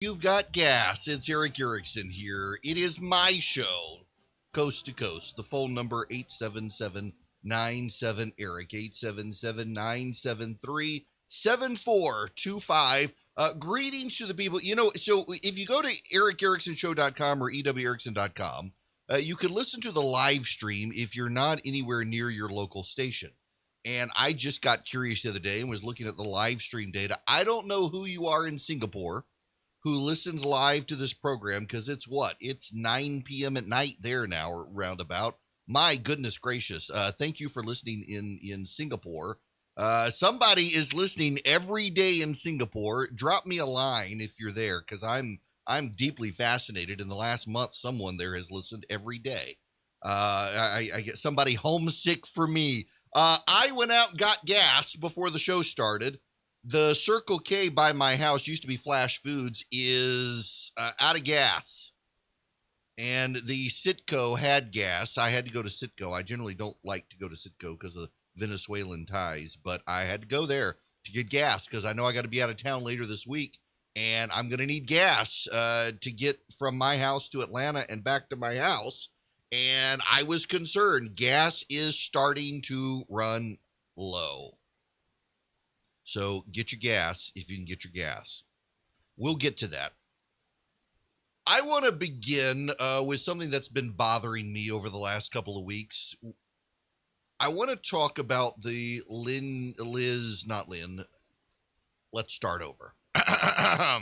You've got gas. It's Erick Erickson here. It is my show, Coast to Coast. The phone number 877-97-ERIC, 877-973-7425. Greetings to the people. So if you go to erickericksonshow.com or ewerickson.com, you can listen to the live stream if you're not anywhere near your local station. And I just got curious the other day and was looking at the live stream data. I don't know who you are in Singapore who listens live to this program, because it's 9 p.m. at night there now, or roundabout. My goodness gracious. Thank you for listening in Singapore. Somebody is listening every day in Singapore. Drop me a line if you're there, because I'm deeply fascinated. In the last month, someone there has listened every day. I get somebody homesick for me. I went out and got gas before the show started. The Circle K by my house, used to be Flash Foods, is out of gas. And the Citgo had gas. I had to go to Citgo. I generally don't like to go to Citgo because of Venezuelan ties, but I had to go there to get gas because I know I got to be out of town later this week, and I'm going to need gas to get from my house to Atlanta and back to my house. And I was concerned. Gas is starting to run low. So get your gas if you can get your gas. We'll get to that. I want to begin with something that's been bothering me over the last couple of weeks. I want to talk about the Let's start over. I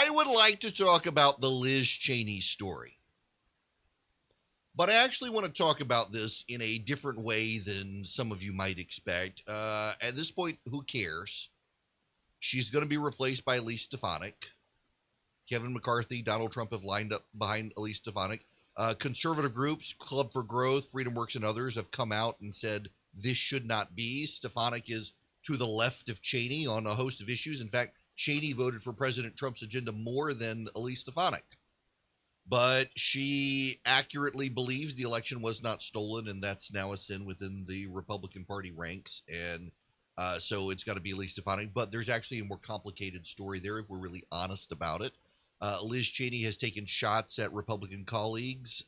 would like to talk about the Liz Cheney story. But I actually want to talk about this in a different way than some of you might expect. At this point, who cares? She's going to be replaced by Elise Stefanik. Kevin McCarthy, Donald Trump have lined up behind Elise Stefanik. Conservative groups, Club for Growth, Freedom Works, and others have come out and said this should not be. Stefanik is to the left of Cheney on a host of issues. In fact, Cheney voted for President Trump's agenda more than Elise Stefanik. But she accurately believes the election was not stolen, and that's now a sin within the Republican Party ranks. And so it's got to be Elise Stefanik. But there's actually a more complicated story there if we're really honest about it. Liz Cheney has taken shots at Republican colleagues,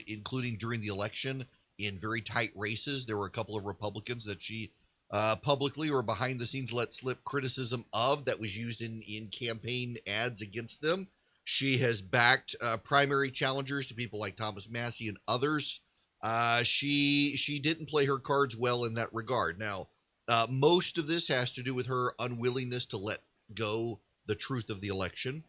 including during the election in very tight races. There were a couple of Republicans that she publicly or behind the scenes let slip criticism of that was used in campaign ads against them. She has backed primary challengers to people like Thomas Massie and others. She didn't play her cards well in that regard. Now, most of this has to do with her unwillingness to let go the truth of the election,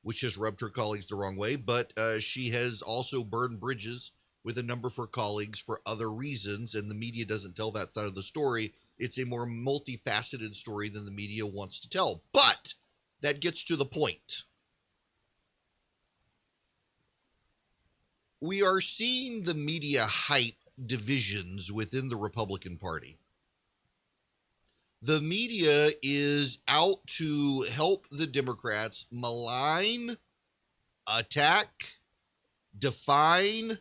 which has rubbed her colleagues the wrong way. But she has also burned bridges with a number of her colleagues for other reasons, and the media doesn't tell that side of the story. It's a more multifaceted story than the media wants to tell. But that gets to the point. We are seeing the media hype divisions within the Republican Party. The media is out to help the Democrats malign, attack, define,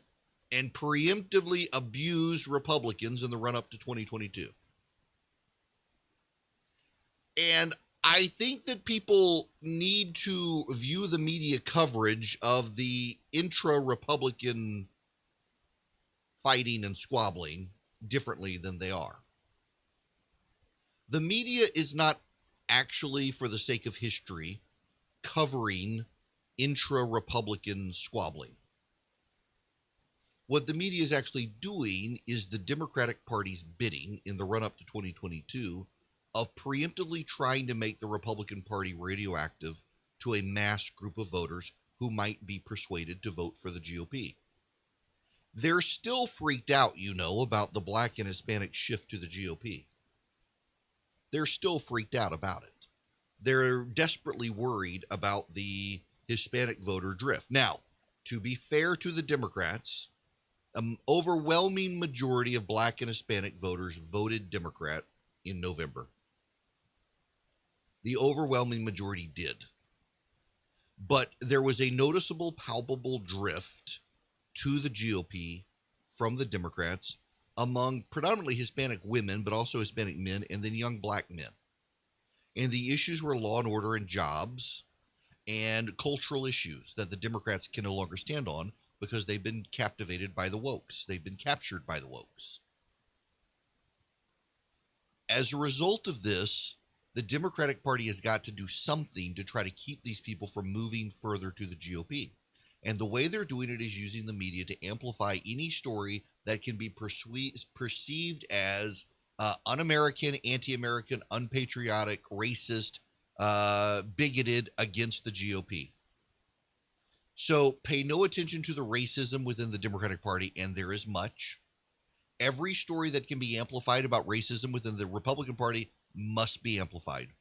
and preemptively abuse Republicans in the run-up to 2022. And I think that people need to view the media coverage of the intra-Republican fighting and squabbling differently than they are. The media is not actually, for the sake of history, covering intra-Republican squabbling. What the media is actually doing is the Democratic Party's bidding in the run-up to 2022 of preemptively trying to make the Republican Party radioactive to a mass group of voters who might be persuaded to vote for the GOP. They're still freaked out, about the Black and Hispanic shift to the GOP. They're still freaked out about it. They're desperately worried about the Hispanic voter drift. Now, to be fair to the Democrats, an overwhelming majority of Black and Hispanic voters voted Democrat in November. The overwhelming majority did. But there was a noticeable, palpable drift to the GOP from the Democrats among predominantly Hispanic women, but also Hispanic men, and then young Black men. And the issues were law and order and jobs. and cultural issues that the Democrats can no longer stand on because they've been captivated by the wokes. They've been captured by the wokes. As a result of this, the Democratic Party has got to do something to try to keep these people from moving further to the GOP. And the way they're doing it is using the media to amplify any story that can be perceived as un-American, anti-American, unpatriotic, racist, bigoted against the GOP. So pay no attention to the racism within the Democratic Party, and there is much. Every story that can be amplified about racism within the Republican Party must be amplified.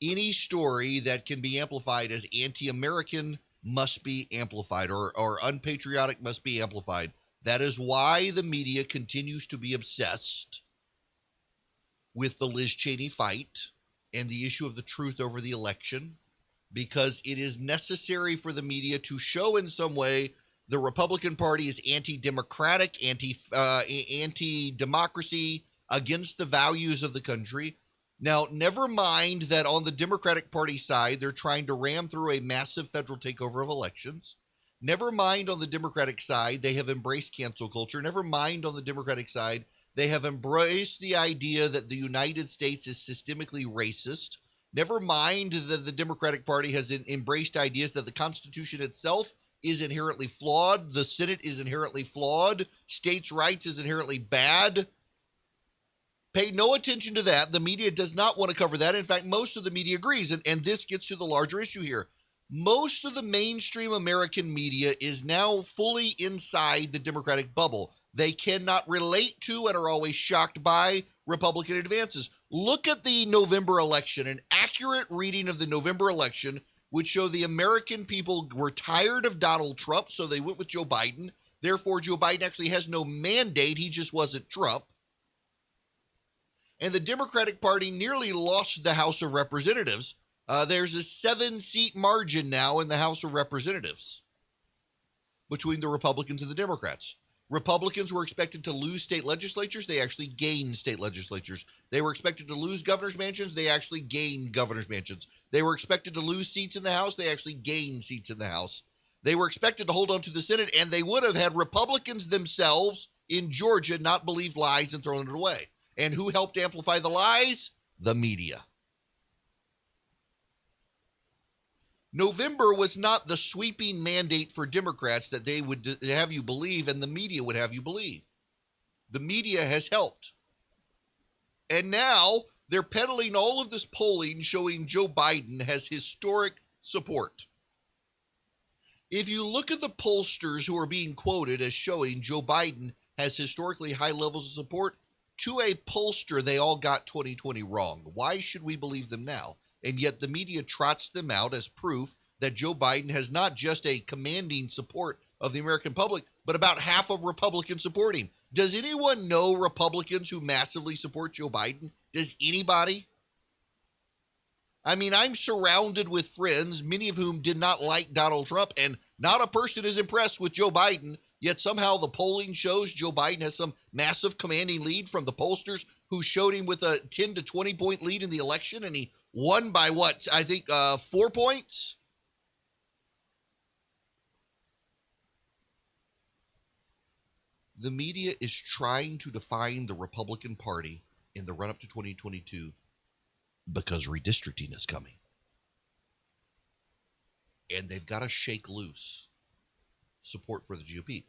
Any story that can be amplified as anti-American must be amplified, or unpatriotic must be amplified. That is why the media continues to be obsessed with the Liz Cheney fight and the issue of the truth over the election, because it is necessary for the media to show in some way the Republican Party is anti-democratic, anti-democracy, against the values of the country. Now, never mind that on the Democratic Party side, they're trying to ram through a massive federal takeover of elections. Never mind on the Democratic side, they have embraced cancel culture. Never mind on the Democratic side, they have embraced the idea that the United States is systemically racist. Never mind that the Democratic Party has embraced ideas that the Constitution itself is inherently flawed, the Senate is inherently flawed, states' rights is inherently bad. Pay no attention to that. The media does not want to cover that. In fact, most of the media agrees, and this gets to the larger issue here. Most of the mainstream American media is now fully inside the Democratic bubble. They cannot relate to and are always shocked by Republican advances. Look at the November election. An accurate reading of the November election would show the American people were tired of Donald Trump, so they went with Joe Biden. Therefore, Joe Biden actually has no mandate. He just wasn't Trump. And the Democratic Party nearly lost the House of Representatives. There's a 7-seat margin now in the House of Representatives between the Republicans and the Democrats. Republicans were expected to lose state legislatures. They actually gained state legislatures. They were expected to lose governor's mansions. They actually gained governor's mansions. They were expected to lose seats in the House. They actually gained seats in the House. They were expected to hold on to the Senate, and they would have had Republicans themselves in Georgia not believed lies and thrown it away. And who helped amplify the lies? The media. November was not the sweeping mandate for Democrats that they would have you believe and the media would have you believe. The media has helped. And now they're peddling all of this polling showing Joe Biden has historic support. If you look at the pollsters who are being quoted as showing Joe Biden has historically high levels of support, to a pollster, they all got 2020 wrong. Why should we believe them now? And yet the media trots them out as proof that Joe Biden has not just a commanding support of the American public, but about half of Republicans support him. Does anyone know Republicans who massively support Joe Biden? Does anybody? I mean, I'm surrounded with friends, many of whom did not like Donald Trump, and not a person is impressed with Joe Biden. Yet somehow the polling shows Joe Biden has some massive commanding lead from the pollsters who showed him with a 10 to 20 point lead in the election, and he won by what? I think 4 points. The media is trying to define the Republican Party in the run-up to 2022 because redistricting is coming. And they've got to shake loose support for the GOP.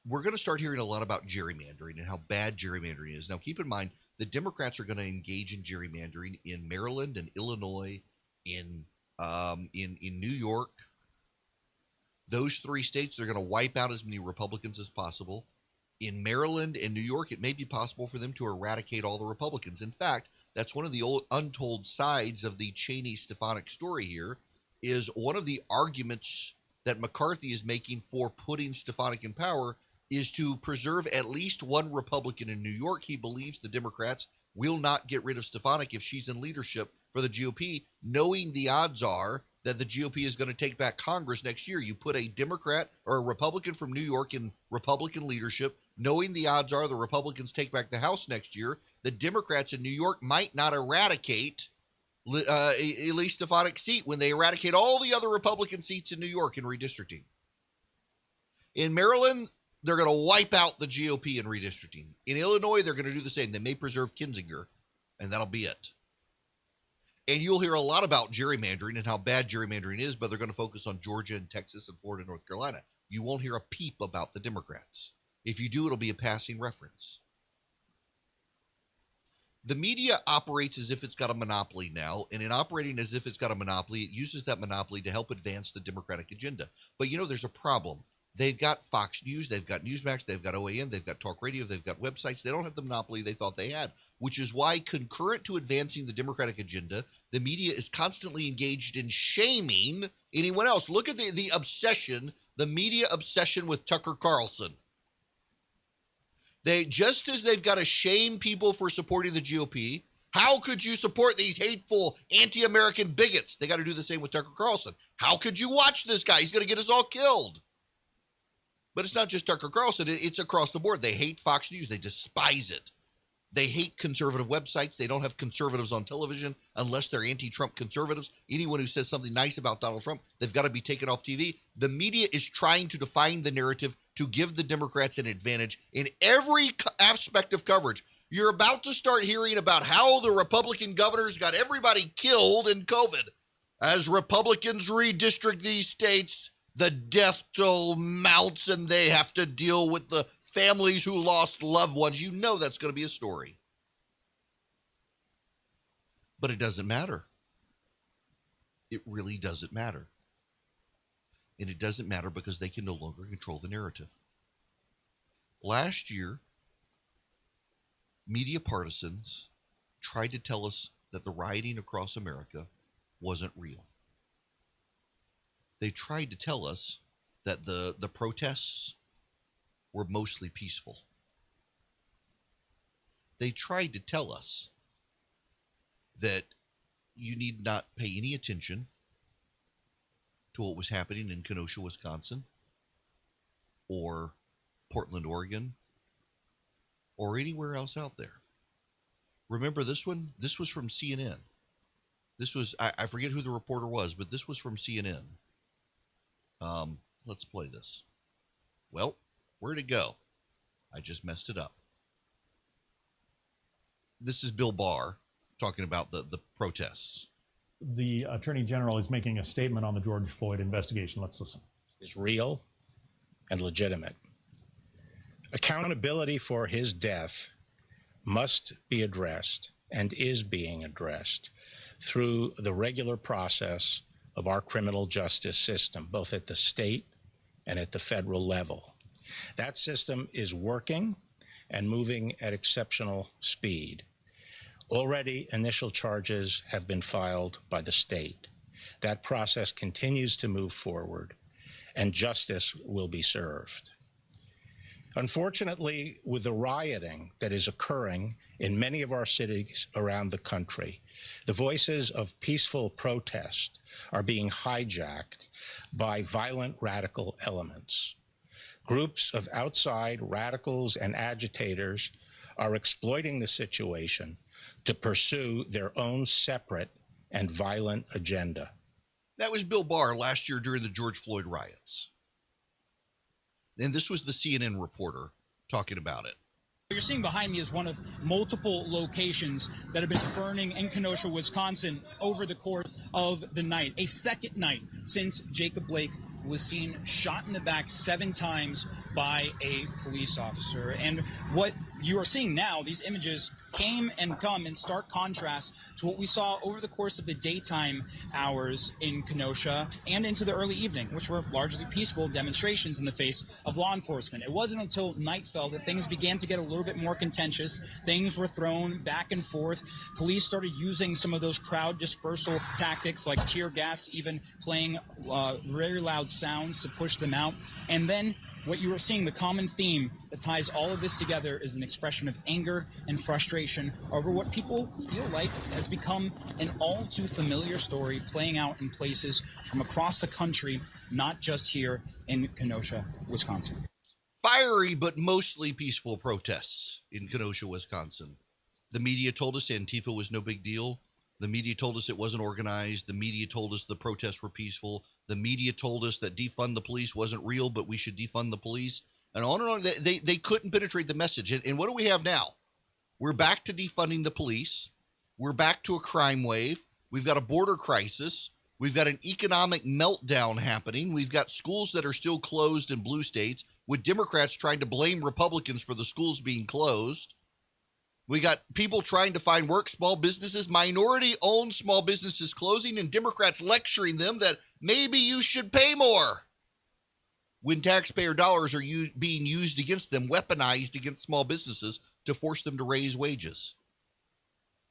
We're going to start hearing a lot about gerrymandering and how bad gerrymandering is. Now, keep in mind, the Democrats are going to engage in gerrymandering in Maryland and Illinois, in New York. Those 3 states, they're going to wipe out as many Republicans as possible. In Maryland and New York, it may be possible for them to eradicate all the Republicans. In fact, that's one of the old untold sides of the Cheney-Stefanik story here, is one of the arguments that McCarthy is making for putting Stefanik in power is to preserve at least one Republican in New York. He believes the Democrats will not get rid of Stefanik if she's in leadership for the GOP, knowing the odds are that the GOP is going to take back Congress next year. You put a Democrat or a Republican from New York in Republican leadership, knowing the odds are the Republicans take back the House next year. The Democrats in New York might not eradicate Elise Stefanik's seat when they eradicate all the other Republican seats in New York in redistricting. In Maryland, they're going to wipe out the GOP in redistricting. In Illinois, they're going to do the same. They may preserve Kinzinger, and that'll be it. And you'll hear a lot about gerrymandering and how bad gerrymandering is, but they're going to focus on Georgia and Texas and Florida and North Carolina. You won't hear a peep about the Democrats. If you do, it'll be a passing reference. The media operates as if it's got a monopoly now, and in operating as if it's got a monopoly, it uses that monopoly to help advance the Democratic agenda. But there's a problem. They've got Fox News, they've got Newsmax, they've got OAN, they've got talk radio, they've got websites. They don't have the monopoly they thought they had, which is why concurrent to advancing the Democratic agenda, the media is constantly engaged in shaming anyone else. Look at the obsession, the media obsession with Tucker Carlson. Just as they've got to shame people for supporting the GOP, how could you support these hateful anti-American bigots? They got to do the same with Tucker Carlson. How could you watch this guy? He's going to get us all killed. But it's not just Tucker Carlson. It's across the board. They hate Fox News. They despise it. They hate conservative websites. They don't have conservatives on television unless they're anti-Trump conservatives. Anyone who says something nice about Donald Trump, they've got to be taken off TV. The media is trying to define the narrative to give the Democrats an advantage in every aspect of coverage. You're about to start hearing about how the Republican governors got everybody killed in COVID. As Republicans redistrict these states, the death toll mounts and they have to deal with the families who lost loved ones. That's going to be a story. But it doesn't matter. It really doesn't matter. And it doesn't matter because they can no longer control the narrative. Last year, media partisans tried to tell us that the rioting across America wasn't real. They tried to tell us that the protests were mostly peaceful. They tried to tell us that you need not pay any attention to what was happening in Kenosha, Wisconsin, or Portland, Oregon, or anywhere else out there. Remember this one? This was from CNN. This was, I forget who the reporter was, but this was from CNN. Let's play this. Well, where'd it go? I just messed it up. This is Bill Barr talking about the protests. The Attorney General is making a statement on the George Floyd investigation. Let's listen. Is real and legitimate. Accountability for his death must be addressed and is being addressed through the regular process of our criminal justice system, both at the state and at the federal level. That system is working and moving at exceptional speed. Already, initial charges have been filed by the state. That process continues to move forward, and justice will be served. Unfortunately, with the rioting that is occurring in many of our cities around the country, the voices of peaceful protest are being hijacked by violent radical elements. Groups of outside radicals and agitators are exploiting the situation to pursue their own separate and violent agenda. That was Bill Barr last year during the George Floyd riots. And this was the CNN reporter talking about it. What you're seeing behind me is one of multiple locations that have been burning in Kenosha, Wisconsin over the course of the night. A second night since Jacob Blake was seen shot in the back 7 times by a police officer. And what you are seeing now, these images came and come in stark contrast to what we saw over the course of the daytime hours in Kenosha and into the early evening, which were largely peaceful demonstrations in the face of law enforcement. It wasn't until night fell that things began to get a little bit more contentious. Things were thrown back and forth. Police started using some of those crowd dispersal tactics like tear gas, even playing very loud sounds to push them out. And then what you are seeing, the common theme that ties all of this together, is an expression of anger and frustration over what people feel like has become an all too familiar story playing out in places from across the country, not just here in Kenosha, Wisconsin. Fiery but mostly peaceful protests in Kenosha, Wisconsin. The media told us Antifa was no big deal. The media told us it wasn't organized. The media told us the protests were peaceful. The media told us that defund the police wasn't real, but we should defund the police. And on and on. They couldn't penetrate the message. And what do we have now? We're back to defunding the police. We're back to a crime wave. We've got a border crisis. We've got an economic meltdown happening. We've got schools that are still closed in blue states, with Democrats trying to blame Republicans for the schools being closed. We got people trying to find work, small businesses, minority-owned small businesses closing, and Democrats lecturing them that maybe you should pay more when taxpayer dollars are being used against them, weaponized against small businesses to force them to raise wages.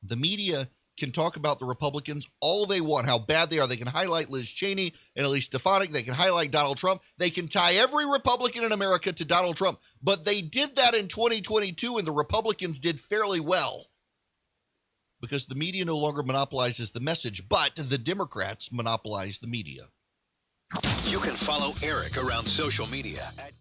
The media can talk about the Republicans all they want, how bad they are. They can highlight Liz Cheney and Elise Stefanik. They can highlight Donald Trump. They can tie every Republican in America to Donald Trump. But they did that in 2022, and the Republicans did fairly well because the media no longer monopolizes the message, but the Democrats monopolize the media. You can follow Erick around social media at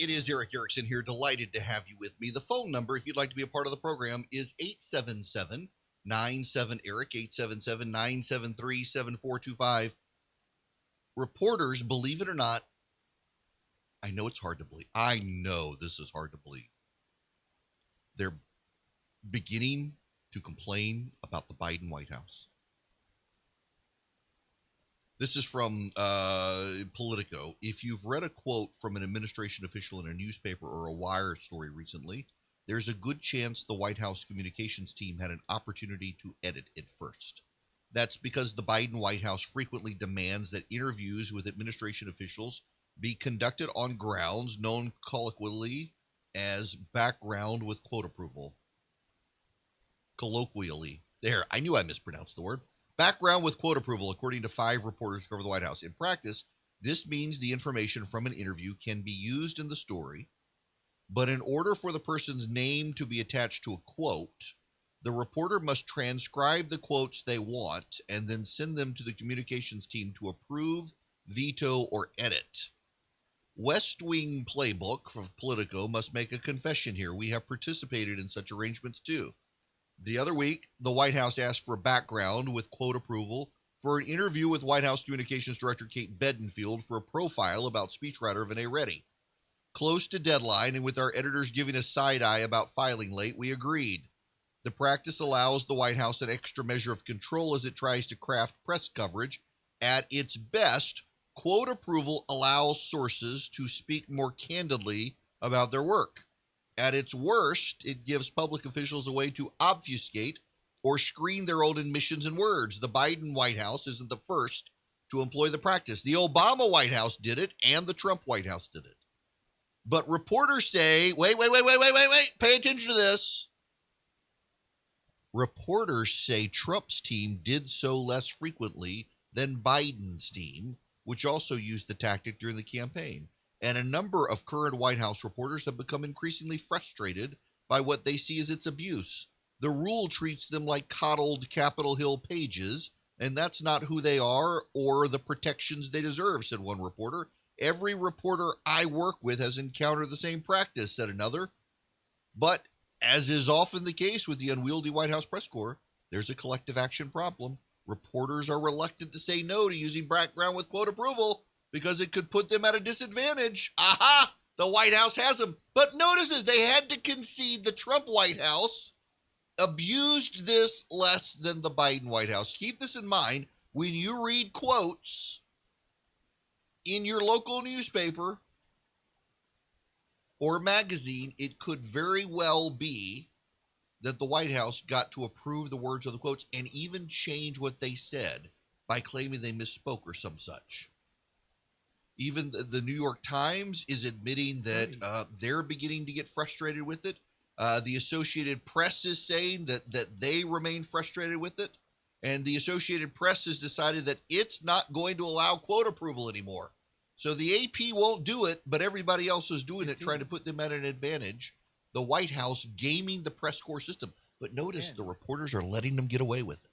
It is Erick Erickson here. Delighted to have you with me. The phone number, if you'd like to be a part of the program, is 877-97-ERIC, 877-973-7425. Reporters, believe it or not, I know it's hard to believe. I know this is hard to believe. They're beginning to complain about the Biden White House. This is from Politico. If you've read a quote from an administration official in a newspaper or a wire story recently, there's a good chance the White House communications team had an opportunity to edit it first. That's because the Biden White House frequently demands that interviews with administration officials be conducted on grounds known colloquially as background with quote approval. Colloquially. There, I knew I mispronounced the word. Background with quote approval, according to 5 reporters who cover the White House. In practice, this means the information from an interview can be used in the story, but in order for the person's name to be attached to a quote, the reporter must transcribe the quotes they want and then send them to the communications team to approve, veto, or edit. West Wing Playbook of Politico must make a confession here. We have participated in such arrangements too. The other week, the White House asked for background with quote approval for an interview with White House Communications Director Kate Bedingfield for a profile about speechwriter Vinay Reddy. Close to deadline and with our editors giving us side-eye about filing late, we agreed. The practice allows the White House an extra measure of control as it tries to craft press coverage. At its best, quote approval allows sources to speak more candidly about their work. At its worst, it gives public officials a way to obfuscate or screen their own admissions and words. The Biden White House isn't the first to employ the practice. The Obama White House did it, and the Trump White House did it. But reporters say, wait, pay attention to this. Reporters say Trump's team did so less frequently than Biden's team, which also used the tactic during the campaign. And a number of current White House reporters have become increasingly frustrated by what they see as its abuse. The rule treats them like coddled Capitol Hill pages, and that's not who they are or the protections they deserve, said one reporter. Every reporter I work with has encountered the same practice, said another. But as is often the case with the unwieldy White House press corps, there's a collective action problem. Reporters are reluctant to say no to using background with quote approval because it could put them at a disadvantage. Aha! The White House has them. But notice that they had to concede the Trump White House abused this less than the Biden White House. Keep this in mind when you read quotes in your local newspaper or magazine. It could very well be that the White House got to approve the words of the quotes and even change what they said by claiming they misspoke or some such. Even the New York Times is admitting that they're beginning to get frustrated with it. The Associated Press is saying that they remain frustrated with it. And the Associated Press has decided that it's not going to allow quote approval anymore. So the AP won't do it, but everybody else is doing it, trying to put them at an advantage. The White House gaming the press corps system. But notice the reporters are letting them get away with it.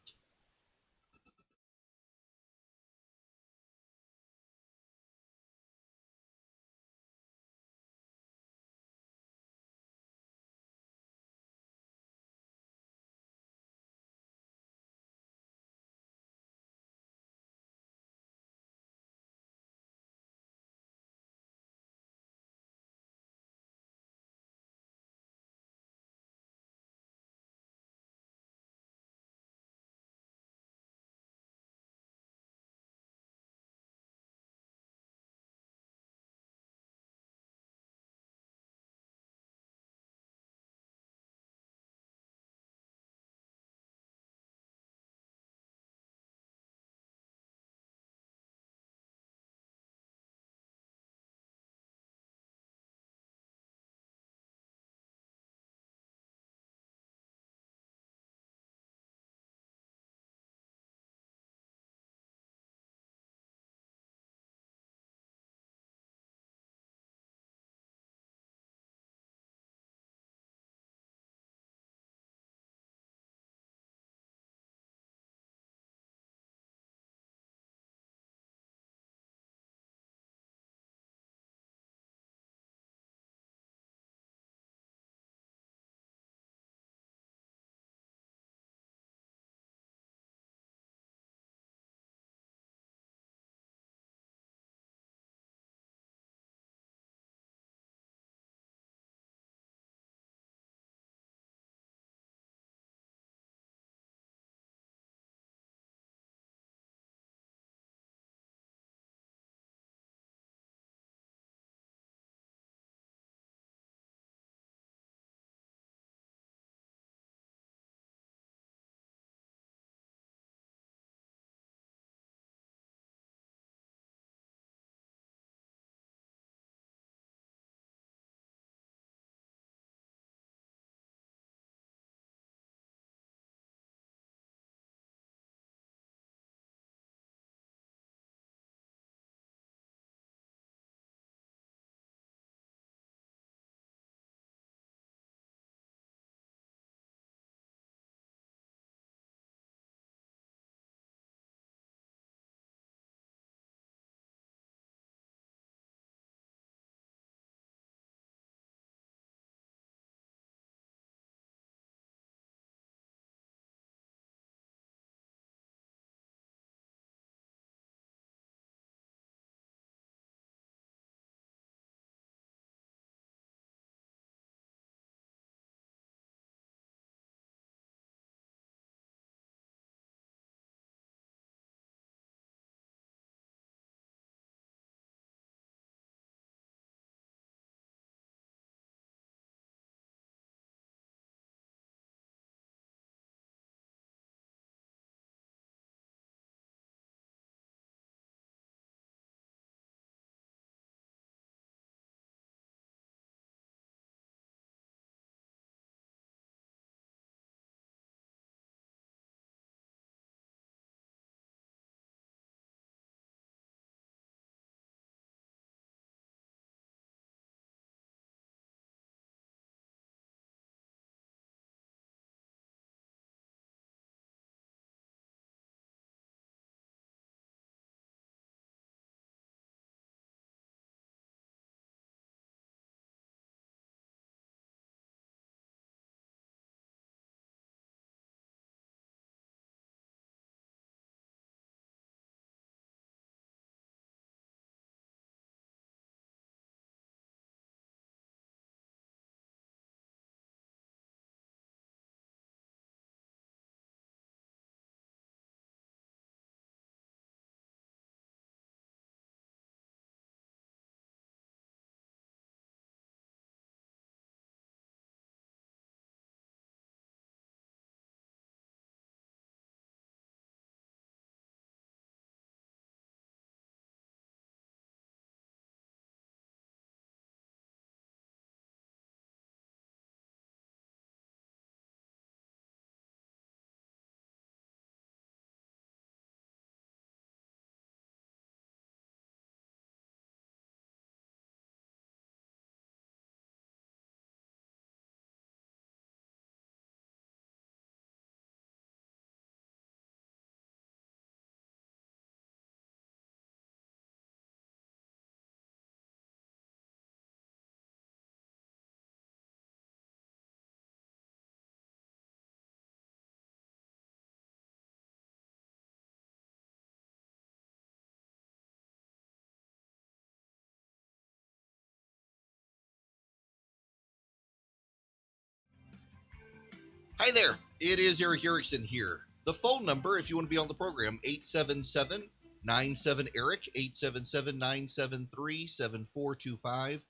Hi there. It is Erick Erickson here. The phone number, if you want to be on the program, 877-97-ERIC, 877-973-7425.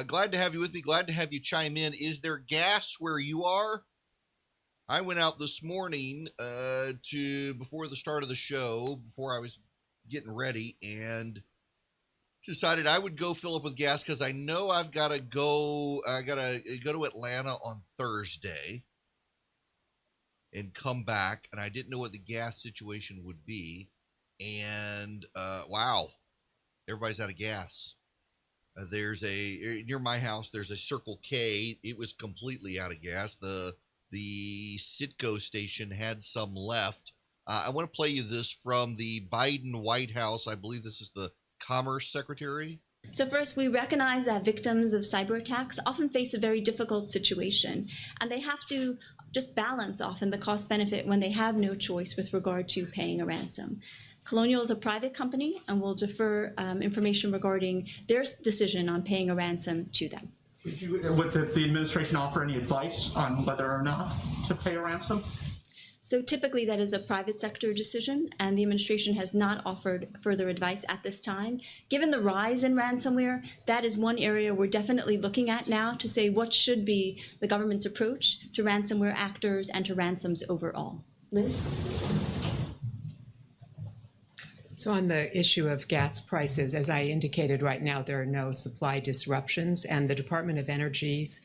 Glad to have you with me. Glad to have you chime in. Is there gas where you are? I went out this morning before the start of the show, before I was getting ready, and decided I would go fill up with gas because I know I've got to go. I got to go to Atlanta on Thursday and come back, and I didn't know what the gas situation would be. And wow, everybody's out of gas. Near my house, there's a Circle K. It was completely out of gas. The Citgo station had some left. I want to play you this from the Biden White House. I believe this is the Commerce Secretary. So first, we recognize that victims of cyber attacks often face a very difficult situation, and they have to just balance often the cost benefit when they have no choice with regard to paying a ransom. Colonial is a private company and will defer information regarding their decision on paying a ransom to them. Would the administration offer any advice on whether or not to pay a ransom? So typically that is a private sector decision, and the administration has not offered further advice at this time. Given the rise in ransomware, that is one area we're definitely looking at now to say what should be the government's approach to ransomware actors and to ransoms overall. Liz? So on the issue of gas prices, as I indicated right now, there are no supply disruptions, and the Department of Energy's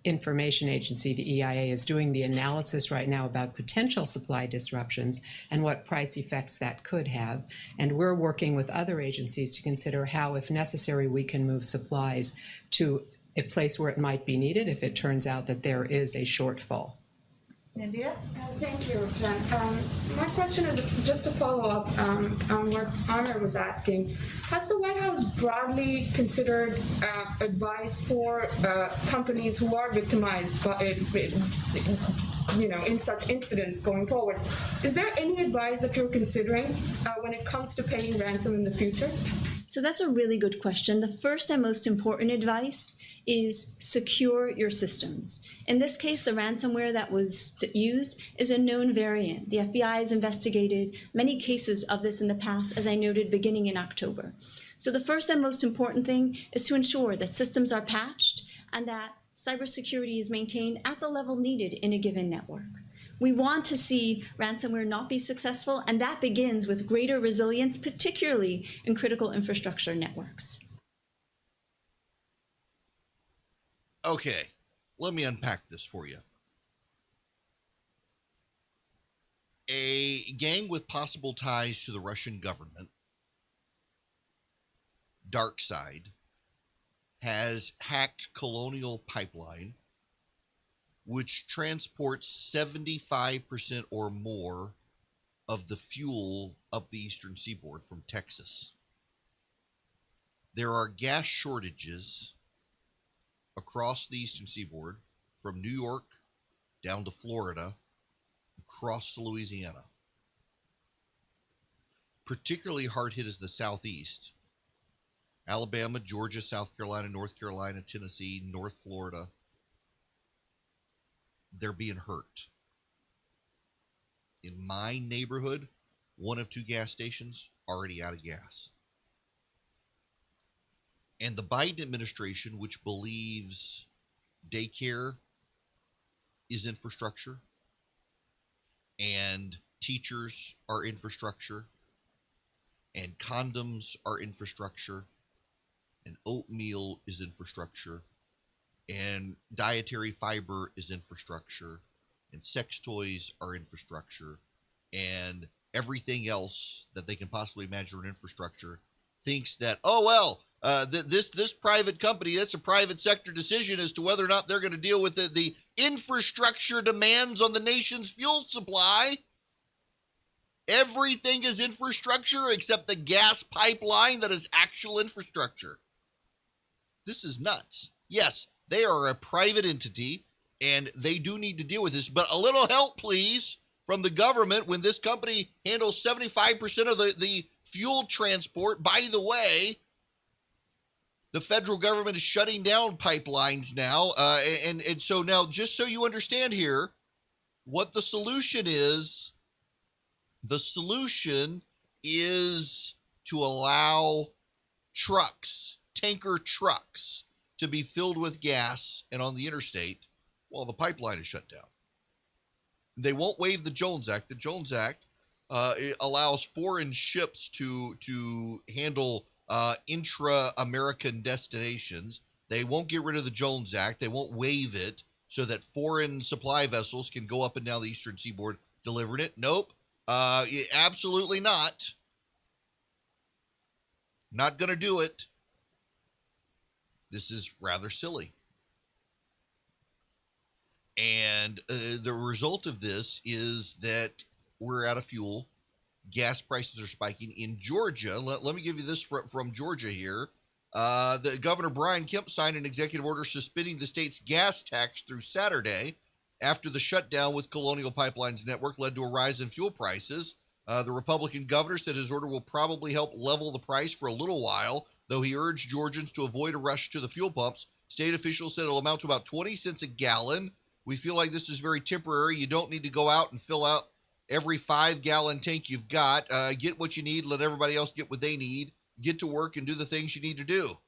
Information Agency, the EIA, is doing the analysis right now about potential supply disruptions and what price effects that could have. And we're working with other agencies to consider how, if necessary, we can move supplies to a place where it might be needed if it turns out that there is a shortfall. India? Thank you, Jen. My question is just a follow-up on what Honor was asking. Has the White House broadly considered advice for companies who are victimized by, in such incidents going forward? Is there any advice that you're considering when it comes to paying ransom in the future? So that's a really good question. The first and most important advice is secure your systems. In this case, the ransomware that was used is a known variant. The FBI has investigated many cases of this in the past, as I noted, beginning in October. So the first and most important thing is to ensure that systems are patched and that cybersecurity is maintained at the level needed in a given network. We want to see ransomware not be successful, and that begins with greater resilience, particularly in critical infrastructure networks. Okay, let me unpack this for you. A gang with possible ties to the Russian government, Dark Side, has hacked Colonial Pipeline, which transports 75% or more of the fuel up the eastern seaboard from Texas. There are gas shortages across the eastern seaboard, from New York down to Florida, across to Louisiana. Particularly hard hit is the southeast. Alabama, Georgia, South Carolina, North Carolina, Tennessee, North Florida. They're being hurt. In my neighborhood, one of two gas stations already out of gas. And the Biden administration, which believes daycare is infrastructure and teachers are infrastructure and condoms are infrastructure and oatmeal is infrastructure and dietary fiber is infrastructure and sex toys are infrastructure and everything else that they can possibly imagine in infrastructure, thinks that, this private company, that's a private sector decision as to whether or not they're going to deal with the infrastructure demands on the nation's fuel supply. Everything is infrastructure except the gas pipeline that is actual infrastructure. This is nuts. Yes, they are a private entity and they do need to deal with this, but a little help, please, from the government when this company handles 75% of the fuel transport. By the way, the federal government is shutting down pipelines now. And so now, just so you understand here, what the solution is to allow trucks, tanker trucks, to be filled with gas and on the interstate while the pipeline is shut down. They won't waive the Jones Act. The Jones Act it allows foreign ships to handle intra-American destinations. They won't get rid of the Jones Act. They won't waive it so that foreign supply vessels can go up and down the eastern seaboard delivering it. Nope. Absolutely not. Not going to do it. This is rather silly. And the result of this is that we're out of fuel. Gas prices are spiking in Georgia. Let me give you this from Georgia here. The Governor Brian Kemp signed an executive order suspending the state's gas tax through Saturday after the shutdown with Colonial Pipelines Network led to a rise in fuel prices. The Republican governor said his order will probably help level the price for a little while, though he urged Georgians to avoid a rush to the fuel pumps. State officials said it'll amount to about 20 cents a gallon. We feel like this is very temporary. You don't need to go out and fill out every 5-gallon tank you've got. Get what you need. Let everybody else get what they need. Get to work and do the things you need to do.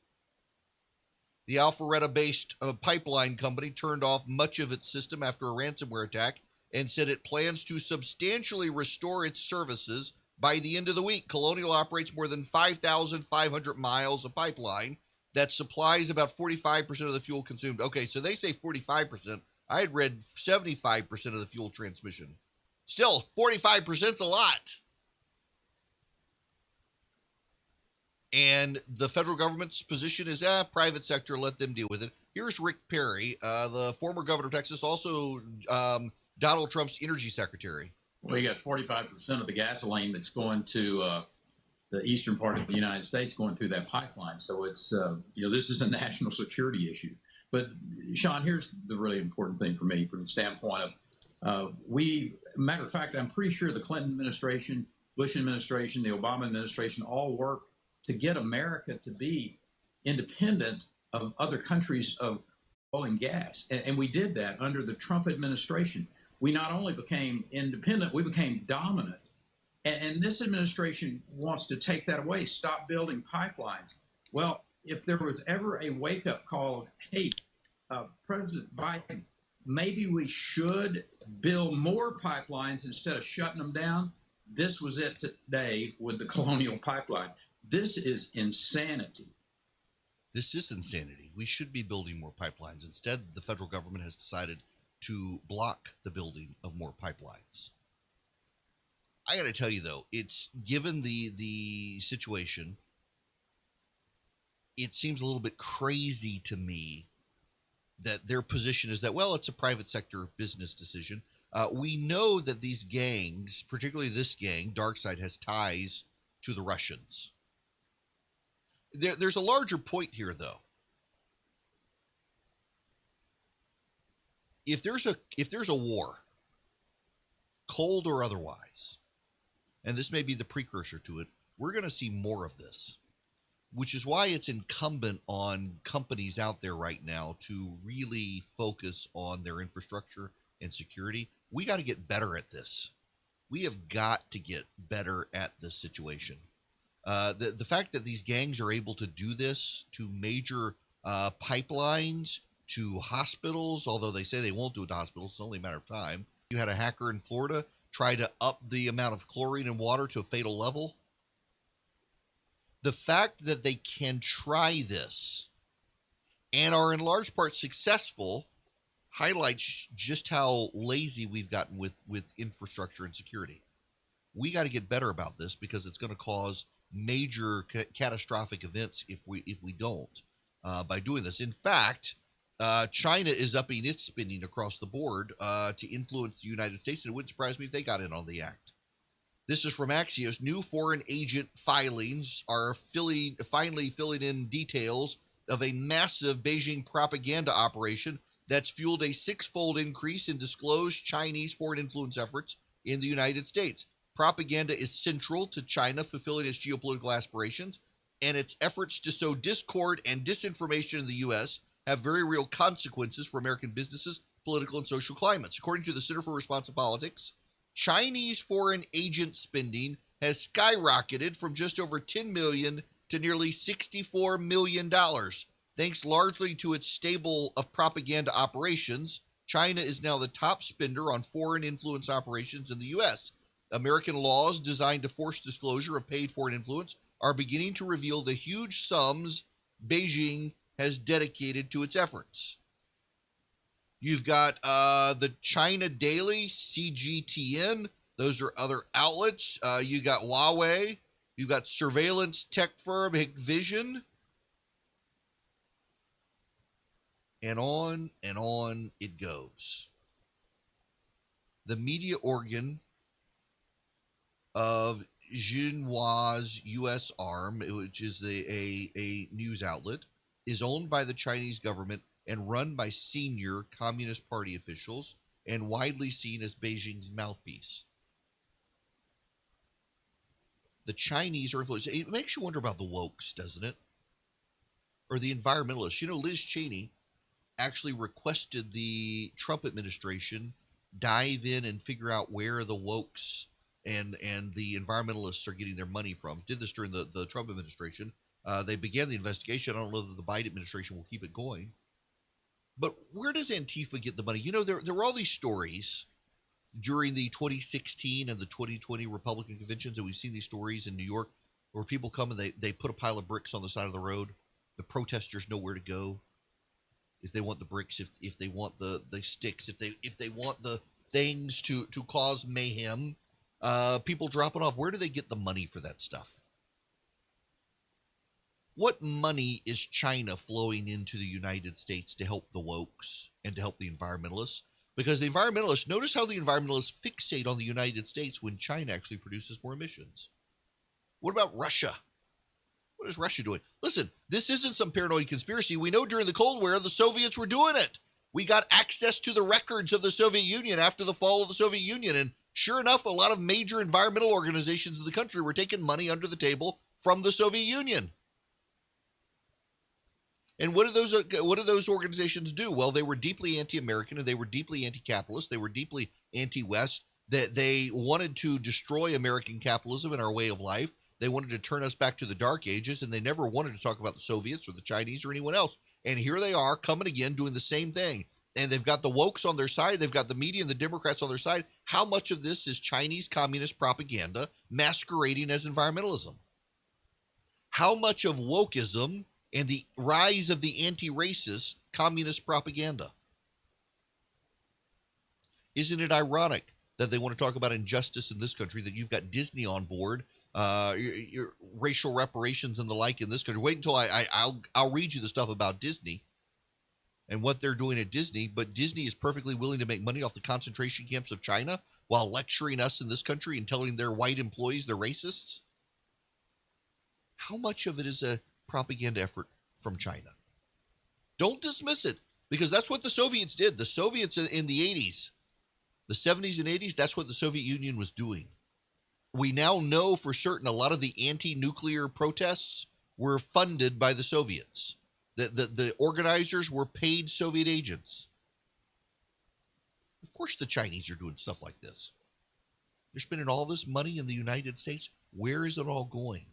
The Alpharetta-based pipeline company turned off much of its system after a ransomware attack and said it plans to substantially restore its services by the end of the week. Colonial operates more than 5,500 miles of pipeline that supplies about 45% of the fuel consumed. Okay, so they say 45%. I had read 75% of the fuel transmission. Still, 45% is a lot. And the federal government's position is, private sector, let them deal with it. Here's Rick Perry, the former governor of Texas, also Donald Trump's energy secretary. Well, you got 45% of the gasoline that's going to the eastern part of the United States going through that pipeline. So it's, this is a national security issue. But, Sean, here's the really important thing for me from the standpoint of matter of fact, I'm pretty sure the Clinton administration, Bush administration, the Obama administration all worked to get America to be independent of other countries of oil and gas. And we did that under the Trump administration. We not only became independent, we became dominant. And this administration wants to take that away, stop building pipelines. Well, if there was ever a wake-up call of, hey, President Biden, maybe we should build more pipelines instead of shutting them down, this was it today with the Colonial Pipeline. This is insanity. This is insanity. We should be building more pipelines. Instead, the federal government has decided to block the building of more pipelines. I got to tell you, though, it's given the situation, it seems a little bit crazy to me that their position is that, well, it's a private sector business decision. We know that these gangs, particularly this gang, Darkside, has ties to the Russians. There's a larger point here, though. If there's a war, cold or otherwise, and this may be the precursor to it, we're going to see more of this, which is why it's incumbent on companies out there right now to really focus on their infrastructure and security. We got to get better at this. We have got to get better at this situation. The fact that these gangs are able to do this to major pipelines, to hospitals, although they say they won't do it to hospitals, it's only a matter of time. You had a hacker in Florida try to up the amount of chlorine in water to a fatal level. The fact that they can try this and are in large part successful highlights just how lazy we've gotten with infrastructure and security. We got to get better about this because it's going to cause major catastrophic events if we don't by doing this. In fact, China is upping its spending across the board to influence the United States, and it wouldn't surprise me if they got in on the act. This is from Axios. New foreign agent filings are finally filling in details of a massive Beijing propaganda operation that's fueled a 6-fold increase in disclosed Chinese foreign influence efforts in the United States. Propaganda is central to China fulfilling its geopolitical aspirations, and its efforts to sow discord and disinformation in the U.S. have very real consequences for American businesses political and social climates. According to the Center for Responsive Politics, Chinese foreign agent spending has skyrocketed from just over $10 million to nearly $64 million. Thanks largely to its stable of propaganda operations, China is now the top spender on foreign influence operations in the U.S. American laws designed to force disclosure of paid foreign influence are beginning to reveal the huge sums Beijing has dedicated to its efforts. You've got the China Daily, CGTN. Those are other outlets. You got Huawei. You got surveillance tech firm Hikvision. And on it goes. The media organ of Xinhua's U.S. arm, which is a news outlet, is owned by the Chinese government and run by senior Communist Party officials and widely seen as Beijing's mouthpiece. The Chinese are influenced. It makes you wonder about the wokes, doesn't it? Or the environmentalists. You know, Liz Cheney actually requested the Trump administration dive in and figure out where the wokes and the environmentalists are getting their money from. Did this during the Trump administration. They began the investigation. I don't know that the Biden administration will keep it going. But where does Antifa get the money? You know, there were all these stories during the 2016 and the 2020 Republican conventions, and we've seen these stories in New York where people come and they put a pile of bricks on the side of the road. The protesters know where to go. If they want the bricks, if they want the sticks, if they want the things to cause mayhem, people drop it off. Where do they get the money for that stuff? What money is China flowing into the United States to help the wokes and to help the environmentalists? Because the environmentalists, notice how the environmentalists fixate on the United States when China actually produces more emissions. What about Russia? What is Russia doing? Listen, this isn't some paranoid conspiracy. We know during the Cold War, the Soviets were doing it. We got access to the records of the Soviet Union after the fall of the Soviet Union. And sure enough, a lot of major environmental organizations in the country were taking money under the table from the Soviet Union. And what do those organizations do? Well, they were deeply anti-American and they were deeply anti-capitalist. They were deeply anti-West. That they wanted to destroy American capitalism and our way of life. They wanted to turn us back to the dark ages, and they never wanted to talk about the Soviets or the Chinese or anyone else. And here they are coming again doing the same thing. And they've got the wokes on their side. They've got the media and the Democrats on their side. How much of this is Chinese communist propaganda masquerading as environmentalism? How much of wokeism and the rise of the anti-racist communist propaganda? Isn't it ironic that they want to talk about injustice in this country, that you've got Disney on board, your racial reparations and the like in this country? Wait until I'll read you the stuff about Disney and what they're doing at Disney, but Disney is perfectly willing to make money off the concentration camps of China while lecturing us in this country and telling their white employees they're racists. How much of it is a propaganda effort from China? Don't dismiss it, because that's what the Soviets did. The Soviets in the 80s, the 70s and 80s, that's what the Soviet Union was doing. We now know for certain a lot of the anti-nuclear protests were funded by the Soviets. The organizers were paid Soviet agents. Of course the Chinese are doing stuff like this. They're spending all this money in the United States. Where is it all going?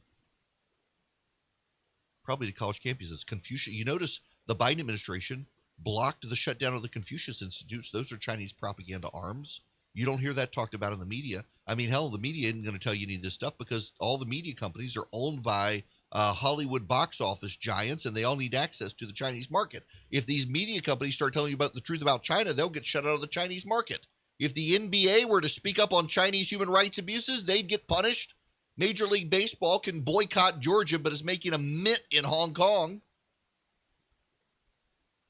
Probably to college campuses. Confucius. You notice the Biden administration blocked the shutdown of the Confucius Institutes. Those are Chinese propaganda arms. You don't hear that talked about in the media. I mean, hell, the media isn't going to tell you any of this stuff because all the media companies are owned by Hollywood box office giants, and they all need access to the Chinese market. If these media companies start telling you about the truth about China, they'll get shut out of the Chinese market. If the NBA were to speak up on Chinese human rights abuses, they'd get punished. Major League Baseball can boycott Georgia, but is making a mint in Hong Kong.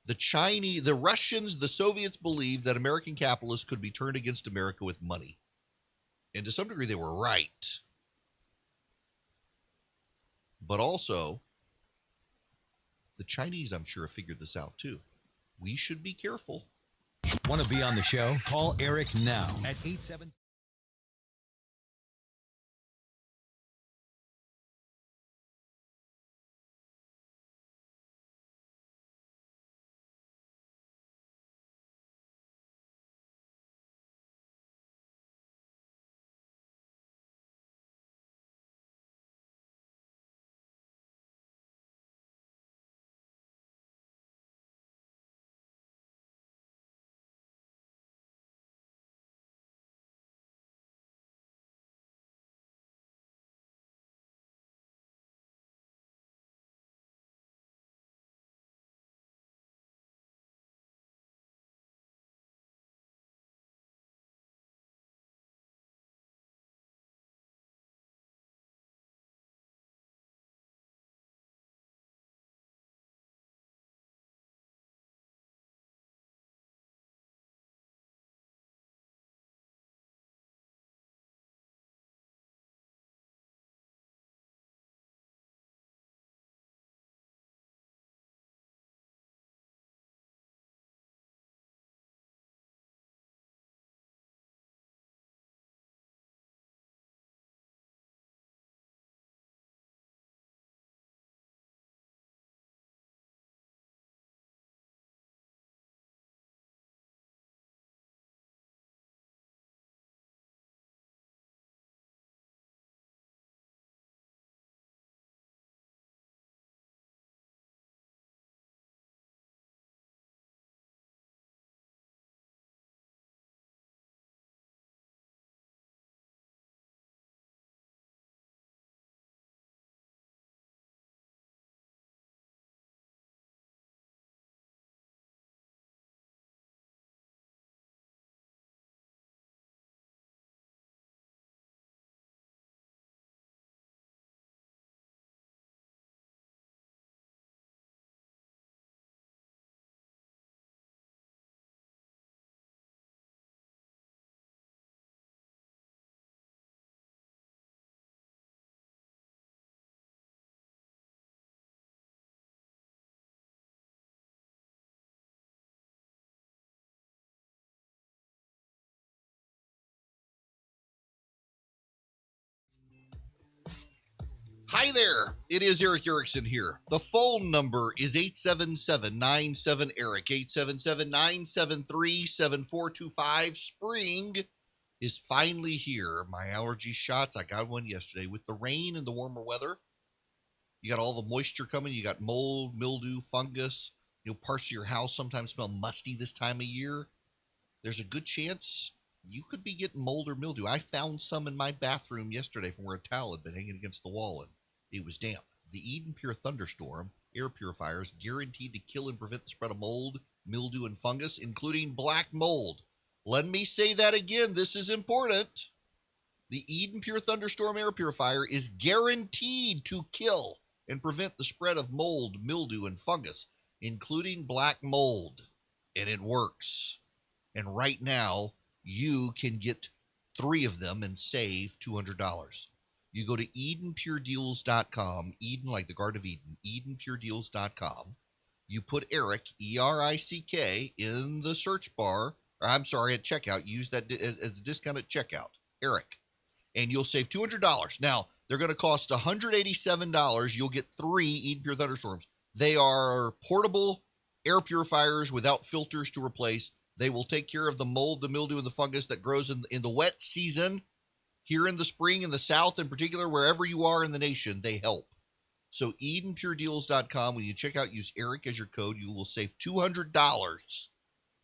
The Chinese, the Russians, the Soviets believed that American capitalists could be turned against America with money. And to some degree, they were right. But also, the Chinese, I'm sure, have figured this out too. We should be careful. Want to be on the show? Call Eric now at 877 Hi there. It is Erick Erickson here. The phone number is 877-97-ERIC, 877-973-7425. Spring is finally here. My allergy shots, I got one yesterday. With the rain and the warmer weather, you got all the moisture coming. You got mold, mildew, fungus. Parts of your house sometimes smell musty this time of year. There's a good chance you could be getting mold or mildew. I found some in my bathroom yesterday from where a towel had been hanging against the wall, and it was damp. The Eden Pure Thunderstorm air purifiers guaranteed to kill and prevent the spread of mold, mildew, and fungus, including black mold. Let me say that again. This is important. The Eden Pure Thunderstorm air purifier is guaranteed to kill and prevent the spread of mold, mildew, and fungus, including black mold. And it works. And right now, you can get 3 of them and save $200. You go to EdenPureDeals.com, Eden like the Garden of Eden, EdenPureDeals.com. You put Erick, E-R-I-C-K, in the search bar, at checkout. Use that as a discount at checkout, Erick, and you'll save $200. Now, they're going to cost $187. You'll get 3 Eden Pure Thunderstorms. They are portable air purifiers without filters to replace. They will take care of the mold, the mildew, and the fungus that grows in the wet season. Here in the spring, in the South in particular, wherever you are in the nation, they help. So EdenPureDeals.com, when you check out, use Erick as your code. You will save $200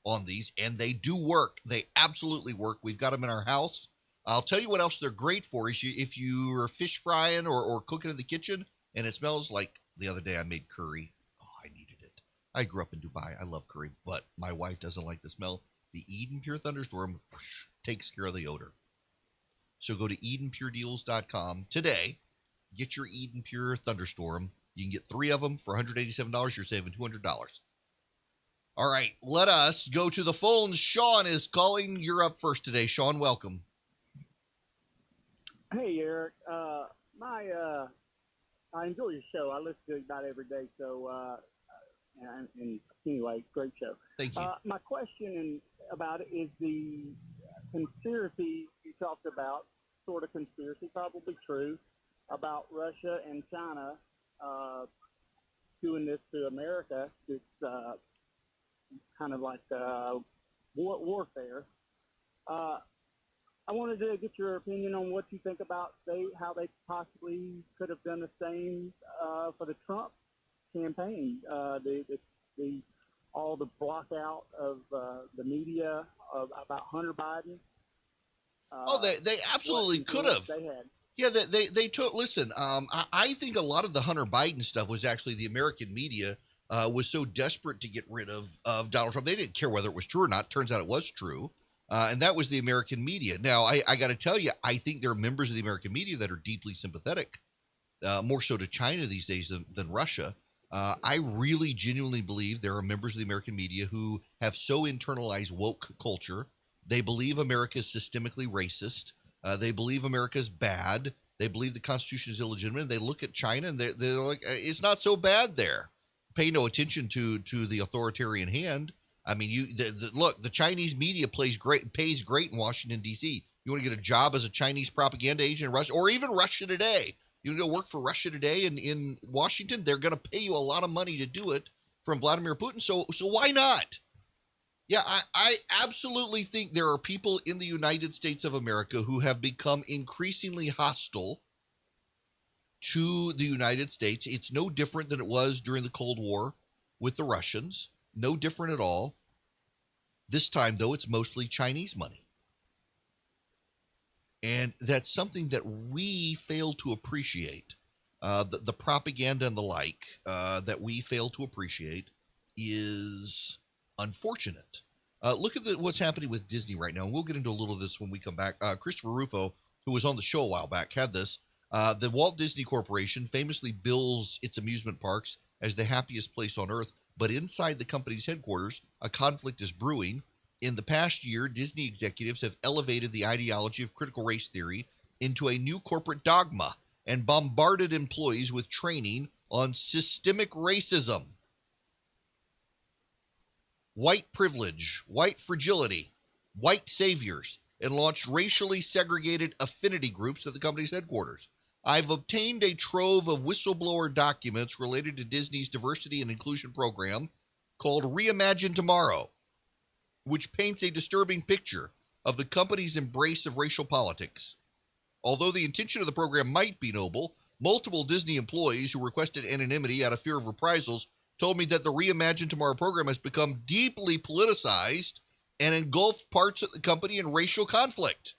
on these, and they do work. They absolutely work. We've got them in our house. I'll tell you what else they're great for. Is if you are fish frying or cooking in the kitchen, and it smells like the other day I made curry. Oh, I needed it. I grew up in Dubai. I love curry, but my wife doesn't like the smell. The Eden Pure Thunderstorm takes care of the odor. So go to EdenPureDeals.com today. Get your Eden Pure Thunderstorm. You can get 3 of them for $187. You're saving $200. All right, let us go to the phones. Sean is calling. You're up first today. Sean, welcome. Hey, Eric. I enjoy your show. I listen to it about every day. So, and anyway, great show. Thank you. My question about it is the conspiracy you talked about, sort of conspiracy, probably true, about Russia and China doing this to America. It's kind of like warfare. I wanted to get your opinion on what you think about how they possibly could have done the same for the Trump campaign. All the block out of the media about Hunter Biden. They absolutely could have. They had. Yeah, they took. Listen, I think a lot of the Hunter Biden stuff was actually the American media was so desperate to get rid of Donald Trump. They didn't care whether it was true or not. Turns out it was true. And that was the American media. Now, I got to tell you, I think there are members of the American media that are deeply sympathetic, more so to China these days than Russia. I really genuinely believe there are members of the American media who have so internalized woke culture. They believe America is systemically racist. They believe America is bad. They believe the Constitution is illegitimate. They look at China and they're like, it's not so bad there. Pay no attention to the authoritarian hand. I mean, look, the Chinese media pays great in Washington, D.C. You want to get a job as a Chinese propaganda agent in Russia, or even Russia Today. You want to go work for Russia Today in Washington? They're going to pay you a lot of money to do it from Vladimir Putin. So why not? Yeah, I absolutely think there are people in the United States of America who have become increasingly hostile to the United States. It's no different than it was during the Cold War with the Russians. No different at all. This time, though, it's mostly Chinese money. And that's something that we fail to appreciate. The propaganda and the like that we fail to appreciate is unfortunate. Look at what's happening with Disney right now. And we'll get into a little of this when we come back. Christopher Rufo, who was on the show a while back, had this. The Walt Disney Corporation famously bills its amusement parks as the happiest place on earth. But inside the company's headquarters, a conflict is brewing. In the past year, Disney executives have elevated the ideology of critical race theory into a new corporate dogma and bombarded employees with training on systemic racism, white privilege, white fragility, white saviors, and launched racially segregated affinity groups at the company's headquarters. I've obtained a trove of whistleblower documents related to Disney's diversity and inclusion program called Reimagine Tomorrow, which paints a disturbing picture of the company's embrace of racial politics. Although the intention of the program might be noble, multiple Disney employees who requested anonymity out of fear of reprisals told me that the Reimagine Tomorrow program has become deeply politicized and engulfed parts of the company in racial conflict.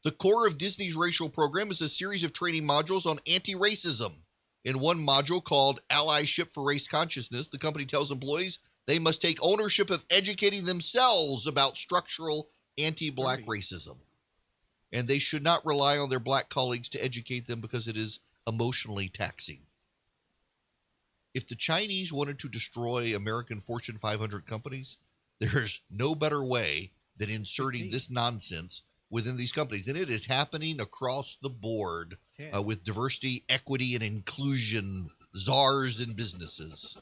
The core of Disney's racial program is a series of training modules on anti-racism. In one module called Allyship for Race Consciousness, the company tells employees they must take ownership of educating themselves about structural anti-black racism. And they should not rely on their black colleagues to educate them because it is emotionally taxing. If the Chinese wanted to destroy American Fortune 500 companies, there's no better way than inserting this nonsense within these companies. And it is happening across the board with diversity, equity, and inclusion czars and businesses.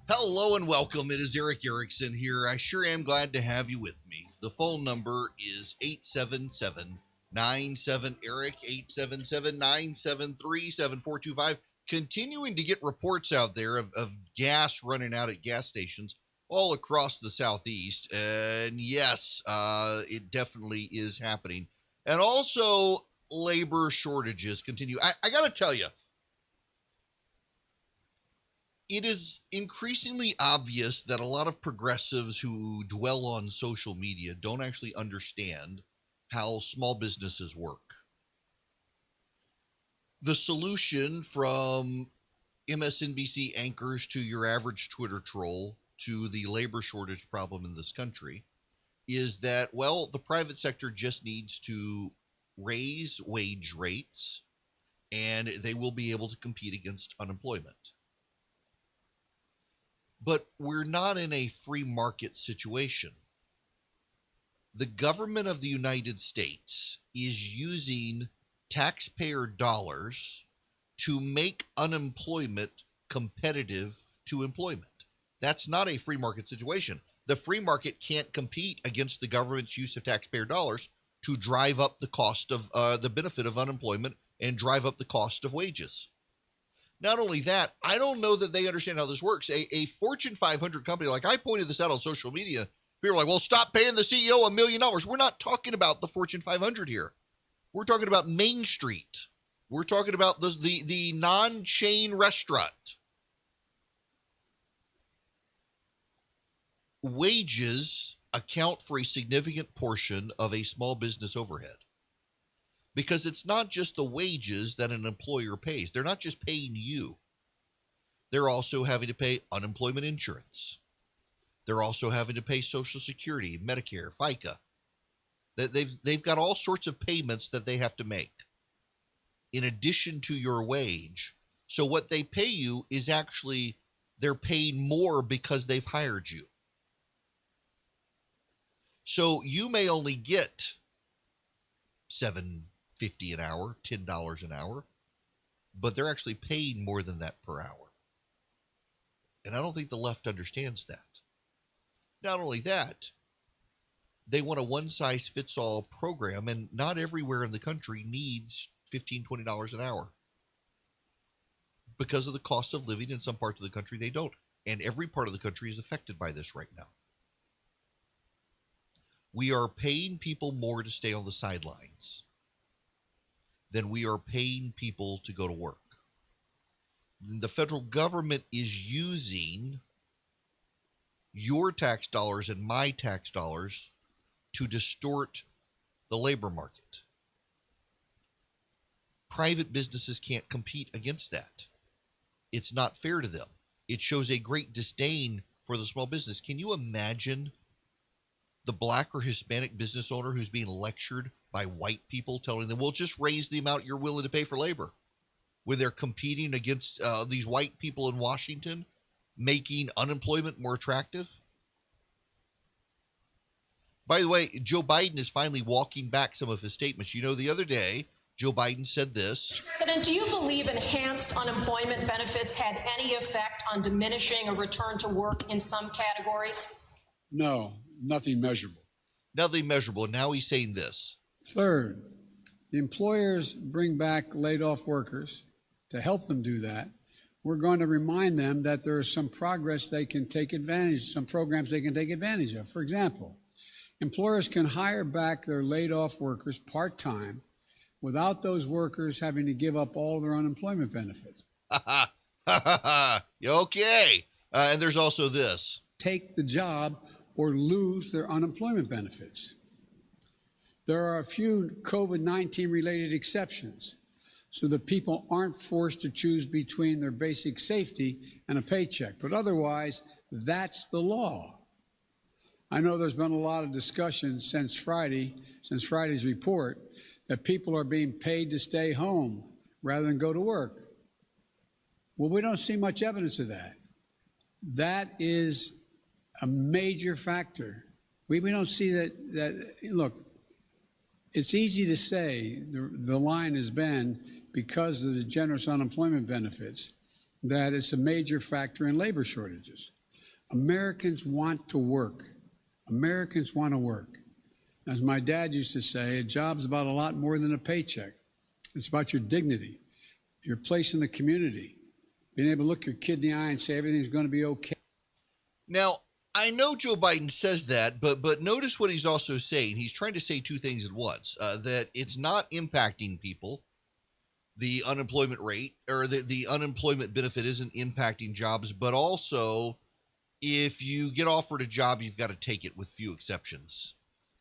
Hello and welcome. It is Erick Erickson here. I sure am glad to have you with me. The phone number is 877-97-ERIC, 877-973-7425. Continuing to get reports out there of gas running out at gas stations all across the Southeast. And yes, it definitely is happening. And also labor shortages continue. I got to tell you, it is increasingly obvious that a lot of progressives who dwell on social media don't actually understand how small businesses work. The solution from MSNBC anchors to your average Twitter troll to the labor shortage problem in this country is that, well, the private sector just needs to raise wage rates and they will be able to compete against unemployment. But we're not in a free market situation. The government of the United States is using taxpayer dollars to make unemployment competitive to employment. That's not a free market situation. The free market can't compete against the government's use of taxpayer dollars to drive up the cost of the benefit of unemployment and drive up the cost of wages. Not only that, I don't know that they understand how this works. A Fortune 500 company, like I pointed this out on social media, people are like, well, stop paying the CEO $1 million. We're not talking about the Fortune 500 here. We're talking about Main Street. We're talking about the non-chain restaurant. Wages account for a significant portion of a small business overhead. Because it's not just the wages that an employer pays. They're not just paying you. They're also having to pay unemployment insurance. They're also having to pay Social Security, Medicare, FICA. They've got all sorts of payments that they have to make in addition to your wage. So what they pay you is actually they're paying more because they've hired you. So you may only get $7.50 an hour, $10 an hour, but they're actually paying more than that per hour. And I don't think the left understands that. Not only that, they want a one-size-fits-all program, and not everywhere in the country needs $15, $20 an hour. Because of the cost of living in some parts of the country, they don't. And every part of the country is affected by this right now. We are paying people more to stay on the sidelines than we are paying people to go to work. The federal government is using your tax dollars and my tax dollars to distort the labor market. Private businesses can't compete against that. It's not fair to them. It shows a great disdain for the small business. Can you imagine the Black or Hispanic business owner who's being lectured by white people telling them, well, just raise the amount you're willing to pay for labor, when they're competing against these white people in Washington, making unemployment more attractive? By the way, Joe Biden is finally walking back some of his statements. You know, the other day, Joe Biden said this. President, do you believe enhanced unemployment benefits had any effect on diminishing a return to work in some categories? No, nothing measurable. Nothing measurable. And now he's saying this. Third, the employers bring back laid off workers. To help them do that, we're going to remind them that there is some progress they can take advantage, some programs they can take advantage of. For example, employers can hire back their laid off workers part-time without those workers having to give up all their unemployment benefits. Okay. And there's also this. Take the job or lose their unemployment benefits. There are a few COVID-19 related exceptions so that people aren't forced to choose between their basic safety and a paycheck. But otherwise, that's the law. I know there's been a lot of discussion since Friday's report, that people are being paid to stay home rather than go to work. Well, we don't see much evidence of that. That is a major factor. We don't see that. Look, it's easy to say, the line has been, because of the generous unemployment benefits, that it's a major factor in labor shortages. Americans want to work. Americans want to work. As my dad used to say, a job's about a lot more than a paycheck. It's about your dignity, your place in the community, being able to look your kid in the eye and say everything's going to be okay. Now, I know Joe Biden says that, but notice what he's also saying. He's trying to say two things at once, that it's not impacting people. The unemployment rate or the unemployment benefit isn't impacting jobs, but also if you get offered a job, you've got to take it with few exceptions.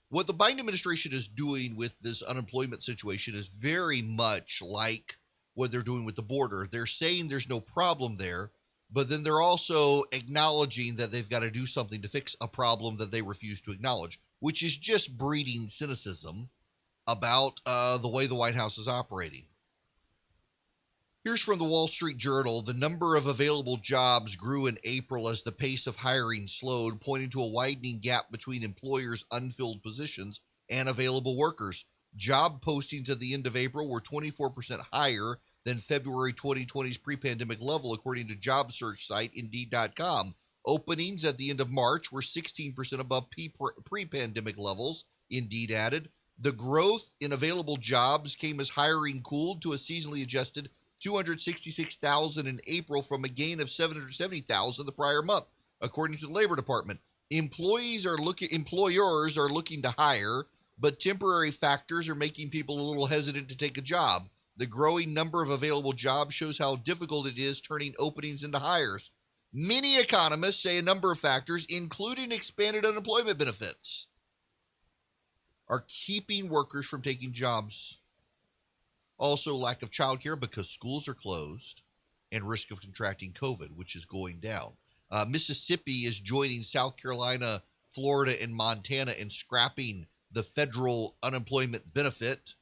What the Biden administration is doing with this unemployment situation is very much like what they're doing with the border. They're saying there's no problem there, but then they're also acknowledging that they've got to do something to fix a problem that they refuse to acknowledge, which is just breeding cynicism about the way the White House is operating. Here's from the Wall Street Journal. The number of available jobs grew in April as the pace of hiring slowed, pointing to a widening gap between employers' unfilled positions and available workers. Job postings at the end of April were 24% higher than February 2020's pre-pandemic level, according to job search site Indeed.com. Openings at the end of March were 16% above pre-pandemic levels, Indeed added. The growth in available jobs came as hiring cooled to a seasonally adjusted 266,000 in April from a gain of 770,000 the prior month, according to the Labor Department. Employers are looking to hire, but temporary factors are making people a little hesitant to take a job. The growing number of available jobs shows how difficult it is turning openings into hires. Many economists say a number of factors, including expanded unemployment benefits, are keeping workers from taking jobs. Also, lack of childcare because schools are closed and risk of contracting COVID, which is going down. Mississippi is joining South Carolina, Florida, and Montana in scrapping the federal unemployment benefit.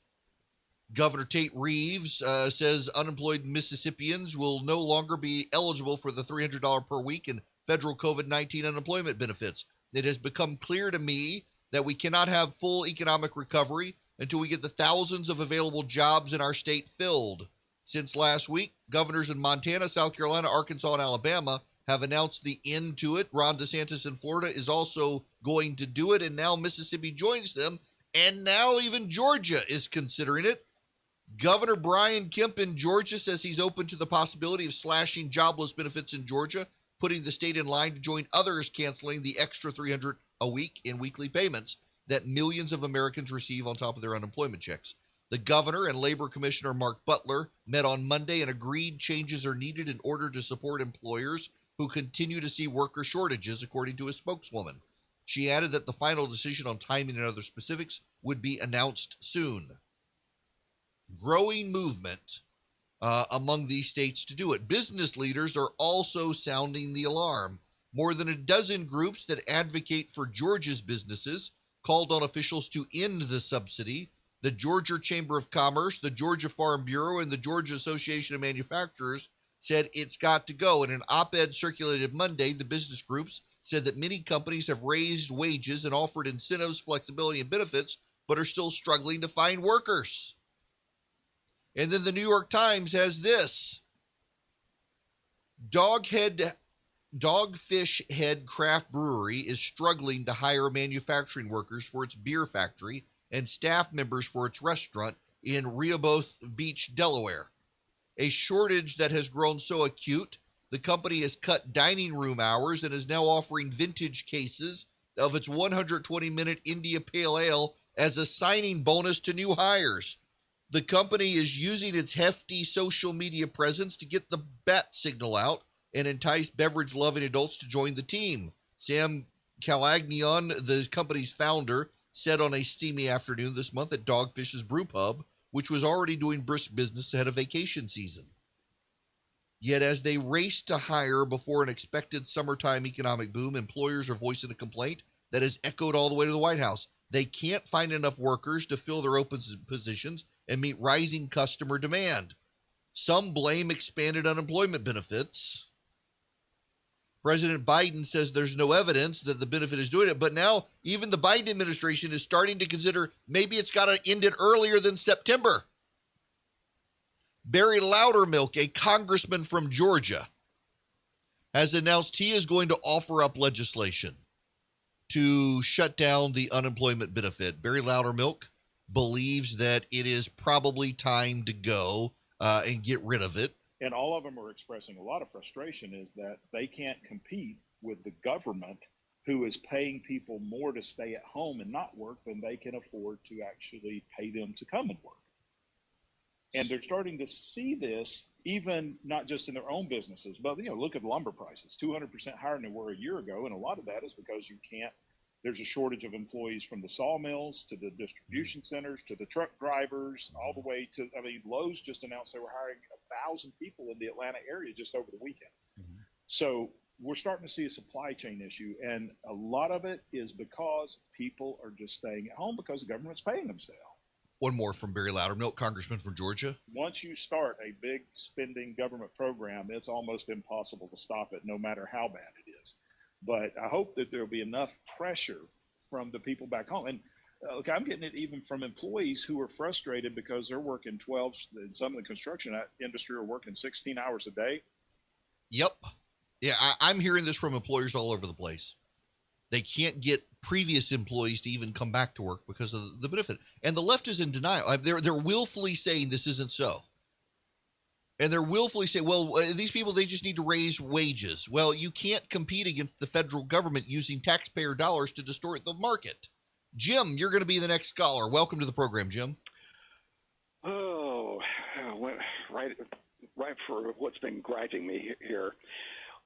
Governor Tate Reeves says unemployed Mississippians will no longer be eligible for the $300 per week in federal COVID-19 unemployment benefits. It has become clear to me that we cannot have full economic recovery until we get the thousands of available jobs in our state filled. Since last week, governors in Montana, South Carolina, Arkansas, and Alabama have announced the end to it. Ron DeSantis in Florida is also going to do it, and now Mississippi joins them, and now even Georgia is considering it. Governor Brian Kemp in Georgia says he's open to the possibility of slashing jobless benefits in Georgia, putting the state in line to join others canceling the extra $300 a week in weekly payments that millions of Americans receive on top of their unemployment checks. The governor and Labor Commissioner Mark Butler met on Monday and agreed changes are needed in order to support employers who continue to see worker shortages, according to a spokeswoman. She added that the final decision on timing and other specifics would be announced soon. Growing movement among these states to do it. Business leaders are also sounding the alarm. More than a dozen groups that advocate for Georgia's businesses called on officials to end the subsidy. The Georgia Chamber of Commerce, the Georgia Farm Bureau, and the Georgia Association of Manufacturers said it's got to go. In an op-ed circulated Monday, the business groups said that many companies have raised wages and offered incentives, flexibility, and benefits, but are still struggling to find workers. And then the New York Times has this. Dogfish Head Craft Brewery is struggling to hire manufacturing workers for its beer factory and staff members for its restaurant in Rehoboth Beach, Delaware. A shortage that has grown so acute, the company has cut dining room hours and is now offering vintage cases of its 120-minute India Pale Ale as a signing bonus to new hires. The company is using its hefty social media presence to get the bat signal out and entice beverage-loving adults to join the team. Sam Calagnion, the company's founder, said on a steamy afternoon this month at Dogfish's Brew Pub, which was already doing brisk business ahead of vacation season. Yet as they race to hire before an expected summertime economic boom, employers are voicing a complaint that has echoed all the way to the White House. They can't find enough workers to fill their open positions and meet rising customer demand. Some blame expanded unemployment benefits. President Biden says there's no evidence that the benefit is doing it, but now even the Biden administration is starting to consider maybe it's got to end it earlier than September. Barry Loudermilk, a congressman from Georgia, has announced he is going to offer up legislation to shut down the unemployment benefit. Barry Loudermilk believes that it is probably time to go and get rid of it. And all of them are expressing a lot of frustration is that they can't compete with the government, who is paying people more to stay at home and not work than they can afford to actually pay them to come and work. And they're starting to see this even not just in their own businesses, but look at the lumber prices, 200% higher than they were a year ago. And a lot of that is because there's a shortage of employees from the sawmills to the distribution centers to the truck drivers, all the way to, Lowe's just announced they were hiring 1,000 people in the Atlanta area just over the weekend. Mm-hmm. So we're starting to see a supply chain issue. And a lot of it is because people are just staying at home because the government's paying them to stay at home. One more from Barry Loudermilk, Congressman from Georgia. Once you start a big spending government program, it's almost impossible to stop it, no matter how bad it is. But I hope that there'll be enough pressure from the people back home. And look, I'm getting it even from employees who are frustrated because they're working 12, and some of the construction industry are working 16 hours a day. Yep. Yeah, I'm hearing this from employers all over the place. They can't get previous employees to even come back to work because of the benefit. And the left is in denial. They're willfully saying this isn't so. And they're willfully saying, well, these people, they just need to raise wages. Well, you can't compete against the federal government using taxpayer dollars to distort the market. Jim, you're going to be the next scholar. Welcome to the program, Jim. Oh, right for what's been griping me here.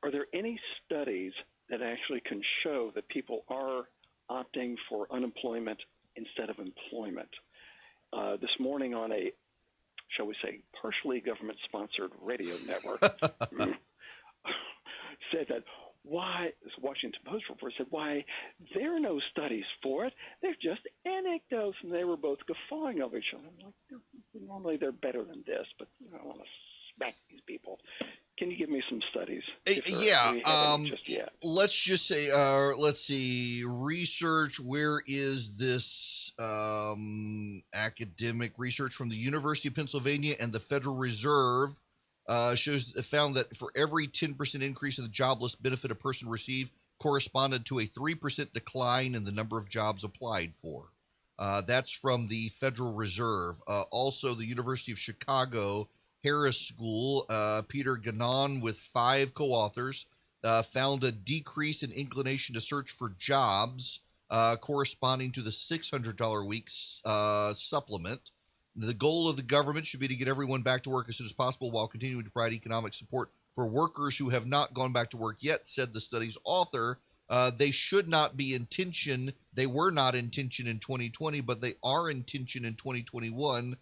Are there any studies that actually can show that people are opting for unemployment instead of employment? This morning on a, shall we say, partially government-sponsored radio network said that why, this Washington Post report said, why, there are no studies for it. They're just anecdotes, and they were both guffawing of each other. I'm like, normally they're better than this, but I don't want to smack these people. Can you give me some studies? Yeah. Let's just say, let's see, research. Where is this academic research from the University of Pennsylvania and the Federal Reserve found that for every 10% increase in the jobless benefit a person received corresponded to a 3% decline in the number of jobs applied for. That's from the Federal Reserve. Also, the University of Chicago Harris School, Peter Gannon with 5 co-authors found a decrease in inclination to search for jobs corresponding to the $600 a week supplement. The goal of the government should be to get everyone back to work as soon as possible while continuing to provide economic support for workers who have not gone back to work yet, said the study's author. They should not be in tension. They were not in tension in 2020, but they are in tension in 2021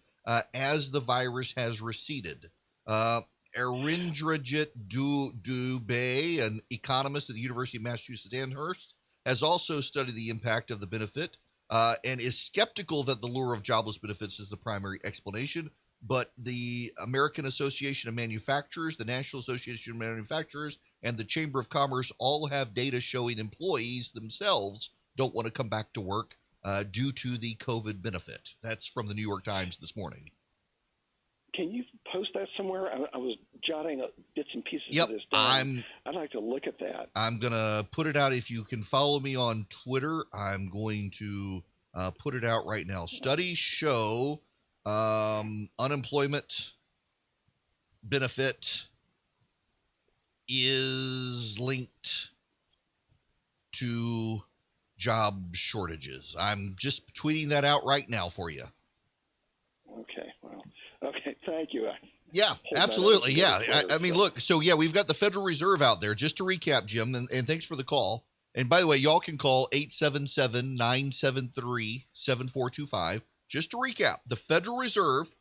as the virus has receded. Arindrajit Dubey, an economist at the University of Massachusetts Amherst, has also studied the impact of the benefit and is skeptical that the lure of jobless benefits is the primary explanation. But the American Association of Manufacturers, the National Association of Manufacturers, and the Chamber of Commerce all have data showing employees themselves don't want to come back to work due to the COVID benefit. That's from the New York Times this morning. Can you post that somewhere? I was jotting bits and pieces Yep, of this down. I'd like to look at that. I'm going to put it out. If you can follow me on Twitter, I'm going to put it out right now. Studies show unemployment benefit is linked to job shortages. I'm just tweeting that out right now for you. Okay. Well, okay. Thank you. Yeah, absolutely. Yeah. I mean, look, so yeah, we've got the Federal Reserve out there. Just to recap, Jim, and thanks for the call. And by the way, y'all can call 877-973-7425. Just to recap, the Federal Reserve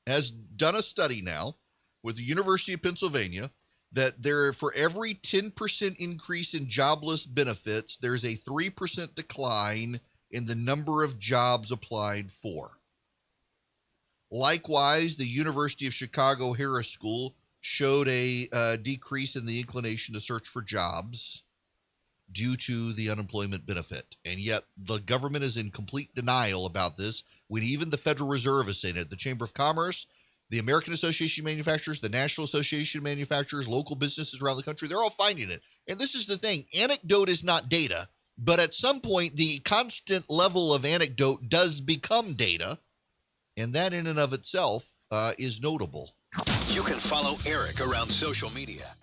has done a study now with the University of Pennsylvania that there, for every 10% increase in jobless benefits, there's a 3% decline in the number of jobs applied for. Likewise, the University of Chicago Harris School showed a decrease in the inclination to search for jobs due to the unemployment benefit. And yet the government is in complete denial about this, when even the Federal Reserve is saying it. The Chamber of Commerce The American Association of Manufacturers, the National Association of Manufacturers, local businesses around the country, they're all finding it. And this is the thing. Anecdote is not data, but at some point, the constant level of anecdote does become data. And that in and of itself is notable. You can follow Erick around social media.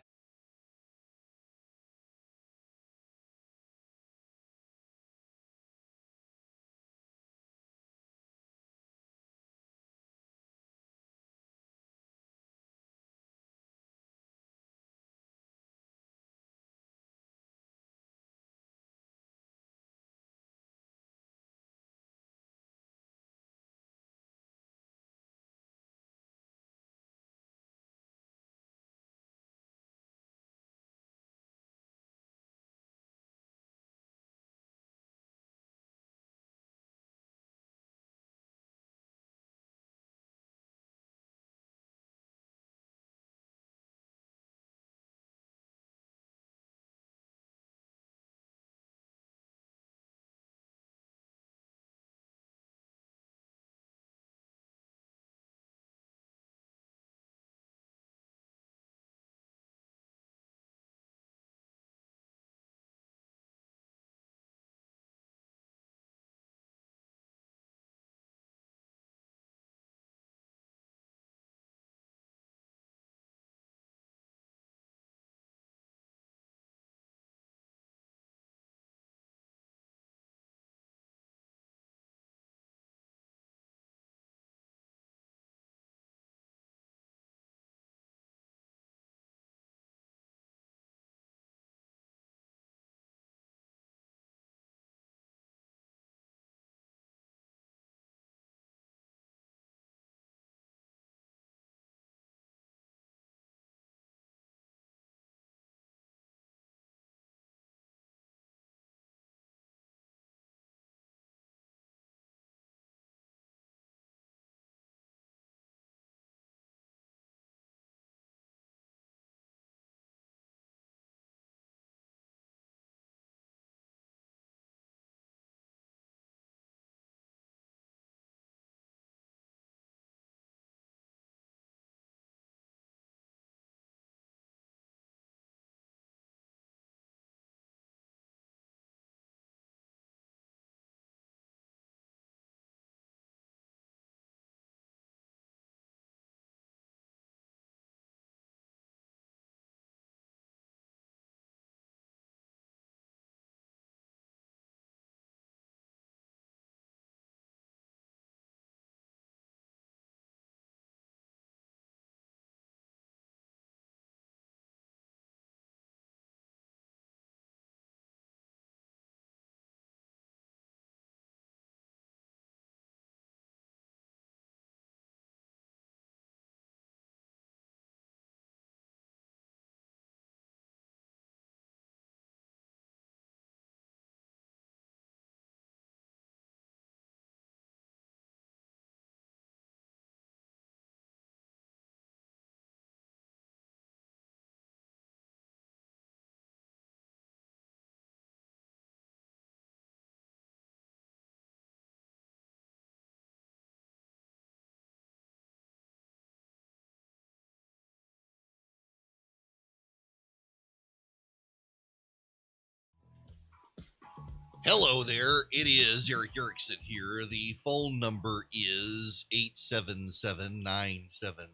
Hello there. It is Erick Erickson here. The phone number is 877-97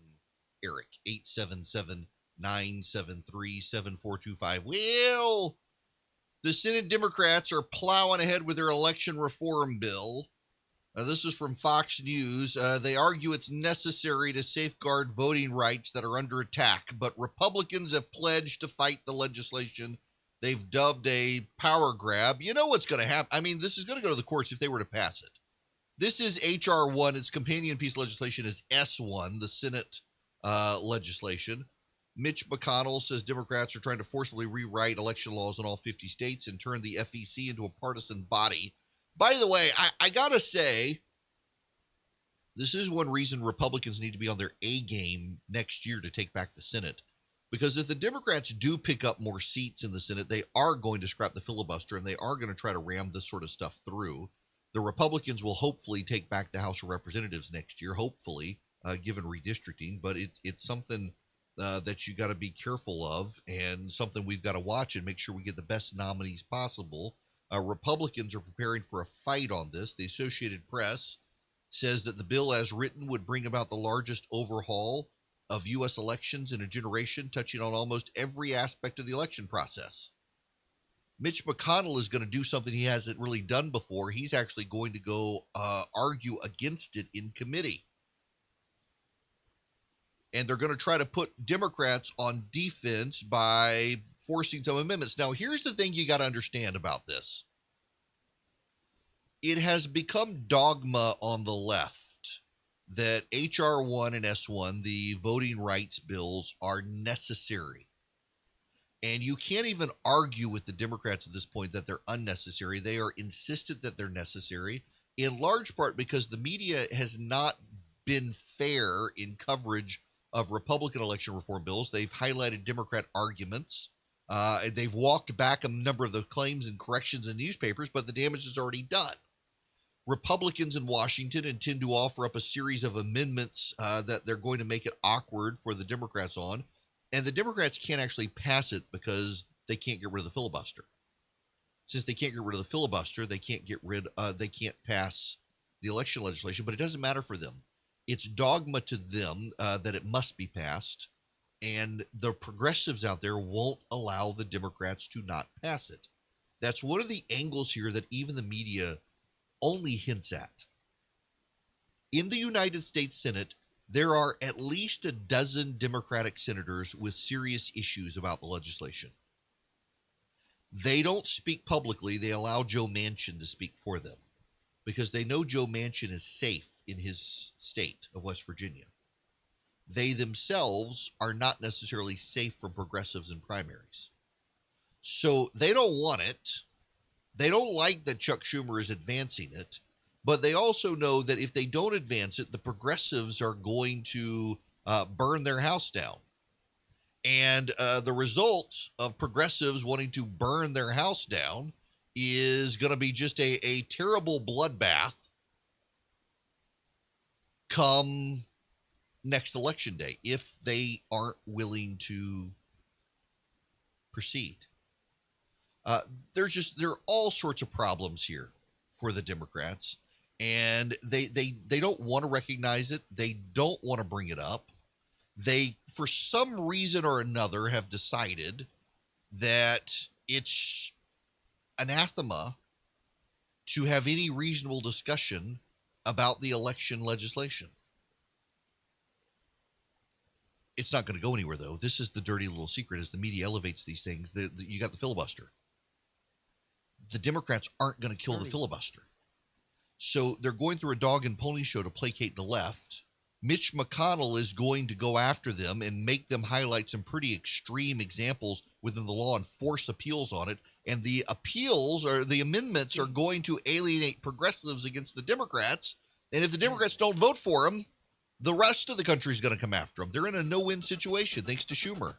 Eric 877-973-7425. Well, the Senate Democrats are plowing ahead with their election reform bill. This is from Fox News. They argue it's necessary to safeguard voting rights that are under attack, but Republicans have pledged to fight the legislation they've dubbed a power grab. You know what's going to happen? I mean, this is going to go to the courts if they were to pass it. This is H.R. 1. Its companion piece of legislation is S1, the Senate legislation. Mitch McConnell says Democrats are trying to forcibly rewrite election laws in all 50 states and turn the FEC into a partisan body. By the way, I got to say, this is one reason Republicans need to be on their A game next year to take back the Senate. Because if the Democrats do pick up more seats in the Senate, they are going to scrap the filibuster and they are going to try to ram this sort of stuff through. The Republicans will hopefully take back the House of Representatives next year, hopefully, given redistricting, but it's something that you got to be careful of, and something we've got to watch and make sure we get the best nominees possible. Republicans are preparing for a fight on this. The Associated Press says that the bill as written would bring about the largest overhaul of U.S. elections in a generation, touching on almost every aspect of the election process. Mitch McConnell is going to do something he hasn't really done before. He's actually going to go argue against it in committee. And they're going to try to put Democrats on defense by forcing some amendments. Now, here's the thing you got to understand about this. It has become dogma on the left that H.R. 1 and S1, the voting rights bills, are necessary. And you can't even argue with the Democrats at this point that they're unnecessary. They are insistent that they're necessary, in large part because the media has not been fair in coverage of Republican election reform bills. They've highlighted Democrat arguments. They've walked back a number of the claims and corrections in newspapers, but the damage is already done. Republicans in Washington intend to offer up a series of amendments that they're going to make it awkward for the Democrats on. And the Democrats can't actually pass it because they can't get rid of the filibuster. Since they can't get rid of the filibuster, they can't pass the election legislation, but it doesn't matter for them. It's dogma to them that it must be passed, and the progressives out there won't allow the Democrats to not pass it. That's one of the angles here that even the media only hints at. In the United States Senate, there are at least a dozen Democratic senators with serious issues about the legislation. They don't speak publicly. They allow Joe Manchin to speak for them because they know Joe Manchin is safe in his state of West Virginia. They themselves are not necessarily safe from progressives in primaries. So they don't want it. They don't like that Chuck Schumer is advancing it, but they also know that if they don't advance it, the progressives are going to burn their house down. And the result of progressives wanting to burn their house down is going to be just a terrible bloodbath come next election day if they aren't willing to proceed. There are all sorts of problems here for the Democrats, and they don't want to recognize it. They don't want to bring it up. They, for some reason or another, have decided that it's anathema to have any reasonable discussion about the election legislation. It's not going to go anywhere, though. This is the dirty little secret. As the media elevates these things, you got the filibuster. The Democrats aren't going to kill the filibuster. So they're going through a dog and pony show to placate the left. Mitch McConnell is going to go after them and make them highlight some pretty extreme examples within the law and force appeals on it. And the appeals or the amendments are going to alienate progressives against the Democrats. And if the Democrats don't vote for them, the rest of the country is going to come after them. They're in a no-win situation thanks to Schumer.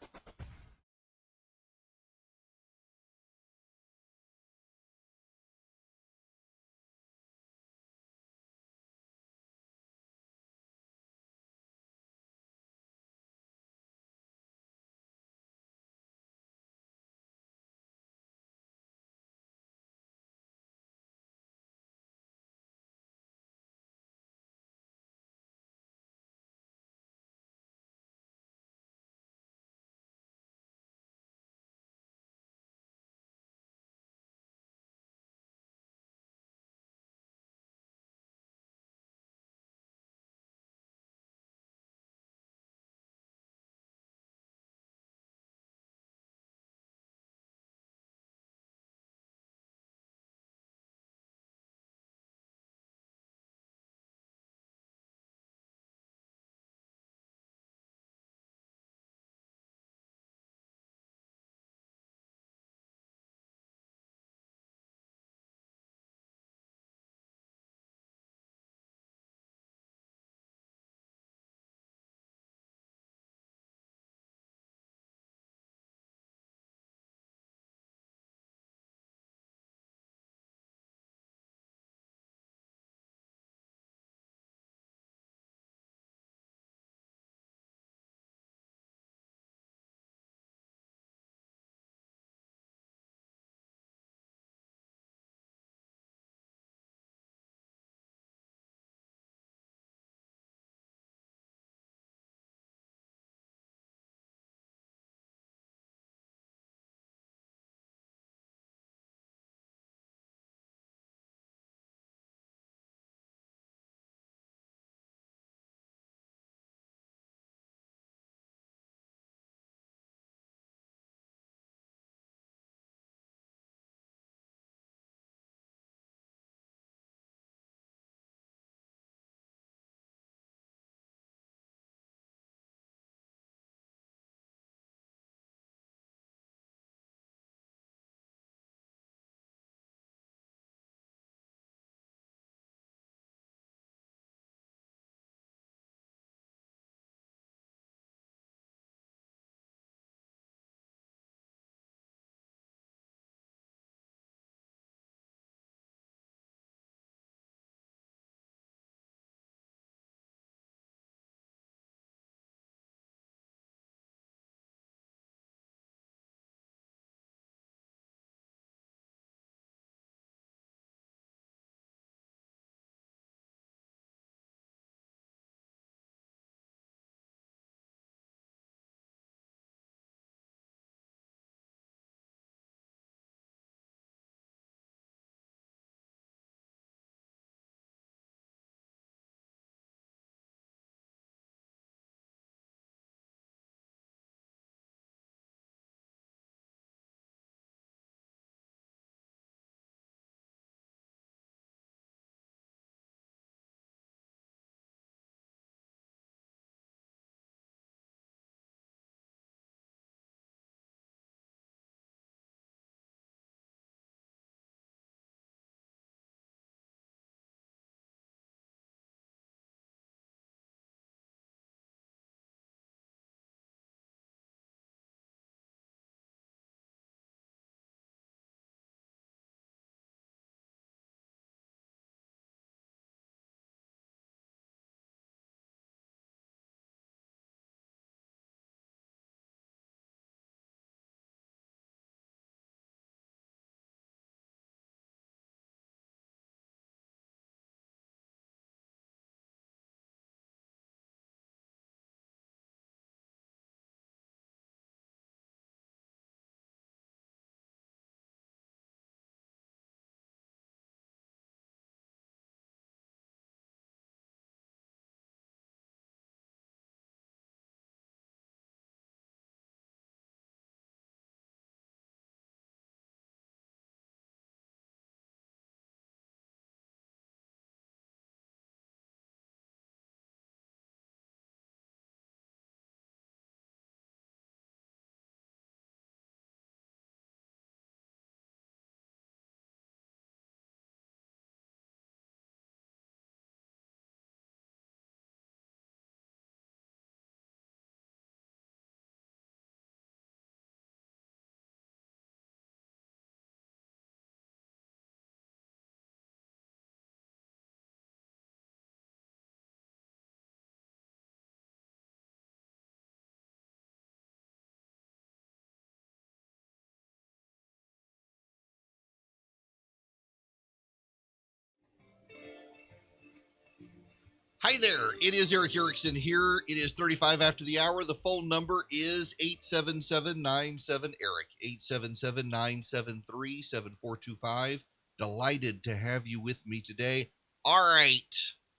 there, it is Erick Erickson here. It is 35 after the hour. The phone number is 877-97-ERIC, 877-973-7425. Delighted to have you with me today. All right,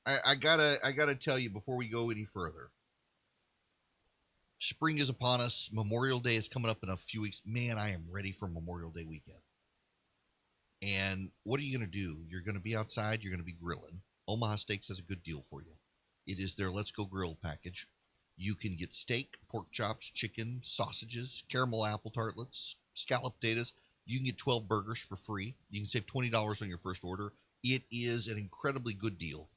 I gotta tell you before we go any further. Spring is upon us. Memorial Day is coming up in a few weeks. Man, I am ready for Memorial Day weekend. And what are you going to do? You're going to be outside. You're going to be grilling. Omaha Steaks has a good deal for you. It is their Let's Go Grill package. You can get steak, pork chops, chicken, sausages, caramel apple tartlets, scallop potatoes. You can get 12 burgers for free. You can save $20 on your first order. It is an incredibly good deal.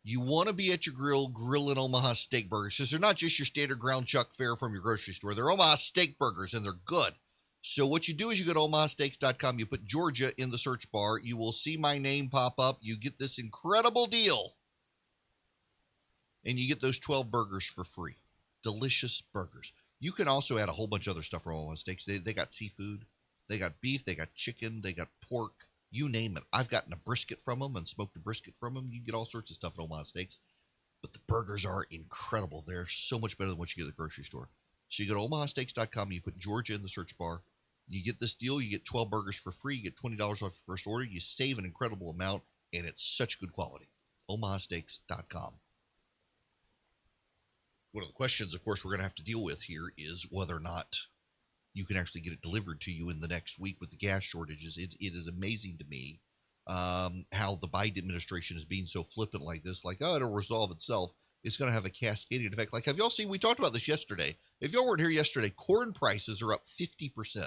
You want to be at your grill grilling Omaha steak burgers because they're not just your standard ground chuck fare from your grocery store. They're Omaha steak burgers, and they're good. So what you do is you go to omahasteaks.com. You put Georgia in the search bar. You will see my name pop up. You get this incredible deal. And you get those 12 burgers for free. Delicious burgers. You can also add a whole bunch of other stuff from Omaha Steaks. They got seafood. They got beef. They got chicken. They got pork. You name it. I've gotten a brisket from them and smoked a brisket from them. You get all sorts of stuff at Omaha Steaks. But the burgers are incredible. They're so much better than what you get at the grocery store. So you go to omahasteaks.com. You put Georgia in the search bar. You get this deal. You get 12 burgers for free. You get $20 off your first order. You save an incredible amount, and it's such good quality. omahasteaks.com. One of the questions, of course, we're going to have to deal with here is whether or not you can actually get it delivered to you in the next week with the gas shortages. It is amazing to me how the Biden administration is being so flippant like this, like, oh, it'll resolve itself. It's going to have a cascading effect. Like, have y'all seen, we talked about this yesterday. If y'all weren't here yesterday, corn prices are up 50%.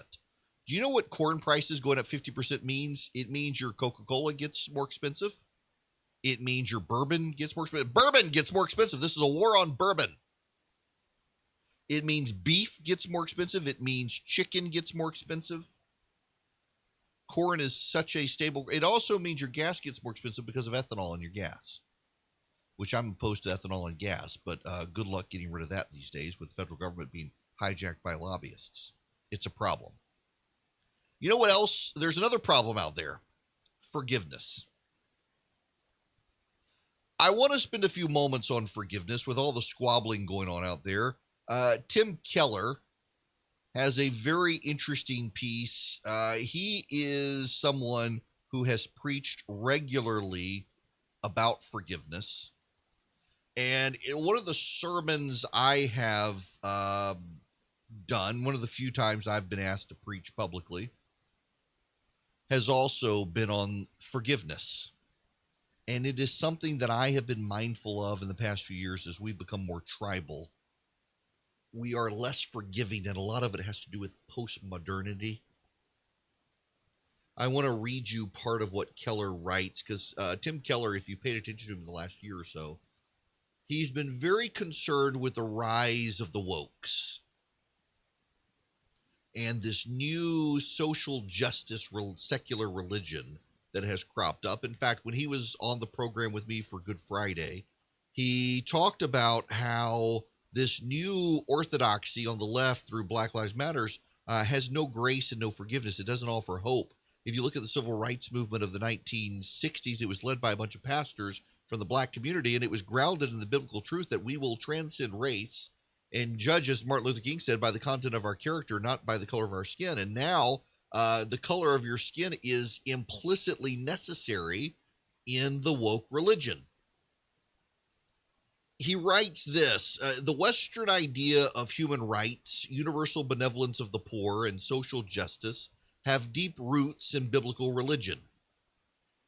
Do you know what corn prices going up 50% means? It means your Coca-Cola gets more expensive. It means your bourbon gets more expensive. Bourbon gets more expensive. This is a war on bourbon. It means beef gets more expensive. It means chicken gets more expensive. Corn is such a stable. It also means your gas gets more expensive because of ethanol in your gas, which I'm opposed to ethanol and gas, but good luck getting rid of that these days with the federal government being hijacked by lobbyists. It's a problem. You know what else? There's another problem out there. Forgiveness. I want to spend a few moments on forgiveness with all the squabbling going on out there. Tim Keller has a very interesting piece. He is someone who has preached regularly about forgiveness. And in one of the sermons I have done, one of the few times I've been asked to preach publicly, has also been on forgiveness. And it is something that I have been mindful of in the past few years as we've become more tribal. We are less forgiving, and a lot of it has to do with postmodernity. I want to read you part of what Keller writes, because Tim Keller, if you've paid attention to him in the last year or so, he's been very concerned with the rise of the wokes and this new social justice secular religion that has cropped up. In fact, when he was on the program with me for Good Friday, he talked about how this new orthodoxy on the left through Black Lives Matters has no grace and no forgiveness. It doesn't offer hope. If you look at the civil rights movement of the 1960s, it was led by a bunch of pastors from the black community, and it was grounded in the biblical truth that we will transcend race and judge, as Martin Luther King said, by the content of our character, not by the color of our skin. And now the color of your skin is implicitly necessary in the woke religion. He writes this, the Western idea of human rights, universal benevolence of the poor, and social justice have deep roots in biblical religion.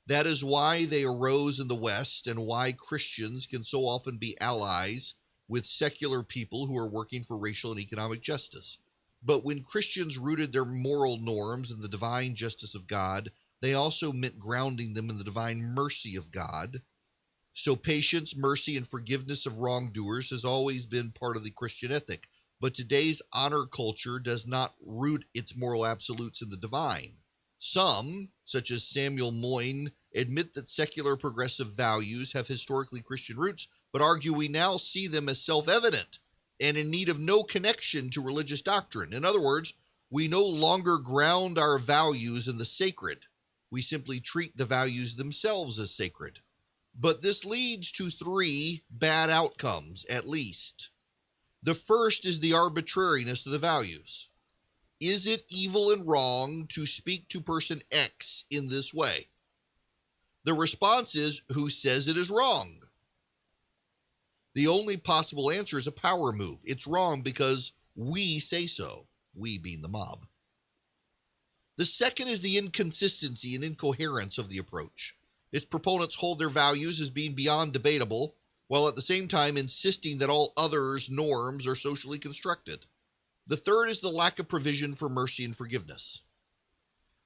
That is why they arose in the West and why Christians can so often be allies with secular people who are working for racial and economic justice. But when Christians rooted their moral norms in the divine justice of God, they also meant grounding them in the divine mercy of God. So patience, mercy, and forgiveness of wrongdoers has always been part of the Christian ethic. But today's honor culture does not root its moral absolutes in the divine. Some, such as Samuel Moyne, admit that secular progressive values have historically Christian roots, but argue we now see them as self-evident and in need of no connection to religious doctrine. In other words, we no longer ground our values in the sacred. We simply treat the values themselves as sacred. But this leads to 3 bad outcomes, at least. The first is the arbitrariness of the values. Is it evil and wrong to speak to person X in this way? The response is, who says it is wrong? The only possible answer is a power move. It's wrong because we say so, we being the mob. The second is the inconsistency and incoherence of the approach. Its proponents hold their values as being beyond debatable, while at the same time insisting that all others' norms are socially constructed. The third is the lack of provision for mercy and forgiveness.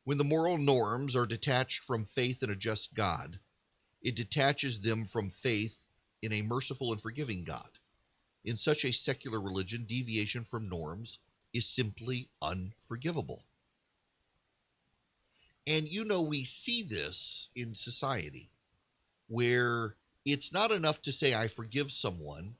When the moral norms are detached from faith in a just God, it detaches them from faith in a merciful and forgiving God. In such a secular religion, deviation from norms is simply unforgivable. And we see this in society, where it's not enough to say, I forgive someone.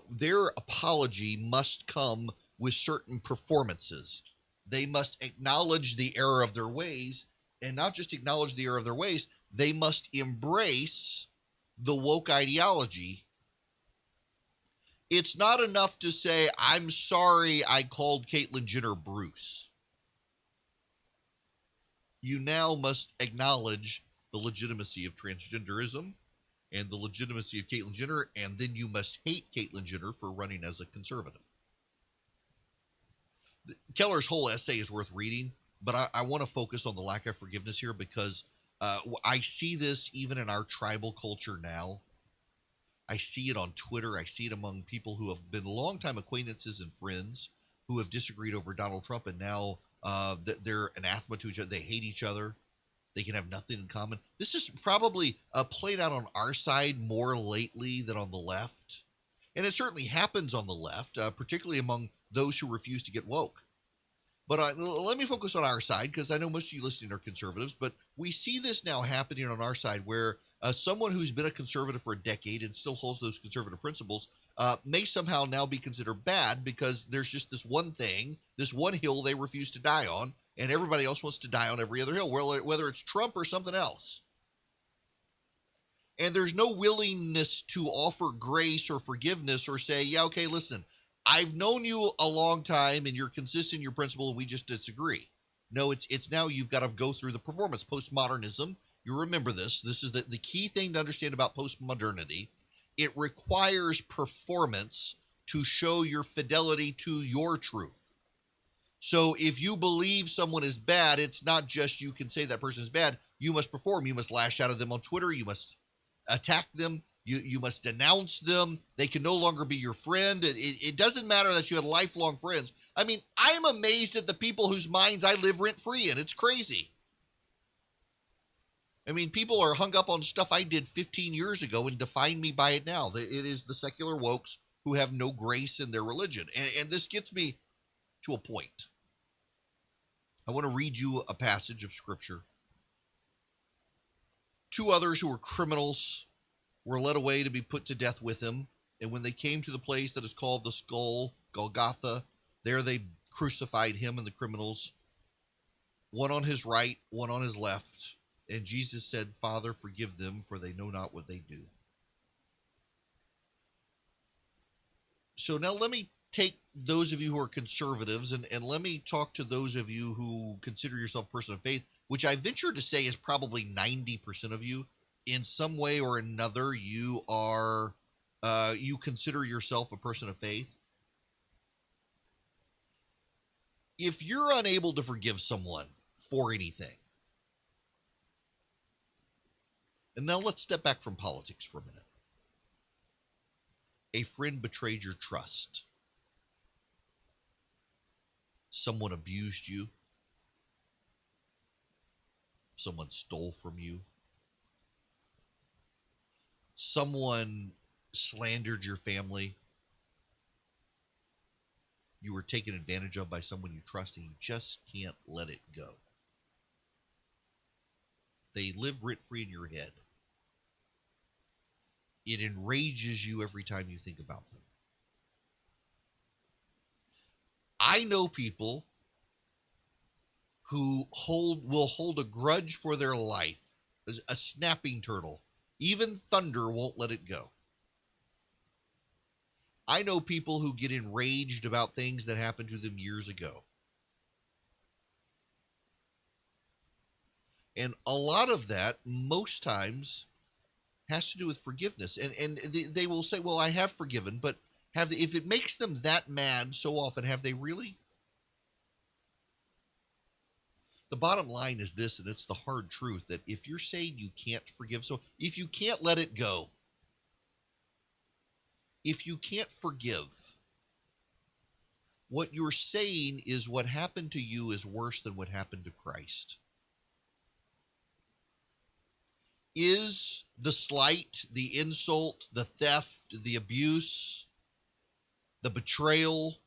Their apology must come with certain performances. They must acknowledge the error of their ways, and not just acknowledge the error of their ways, they must embrace the woke ideology. It's not enough to say, I'm sorry I called Caitlyn Jenner Bruce. You now must acknowledge the legitimacy of transgenderism and the legitimacy of Caitlyn Jenner, and then you must hate Caitlyn Jenner for running as a conservative. Keller's whole essay is worth reading, but I want to focus on the lack of forgiveness here because I see this even in our tribal culture now. I see it on Twitter. I see it among people who have been longtime acquaintances and friends who have disagreed over Donald Trump, and now they're anathema to each other. They hate each other. They can have nothing in common. This is probably played out on our side more lately than on the left. And it certainly happens on the left, particularly among those who refuse to get woke. But let me focus on our side, because I know most of you listening are conservatives, but we see this now happening on our side where someone who's been a conservative for a decade and still holds those conservative principles may somehow now be considered bad because there's just this one thing, this one hill they refuse to die on, and everybody else wants to die on every other hill, whether it's Trump or something else. And there's no willingness to offer grace or forgiveness or say, yeah, okay, listen, I've known you a long time and you're consistent in your principle and we just disagree. No, it's now you've got to go through the performance. Postmodernism, you remember this. This is the key thing to understand about postmodernity. It requires performance to show your fidelity to your truth. So if you believe someone is bad, it's not just you can say that person is bad. You must perform. You must lash out at them on Twitter. You must attack them. You must denounce them. They can no longer be your friend. It doesn't matter that you had lifelong friends. I mean, I'm amazed at the people whose minds I live rent-free in. It's crazy. I mean, people are hung up on stuff I did 15 years ago and define me by it now. It is the secular wokes who have no grace in their religion. And this gets me to a point. I want to read you a passage of scripture. 2 others who were criminals were led away to be put to death with him. And when they came to the place that is called the skull, Golgotha, there they crucified him and the criminals, one on his right, one on his left. And Jesus said, Father, forgive them, for they know not what they do. So now let me take those of you who are conservatives and let me talk to those of you who consider yourself a person of faith, which I venture to say is probably 90% of you. In some way or another, you consider yourself a person of faith. If you're unable to forgive someone for anything, and now let's step back from politics for a minute. A friend betrayed your trust. Someone abused you. Someone stole from you. Someone slandered your family. You were taken advantage of by someone you trust and you just can't let it go. They live rent-free in your head. It enrages you every time you think about them. I know people who will hold a grudge for their life, a snapping turtle, Even thunder won't let it go. I know people who get enraged about things that happened to them years ago. And a lot of that, most times, has to do with forgiveness. And they will say, well, I have forgiven, but if it makes them that mad so often, have they really? The bottom line is this, and it's the hard truth, that if you're saying you can't forgive, so if you can't let it go, if you can't forgive, what you're saying is what happened to you is worse than what happened to Christ. Is the slight, the insult, the theft, the abuse, the betrayal,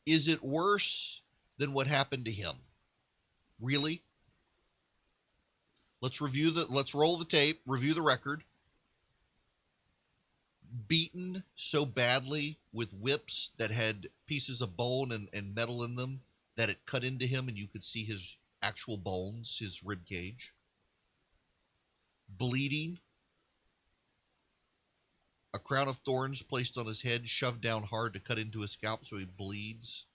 is it worse than what happened to him? Really? Let's roll the tape, review the record. Beaten so badly with whips that had pieces of bone and metal in them that it cut into him and you could see his actual bones, his rib cage. Bleeding. A crown of thorns placed on his head, shoved down hard to cut into his scalp so he bleeds.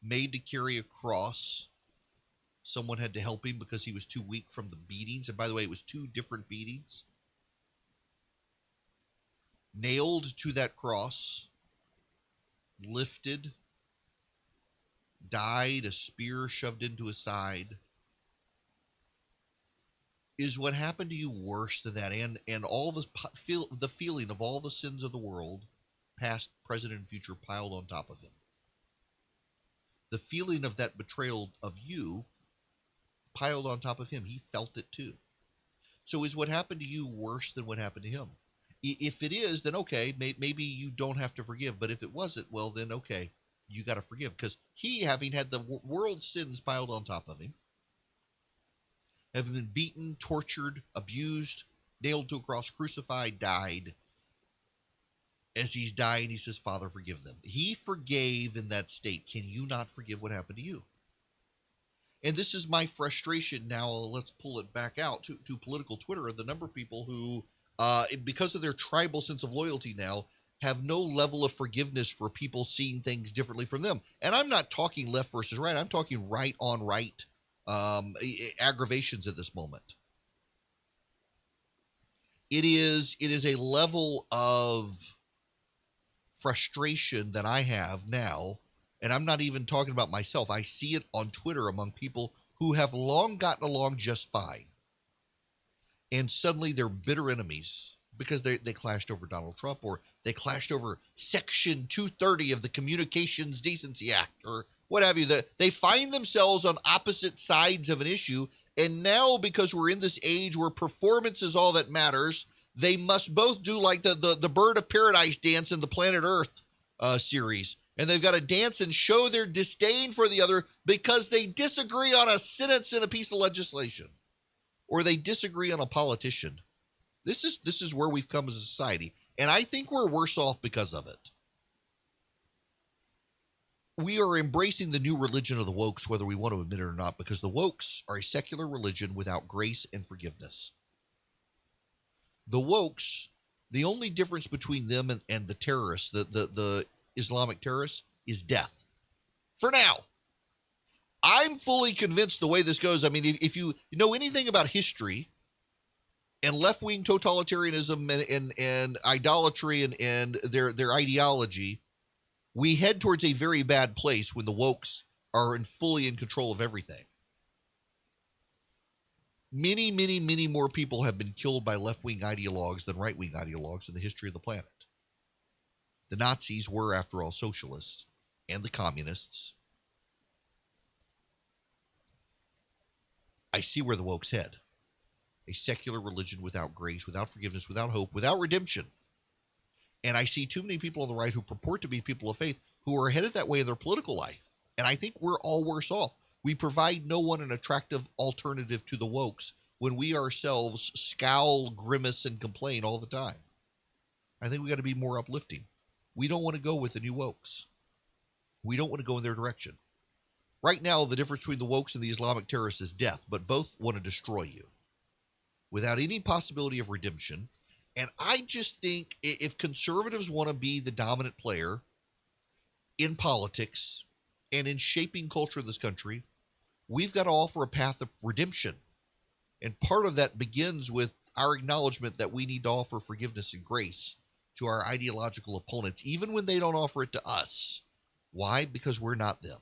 Made to carry a cross. Someone had to help him because he was too weak from the beatings. And by the way, it was 2 different beatings. Nailed to that cross. Lifted. Died, a spear shoved into his side. Is what happened to you worse than that? And all the feeling of all the sins of the world, past, present, and future, piled on top of him. The feeling of that betrayal of you piled on top of him. He felt it too. So is what happened to you worse than what happened to him? If it is, then okay, maybe you don't have to forgive. But if it wasn't, well, then okay, you got to forgive. Because he, having had the world's sins piled on top of him, having been beaten, tortured, abused, nailed to a cross, crucified, died. As he's dying, he says, Father, forgive them. He forgave in that state. Can you not forgive what happened to you? And this is my frustration. Now, let's pull it back out to political Twitter. The number of people who, because of their tribal sense of loyalty now, have no level of forgiveness for people seeing things differently from them. And I'm not talking left versus right. I'm talking right on right aggravations at this moment. It is a level of frustration that I have now, and I'm not even talking about myself. I see it on Twitter among people who have long gotten along just fine, and suddenly they're bitter enemies because they clashed over Donald Trump, or they clashed over Section 230 of the Communications Decency Act, or what have you. They find themselves on opposite sides of an issue, and now because we're in this age where performance is all that matters, they must both do like the Bird of Paradise dance in the Planet Earth series. And they've got to dance and show their disdain for the other because they disagree on a sentence in a piece of legislation, or they disagree on a politician. This is where we've come as a society, and I think we're worse off because of it. We are embracing the new religion of the wokes, whether we want to admit it or not, because the wokes are a secular religion without grace and forgiveness. The wokes, the only difference between them and the terrorists, the Islamic terrorists, is death. For now. I'm fully convinced the way this goes. I mean, if you know anything about history and left-wing totalitarianism and idolatry and their ideology, we head towards a very bad place when the wokes are fully in control of everything. Many, many, many more people have been killed by left-wing ideologues than right-wing ideologues in the history of the planet. The Nazis were, after all, socialists, and the communists. I see where the wokes head. A secular religion without grace, without forgiveness, without hope, without redemption. And I see too many people on the right who purport to be people of faith who are headed that way in their political life. And I think we're all worse off. We provide no one an attractive alternative to the wokes when we ourselves scowl, grimace, and complain all the time. I think we got to be more uplifting. We don't want to go with the new wokes. We don't want to go in their direction. Right now, the difference between the wokes and the Islamic terrorists is death, but both want to destroy you without any possibility of redemption. And I just think if conservatives want to be the dominant player in politics and in shaping culture of this country, we've got to offer a path of redemption. And part of that begins with our acknowledgement that we need to offer forgiveness and grace to our ideological opponents, even when they don't offer it to us. Why? Because we're not them.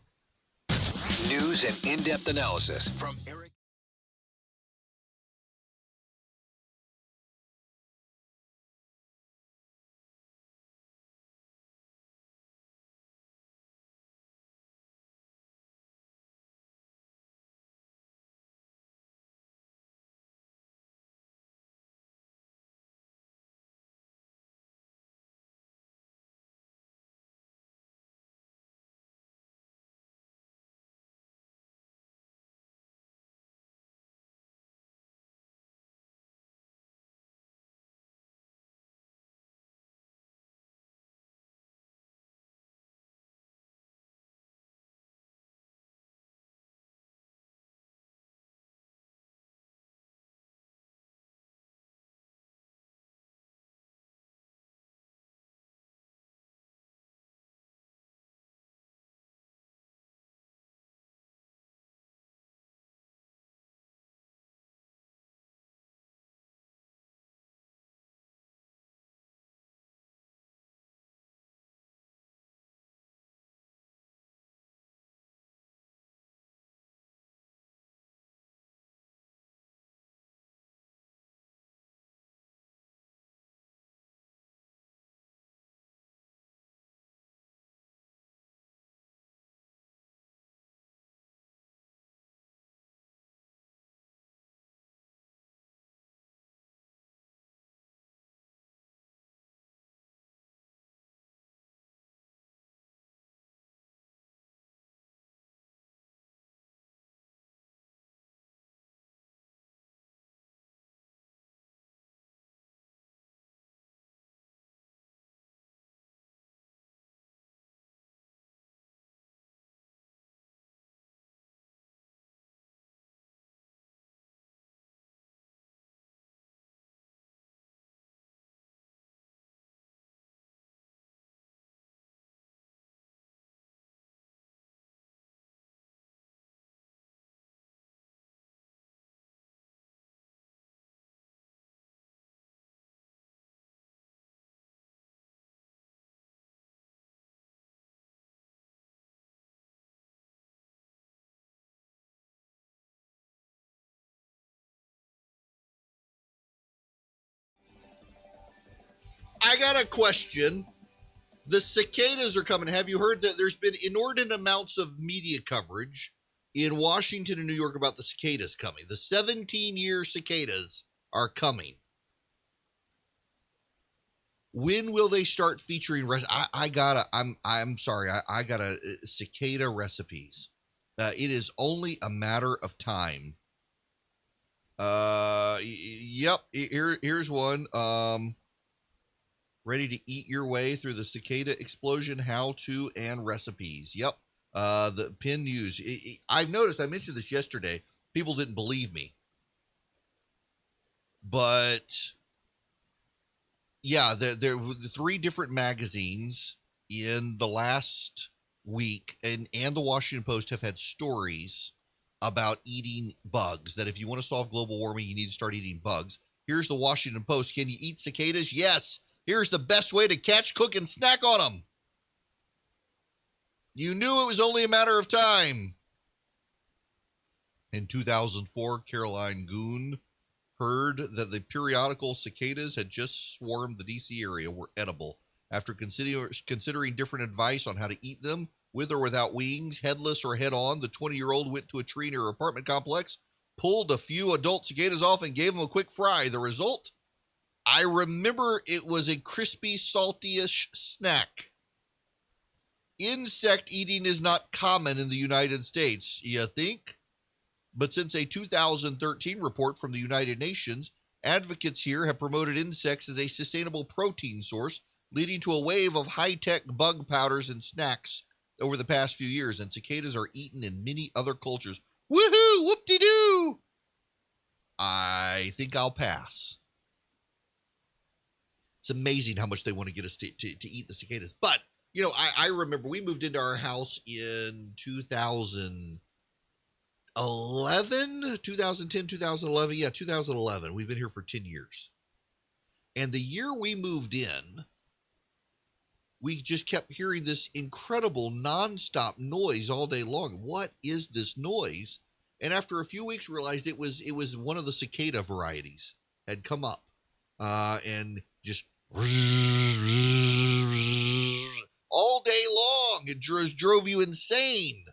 News and in-depth analysis from Erick. I got a question. The cicadas are coming. Have you heard that there's been inordinate amounts of media coverage in Washington and New York about the cicadas coming? The 17-year cicadas are coming. When will they start featuring? I'm sorry. I gotta cicada recipes. It is only a matter of time. Yep. Here's one. Ready to eat your way through the cicada explosion, how-to, and recipes. Yep. The Penn News. I've noticed, I mentioned this yesterday, people didn't believe me. But, yeah, there were 3 different magazines in the last week, and the Washington Post have had stories about eating bugs, that if you want to solve global warming, you need to start eating bugs. Here's the Washington Post. Can you eat cicadas? Yes. Here's the best way to catch, cook, and snack on them. You knew it was only a matter of time. In 2004, Caroline Goon heard that the periodical cicadas had just swarmed the D.C. area were edible. After considering different advice on how to eat them, with or without wings, headless or head-on, the 20-year-old went to a tree near her apartment complex, pulled a few adult cicadas off, and gave them a quick fry. The result? I remember it was a crispy, salty-ish snack. Insect eating is not common in the United States, you think? But since a 2013 report from the United Nations, advocates here have promoted insects as a sustainable protein source, leading to a wave of high-tech bug powders and snacks over the past few years, and cicadas are eaten in many other cultures. Woohoo! Whoop-de-doo! I think I'll pass. It's amazing how much they want to get us to eat the cicadas. But, you know, I remember we moved into our house in 2011, 2010, 2011. Yeah, 2011. We've been here for 10 years. And the year we moved in, we just kept hearing this incredible nonstop noise all day long. What is this noise? And after a few weeks, realized it was one of the cicada varieties had come up and just all day long. It drove you insane.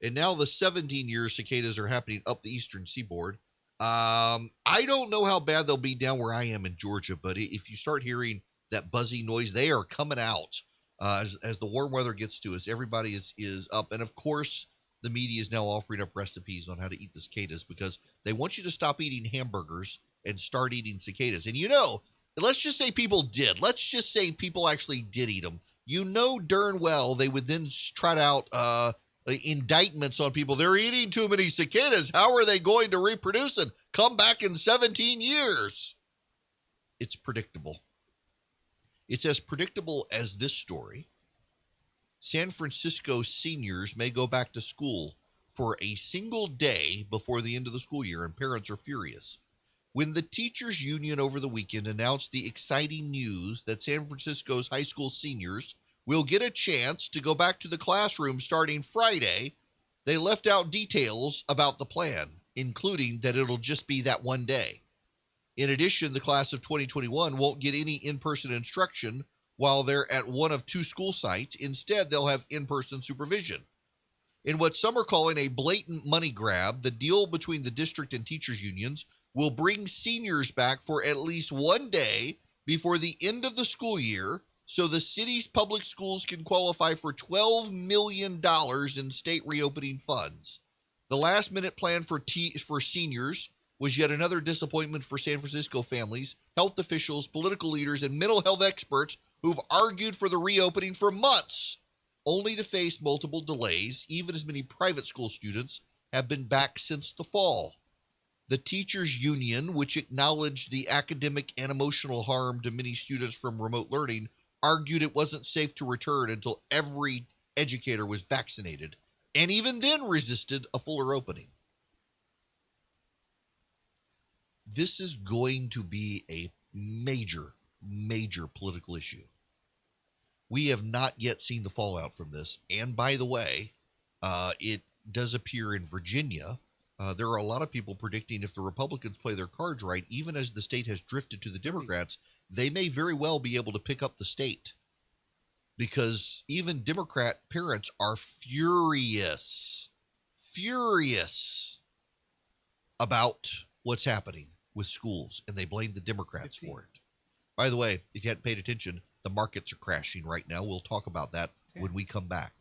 And now the 17-year cicadas are happening up the eastern seaboard. I don't know how bad they'll be down where I am in Georgia, but if you start hearing that buzzy noise, they are coming out as the warm weather gets to us. Everybody is up. And of course, the media is now offering up recipes on how to eat the cicadas because they want you to stop eating hamburgers and start eating cicadas. And you know, let's just say people did. Let's just say people actually did eat them. You know darn well they would then trot out indictments on people. They're eating too many cicadas. How are they going to reproduce and come back in 17 years? It's predictable. It's as predictable as this story. San Francisco seniors may go back to school for a single day before the end of the school year, and parents are furious. When the teachers union over the weekend announced the exciting news that San Francisco's high school seniors will get a chance to go back to the classroom starting Friday, they left out details about the plan, including that it'll just be that one day. In addition, the class of 2021 won't get any in-person instruction while they're at one of two school sites. Instead, they'll have in-person supervision. In what some are calling a blatant money grab, the deal between the district and teachers unions will bring seniors back for at least one day before the end of the school year so the city's public schools can qualify for $12 million in state reopening funds. The last-minute plan for seniors was yet another disappointment for San Francisco families, health officials, political leaders, and mental health experts who've argued for the reopening for months, only to face multiple delays. Even as many private school students have been back since the fall. The teachers union, which acknowledged the academic and emotional harm to many students from remote learning, argued it wasn't safe to return until every educator was vaccinated, and even then resisted a fuller opening. This is going to be a major, major political issue. We have not yet seen the fallout from this. And by the way, it does appear in Virginia. There are a lot of people predicting if the Republicans play their cards right, even as the state has drifted to the Democrats, they may very well be able to pick up the state. Because even Democrat parents are furious about what's happening with schools, and they blame the Democrats for it. By the way, if you hadn't paid attention, the markets are crashing right now. We'll talk about that when we come back.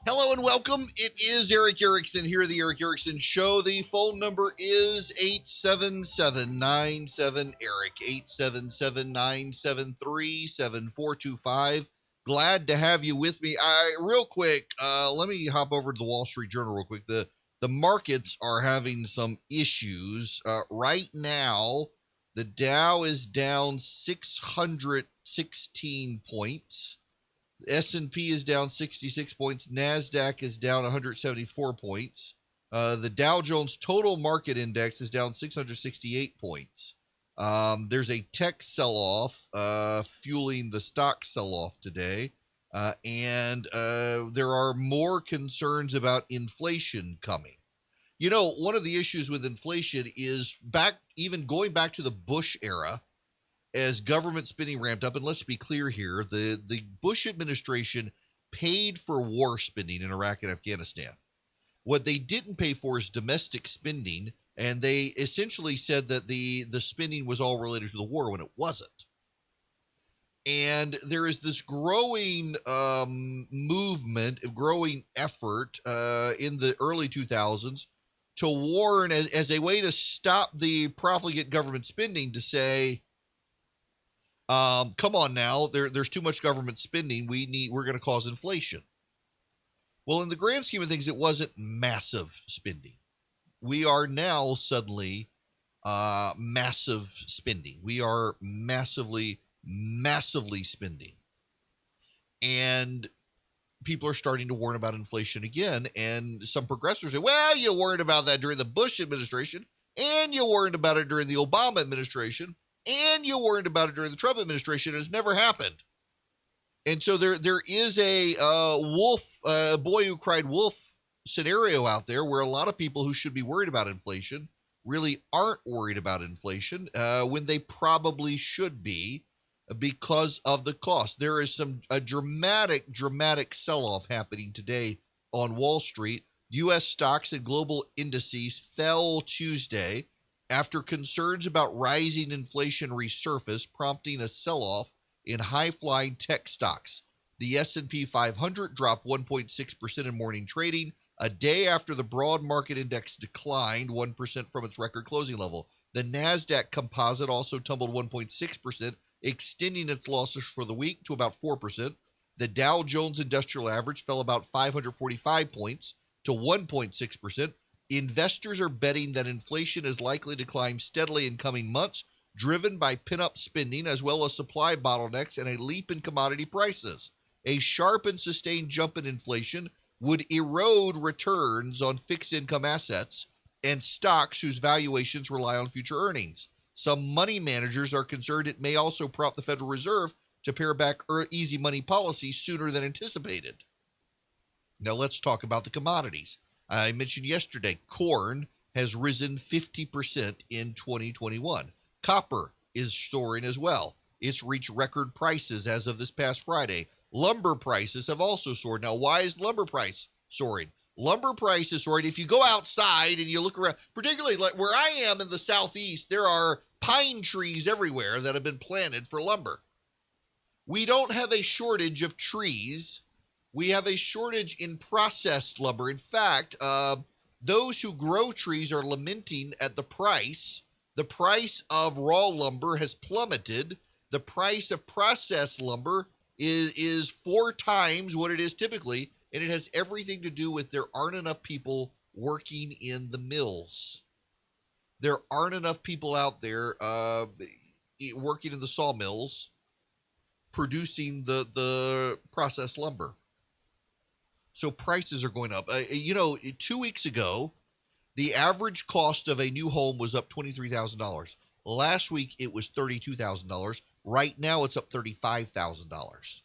Hello and welcome. It is Erick Erickson here, the Erick Erickson Show. The phone number is 877-97-ERIC, 877-973-7425. Glad to have you with me. Real quick, let me hop over to the Wall Street Journal real quick. The markets are having some issues. Right now, the Dow is down 616 points. S&P is down 66 points. NASDAQ is down 174 points. The Dow Jones Total Market Index is down 668 points. There's a tech sell-off fueling the stock sell-off today. And there are more concerns about inflation coming. You know, one of the issues with inflation is going back to the Bush era, as government spending ramped up, and let's be clear here, the Bush administration paid for war spending in Iraq and Afghanistan. What they didn't pay for is domestic spending, and they essentially said that the spending was all related to the war when it wasn't. And there is this growing movement, growing effort in the early 2000s to warn as a way to stop the profligate government spending, to say, come on now, there's too much government spending. We're going to cause inflation. Well, in the grand scheme of things, it wasn't massive spending. We are now suddenly massive spending. We are massively spending. And people are starting to warn about inflation again. And some progressives say, well, you warned about that during the Bush administration, and you warned about it during the Obama administration, and you warned about it during the Trump administration. It's never happened. And so there is a boy who cried wolf scenario out there, where a lot of people who should be worried about inflation really aren't worried about inflation when they probably should be, because of the cost. There is a dramatic sell-off happening today on Wall Street. U.S. stocks and global indices fell Tuesday after concerns about rising inflation resurfaced, prompting a sell-off in high-flying tech stocks. The S&P 500 dropped 1.6% in morning trading, a day after the broad market index declined 1% from its record closing level. The NASDAQ composite also tumbled 1.6%, extending its losses for the week to about 4%. The Dow Jones Industrial Average fell about 545 points to 1.6%. Investors are betting that inflation is likely to climb steadily in coming months, driven by pent-up spending as well as supply bottlenecks and a leap in commodity prices. A sharp and sustained jump in inflation would erode returns on fixed income assets and stocks whose valuations rely on future earnings. Some money managers are concerned it may also prompt the Federal Reserve to pare back easy money policy sooner than anticipated. Now let's talk about the commodities. I mentioned yesterday, corn has risen 50% in 2021. Copper is soaring as well. It's reached record prices as of this past Friday. Lumber prices have also soared. Now, why is lumber price soaring? Lumber prices soaring. If you go outside and you look around, particularly like where I am in the southeast, there are pine trees everywhere that have been planted for lumber. We don't have a shortage of trees. We have a shortage in processed lumber. In fact, those who grow trees are lamenting at the price. The price of raw lumber has plummeted. The price of processed lumber is 4 times what it is typically, and it has everything to do with there aren't enough people working in the mills. There aren't enough people out there working in the sawmills producing the processed lumber. So prices are going up. 2 weeks ago, the average cost of a new home was up $23,000. Last week, it was $32,000. Right now, it's up $35,000.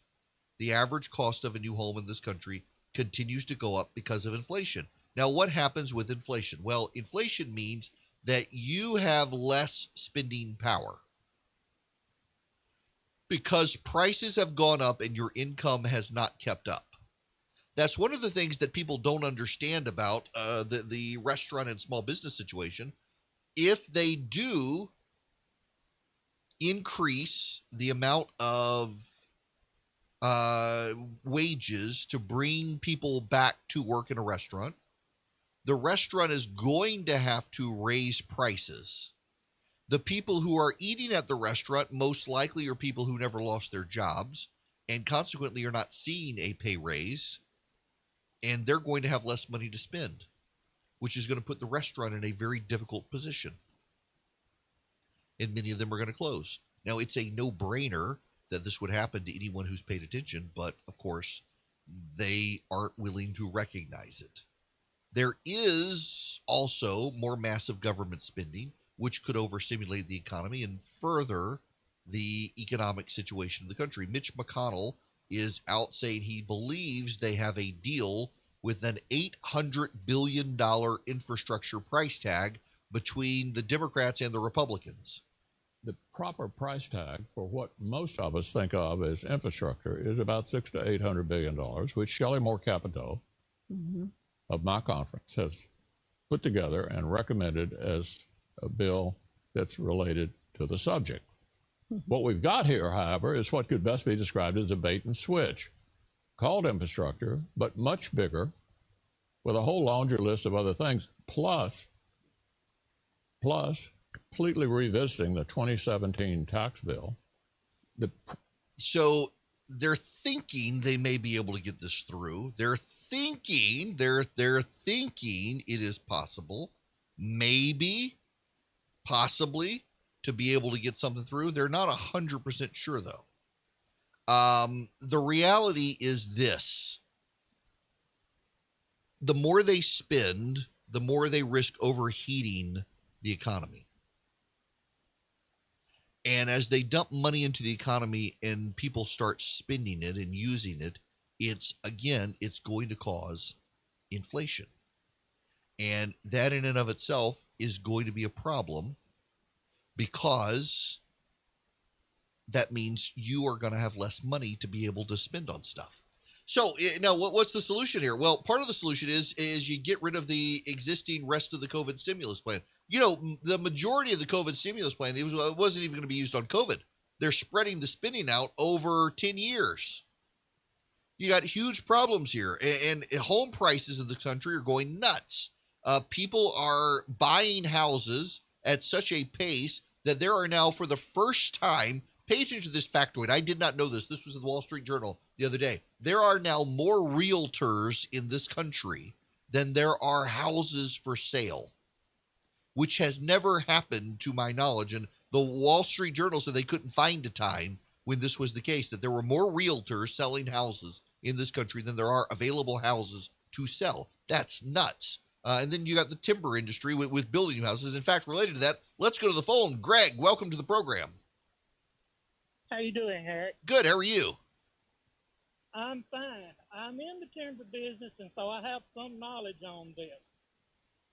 The average cost of a new home in this country continues to go up because of inflation. Now, what happens with inflation? Well, inflation means that you have less spending power because prices have gone up and your income has not kept up. That's one of the things that people don't understand about the restaurant and small business situation. If they do increase the amount of wages to bring people back to work in a restaurant. The restaurant is going to have to raise prices. The people who are eating at the restaurant most likely are people who never lost their jobs and consequently are not seeing a pay raise, and they're going to have less money to spend, which is going to put the restaurant in a very difficult position. And many of them are going to close. Now, it's a no-brainer that this would happen to anyone who's paid attention, but of course, they aren't willing to recognize it. There is also more massive government spending, which could overstimulate the economy and further the economic situation of the country. Mitch McConnell is out saying he believes they have a deal with an $800 billion infrastructure price tag between the Democrats and the Republicans. The proper price tag for what most of us think of as infrastructure is about $600 to $800 billion, which Shelley Moore Capito of my conference has put together and recommended as a bill that's related to the subject. What we've got here, however, is what could best be described as a bait and switch, called infrastructure, but much bigger, with a whole laundry list of other things, plus completely revisiting the 2017 tax bill. So they're thinking they may be able to get this through. They're thinking it is possible, maybe, possibly, to be able to get something through. They're not 100% sure, though. The reality is this. The more they spend, the more they risk overheating the economy. And as they dump money into the economy and people start spending it and using it, it's going to cause inflation. And that in and of itself is going to be a problem, because that means you are going to have less money to be able to spend on stuff. So now what's the solution here? Well, part of the solution is you get rid of the existing rest of the COVID stimulus plan. You know, the majority of the COVID stimulus plan, it wasn't even going to be used on COVID. They're spreading the spending out over 10 years. You got huge problems here, and home prices in the country are going nuts. People are buying houses at such a pace that there are now, for the first time, pay attention to this factoid. I did not know this. This was in the Wall Street Journal the other day. There are now more realtors in this country than there are houses for sale, which has never happened to my knowledge. And the Wall Street Journal said they couldn't find a time when this was the case, that there were more realtors selling houses in this country than there are available houses to sell. That's nuts. And then you got the timber industry with building new houses. In fact, related to that, let's go to the phone. Greg, welcome to the program. How you doing, Eric? Good. How are you? I'm fine. I'm in the timber business, and so I have some knowledge on this.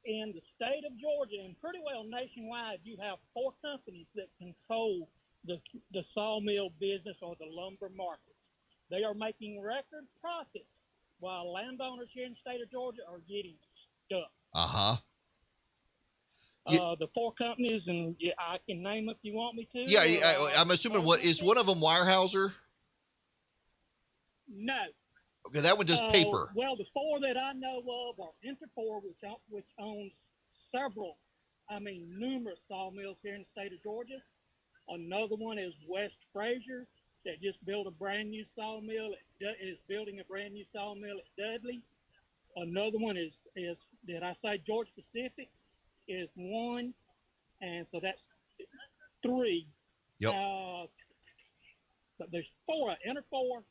In the state of Georgia, and pretty well nationwide, you have 4 companies that control the sawmill business or the lumber market. They are making record profits, while landowners here in the state of Georgia are getting stuck. The 4 companies, and I can name them if you want me to. Yeah, I'm assuming, is one of them Weyerhaeuser? No. Okay, that one does paper. Well, the 4 that I know of are Interfor, which owns numerous sawmills here in the state of Georgia. Another one is West Fraser, that just built a brand new sawmill. Is building a brand new sawmill at Dudley. Another one is did I say Georgia Pacific is one, and so that's 3. Yep. But there's 4: Interfor,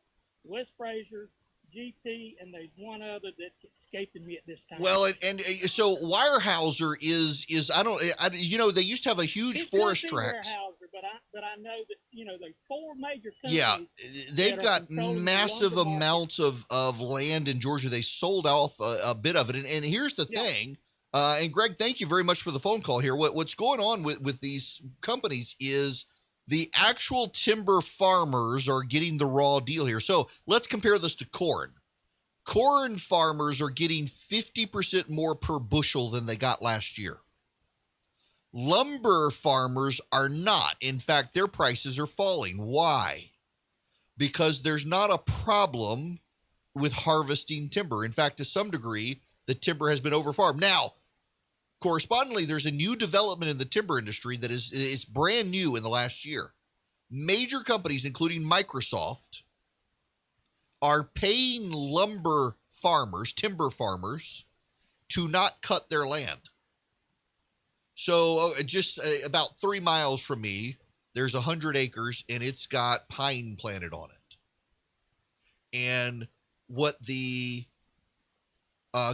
West Fraser, GT, and there's one other that's escaping me at this time. Well, and so Weyerhaeuser is they used to have a huge forest tract. But I know that there's 4 major companies. Yeah, they've got massive amounts of land in Georgia. They sold off a bit of it, and here's the thing. And Greg, thank you very much for the phone call here. What's going on with these companies is the actual timber farmers are getting the raw deal here. So let's compare this to corn. Corn farmers are getting 50% more per bushel than they got last year. Lumber farmers are not. In fact, their prices are falling. Why? because there's not a problem with harvesting timber. In fact, to some degree, the timber has been overfarmed. Now, correspondingly, there's a new development in the timber industry that is brand new in the last year. Major companies, including Microsoft, are paying lumber farmers, timber farmers, to not cut their land. So just about 3 miles from me, there's 100 acres, and it's got pine planted on it. And what the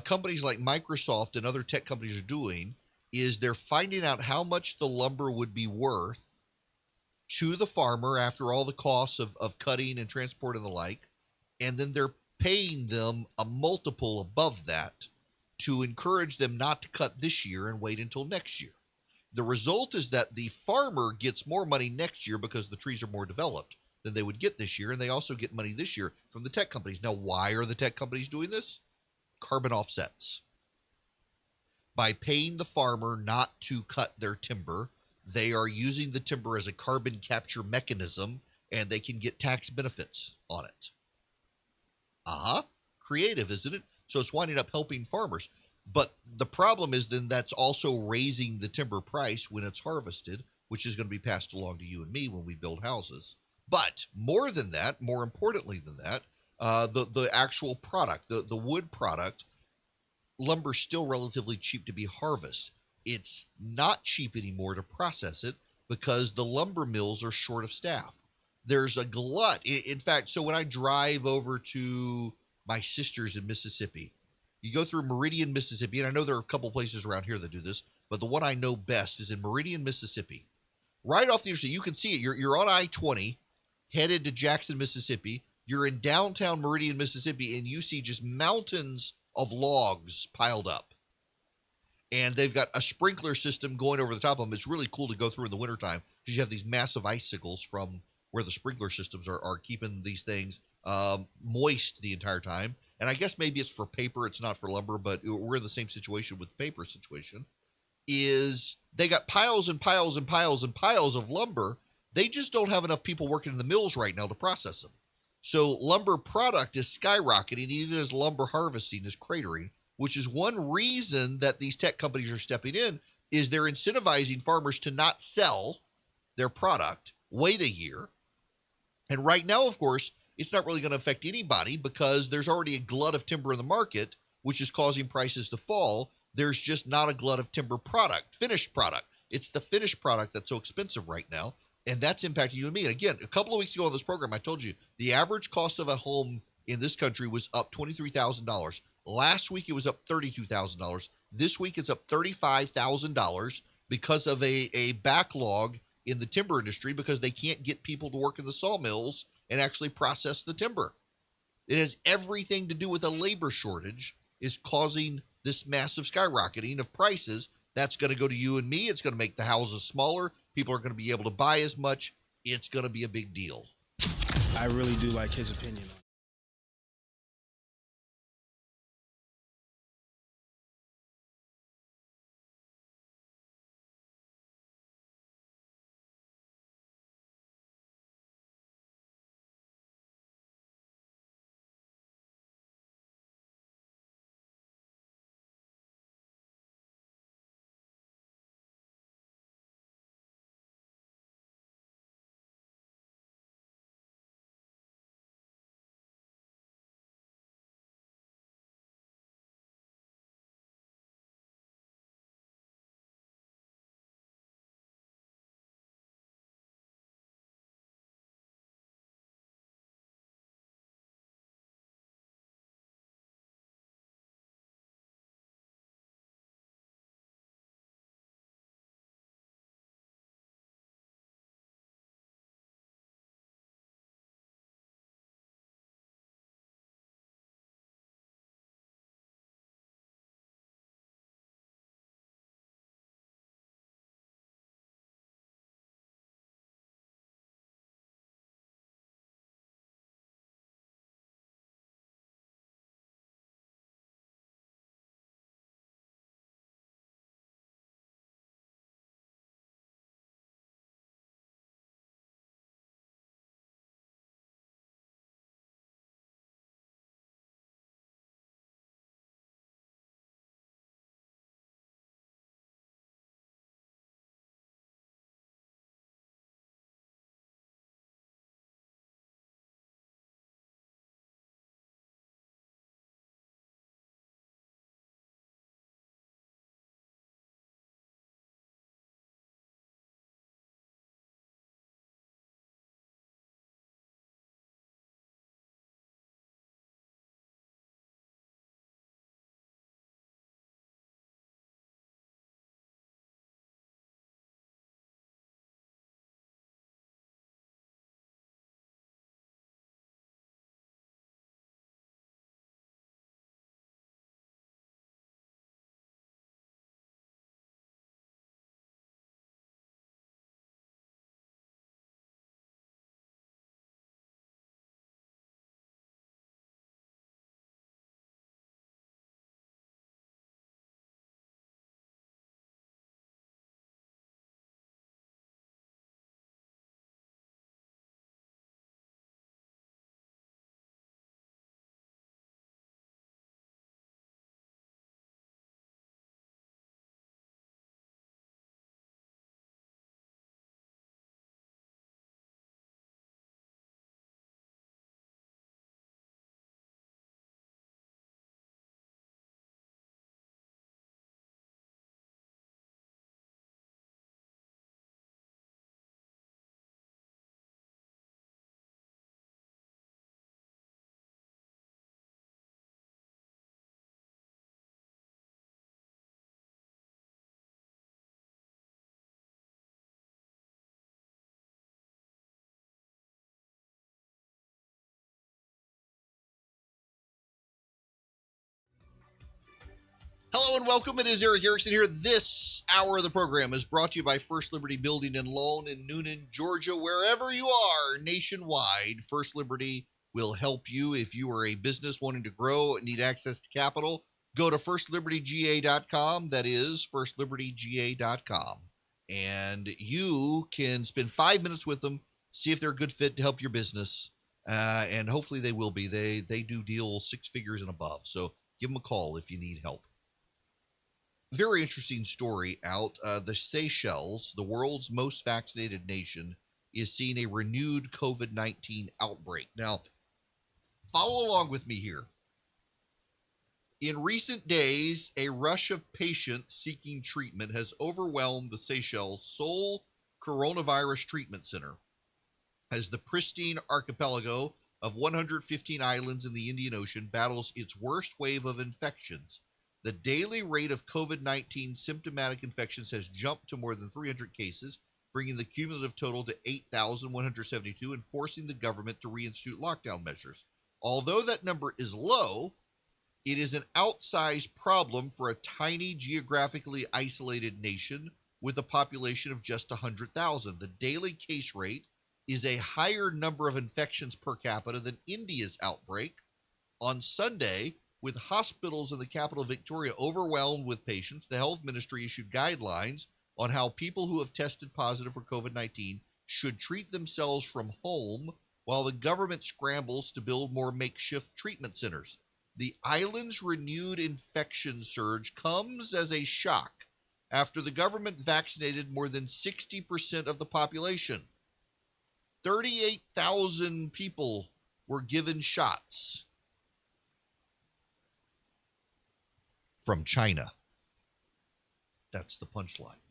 companies like Microsoft and other tech companies are doing is they're finding out how much the lumber would be worth to the farmer after all the costs of cutting and transport and the like, and then they're paying them a multiple above that to encourage them not to cut this year and wait until next year. The result is that the farmer gets more money next year because the trees are more developed than they would get this year, and they also get money this year from the tech companies. Now, why are the tech companies doing this? Carbon offsets. By paying the farmer not to cut their timber, they are using the timber as a carbon capture mechanism, and they can get tax benefits on it. Creative, isn't it? So it's winding up helping farmers. But the problem is then that's also raising the timber price when it's harvested, which is going to be passed along to you and me when we build houses. But more than that, more importantly than that, the actual product, the wood product, lumber's still relatively cheap to be harvested. It's not cheap anymore to process it because the lumber mills are short of staff. There's a glut. In fact, so when I drive over to my sister's in Mississippi, you go through Meridian, Mississippi, and I know there are a couple places around here that do this, but the one I know best is in Meridian, Mississippi. Right off the interstate, you can see it. You're on I-20, headed to Jackson, Mississippi. You're in downtown Meridian, Mississippi, and you see just mountains of logs piled up. And they've got a sprinkler system going over the top of them. It's really cool to go through in the wintertime because you have these massive icicles from where the sprinkler systems are keeping these things moist the entire time. And I guess maybe it's for paper, it's not for lumber, but we're in the same situation with the paper situation, is they got piles and piles and piles and piles of lumber. They just don't have enough people working in the mills right now to process them. So lumber product is skyrocketing, even as lumber harvesting is cratering, which is one reason that these tech companies are stepping in, is they're incentivizing farmers to not sell their product, wait a year. And right now, of course, it's not really going to affect anybody because there's already a glut of timber in the market, which is causing prices to fall. There's just not a glut of timber product, finished product. It's the finished product that's so expensive right now, and that's impacting you and me. And again, a couple of weeks ago on this program, I told you the average cost of a home in this country was up $23,000. Last week, it was up $32,000. This week, it's up $35,000 because of a backlog in the timber industry because they can't get people to work in the sawmills and actually process the timber. It has everything to do with a labor shortage is causing this massive skyrocketing of prices. That's going to go to you and me. It's going to make the houses smaller. People are going to be able to buy as much. It's going to be a big deal. I really do like his opinion. Hello and welcome. It is Erick Erickson here. This hour of the program is brought to you by First Liberty Building and Loan in Noonan, Georgia. Wherever you are nationwide, First Liberty will help you. If you are a business wanting to grow and need access to capital, go to firstlibertyga.com. That is firstlibertyga.com. And you can spend 5 minutes with them, see if they're a good fit to help your business. And hopefully they will be. They do deal six figures and above. So give them a call if you need help. Very interesting story out. The Seychelles, the world's most vaccinated nation, is seeing a renewed COVID-19 outbreak. Now, follow along with me here. In recent days, a rush of patients seeking treatment has overwhelmed the Seychelles' sole coronavirus treatment center, as the pristine archipelago of 115 islands in the Indian Ocean battles its worst wave of infections. The daily rate of COVID-19 symptomatic infections has jumped to more than 300 cases, bringing the cumulative total to 8,172 and forcing the government to reinstitute lockdown measures. Although that number is low, it is an outsized problem for a tiny, geographically isolated nation with a population of just 100,000. The daily case rate is a higher number of infections per capita than India's outbreak. On Sunday, with hospitals in the capital Victoria overwhelmed with patients, the health ministry issued guidelines on how people who have tested positive for COVID-19 should treat themselves from home while the government scrambles to build more makeshift treatment centers. The island's renewed infection surge comes as a shock after the government vaccinated more than 60% of the population. 38,000 people were given shots. From China. That's the punchline.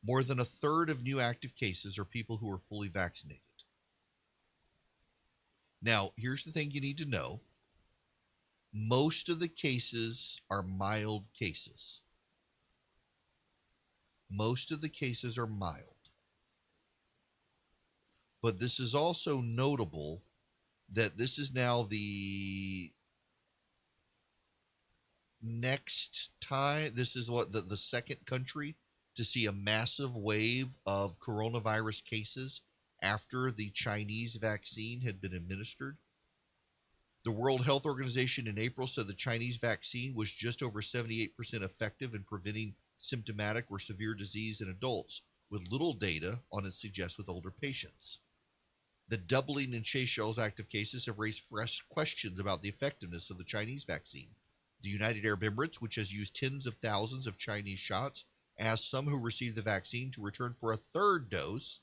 More than a third of new active cases are people who are fully vaccinated. Now, here's the thing you need to know. Most of the cases are mild cases. Most of the cases are mild. But this is also notable that this is now the next time, this is what the second country to see a massive wave of coronavirus cases after the Chinese vaccine had been administered. The World Health Organization in April said the Chinese vaccine was just over 78% effective in preventing symptomatic or severe disease in adults, with little data on its suggest with older patients. The doubling in Seychelles active cases have raised fresh questions about the effectiveness of the Chinese vaccine. The United Arab Emirates, which has used tens of thousands of Chinese shots, asked some who received the vaccine to return for a third dose,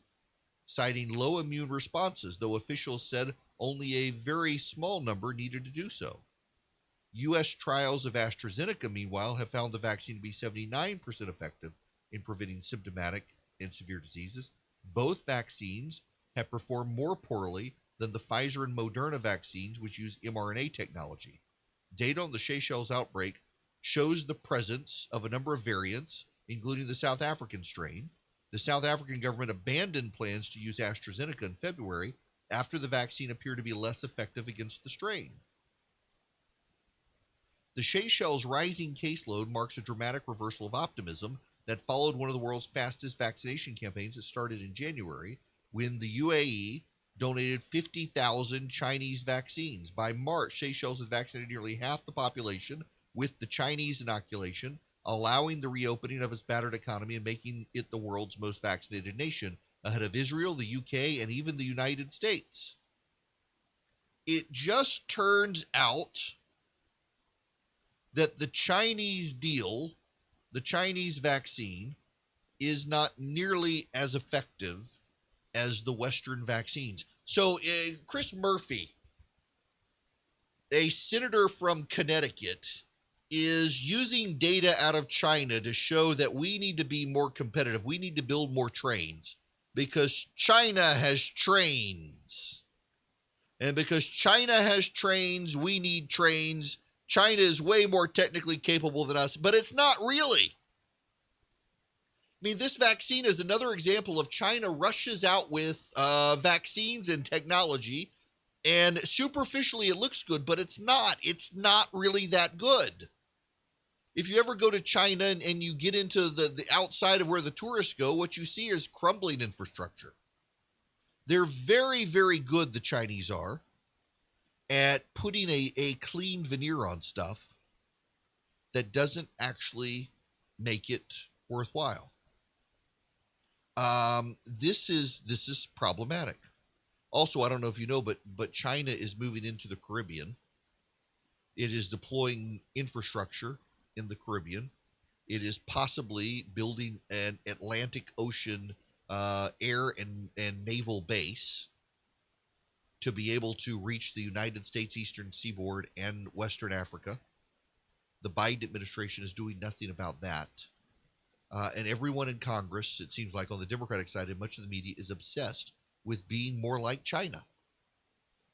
citing low immune responses, though officials said only a very small number needed to do so. U.S. trials of AstraZeneca, meanwhile, have found the vaccine to be 79% effective in preventing symptomatic and severe diseases. Both vaccines have performed more poorly than the Pfizer and Moderna vaccines, which use mRNA technology. Data on the Seychelles outbreak shows the presence of a number of variants, including the South African strain. The South African government abandoned plans to use AstraZeneca in February after the vaccine appeared to be less effective against the strain. The Seychelles' rising caseload marks a dramatic reversal of optimism that followed one of the world's fastest vaccination campaigns that started in January, when the UAE donated 50,000 Chinese vaccines. By March, Seychelles had vaccinated nearly half the population with the Chinese inoculation, allowing the reopening of its battered economy and making it the world's most vaccinated nation, ahead of Israel, the UK, and even the United States. It just turns out that the Chinese deal, the Chinese vaccine, is not nearly as effective as the Western vaccines. So Chris Murphy, a senator from Connecticut, is using data out of China to show that we need to be more competitive. We need to build more trains because China has trains. And because China has trains, we need trains. China is way more technically capable than us, but it's not really. I mean, this vaccine is another example of China rushes out with vaccines and technology, and superficially it looks good, but it's not. It's not really that good. If you ever go to China and you get into the outside of where the tourists go, what you see is crumbling infrastructure. They're very, very good, the Chinese are, at putting a clean veneer on stuff that doesn't actually make it worthwhile. This is problematic. Also, I don't know if you know, but China is moving into the Caribbean. It is deploying infrastructure in the Caribbean. It is possibly building an Atlantic Ocean air and naval base to be able to reach the United States eastern seaboard and Western Africa. The Biden administration is doing nothing about that. And everyone in Congress, it seems like on the Democratic side and much of the media, is obsessed with being more like China.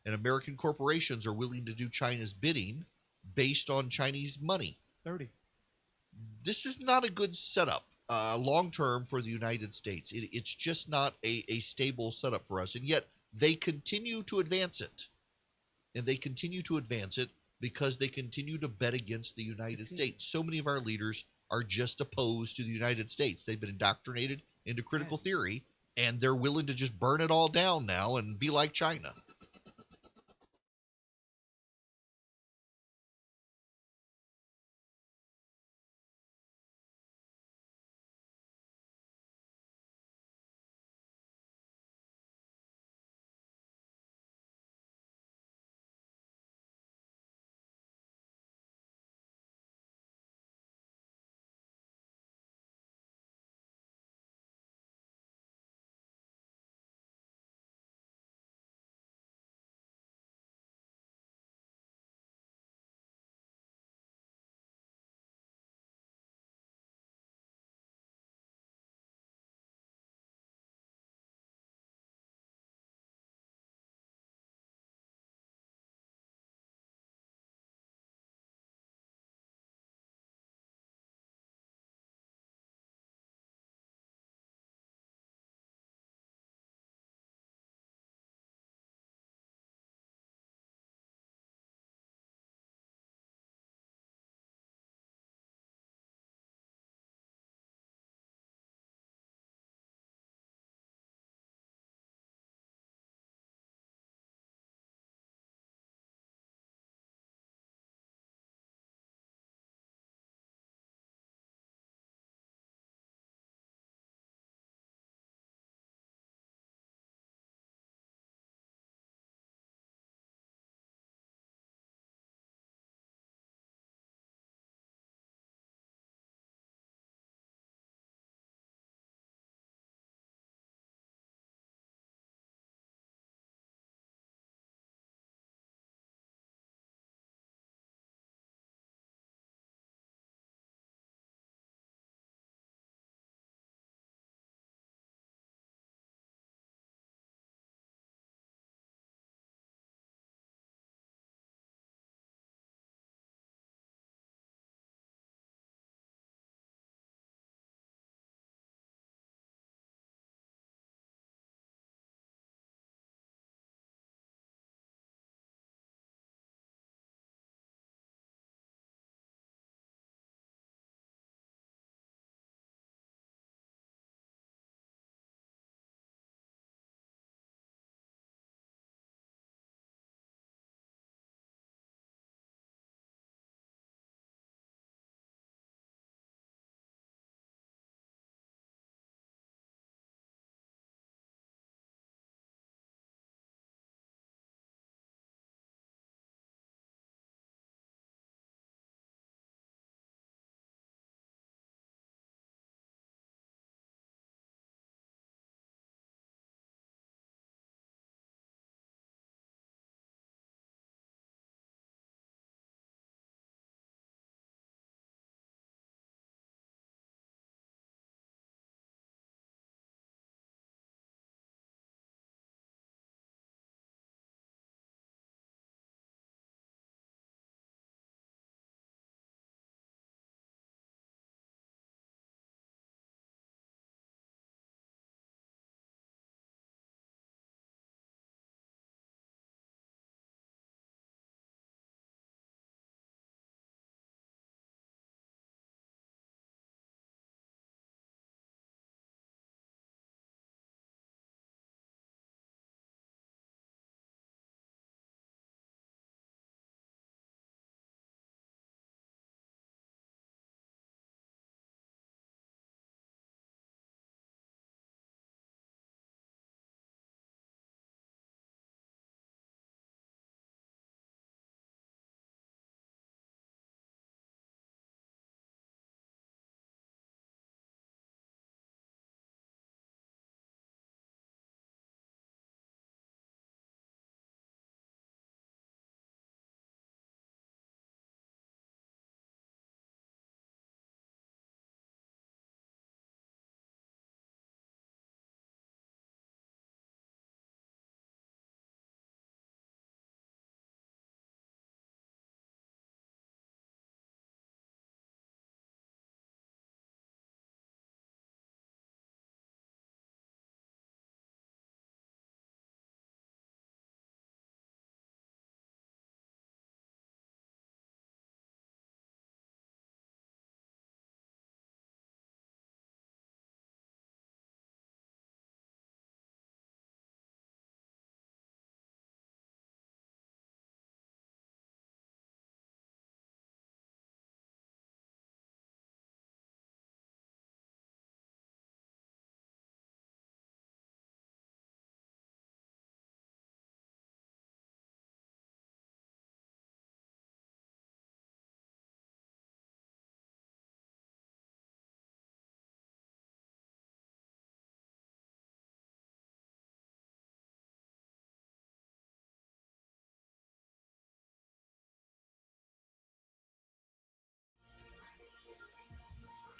And American corporations are willing to do China's bidding based on Chinese money. 30. This is not a good setup long-term for the United States. It's just not a stable setup for us. And yet they continue to advance it. And they continue to advance it because they continue to bet against the United States. So many of our leaders are just opposed to the United States. They've been indoctrinated into critical theory, and they're willing to just burn it all down now and be like China.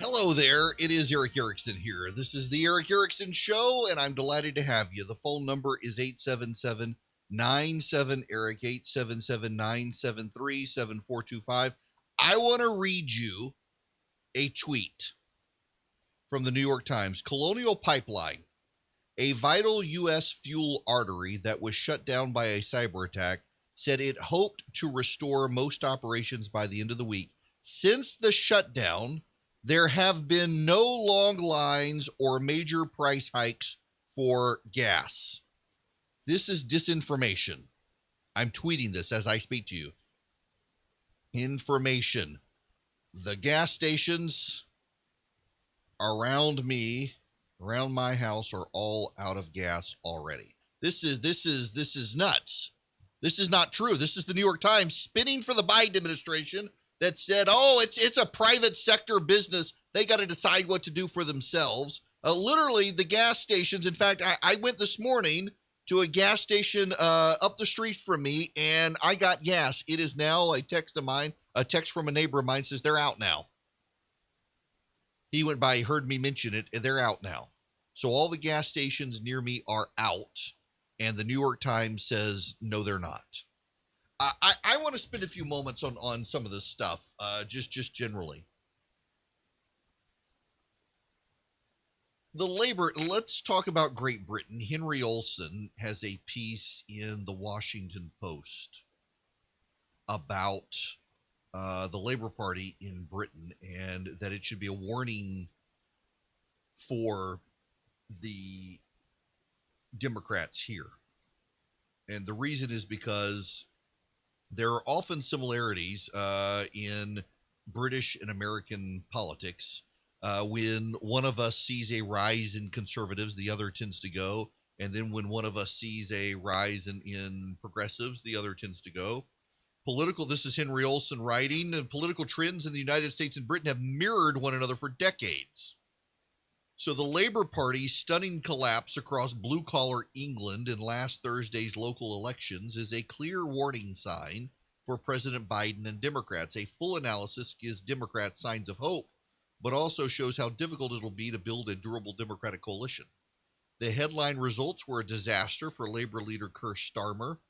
Hello there. It is Erick Erickson here. This is the Erick Erickson Show, and I'm delighted to have you. The phone number is 877-97-ERIC, 877-973-7425. I want to read you a tweet from the New York Times. Colonial Pipeline, a vital U.S. fuel artery that was shut down by a cyber attack, said it hoped to restore most operations by the end of the week. Since the shutdown, there have been no long lines or major price hikes for gas. This is disinformation. I'm tweeting this as I speak to you. Information. The gas stations around me, around my house, are all out of gas already. This is nuts. This is not true. This is the New York Times spinning for the Biden administration that said, oh, it's a private sector business. They got to decide what to do for themselves. Literally, the gas stations. In fact, I went this morning to a gas station up the street from me, and I got gas. It is now a text from a neighbor of mine says they're out now. He went by, heard me mention it, and they're out now. So all the gas stations near me are out, and the New York Times says, no, they're not. I want to spend a few moments on some of this stuff, just generally. Let's talk about Great Britain. Henry Olsen has a piece in the Washington Post about the Labour Party in Britain, and that it should be a warning for the Democrats here. And the reason is because there are often similarities in British and American politics. When one of us sees a rise in conservatives, the other tends to go. And then when one of us sees a rise in progressives, the other tends to go. This is Henry Olsen writing, and political trends in the United States and Britain have mirrored one another for decades. So the Labour Party's stunning collapse across blue-collar England in last Thursday's local elections is a clear warning sign for President Biden and Democrats. A full analysis gives Democrats signs of hope, but also shows how difficult it'll be to build a durable Democratic coalition. The headline results were a disaster for Labour leader Keir Starmer.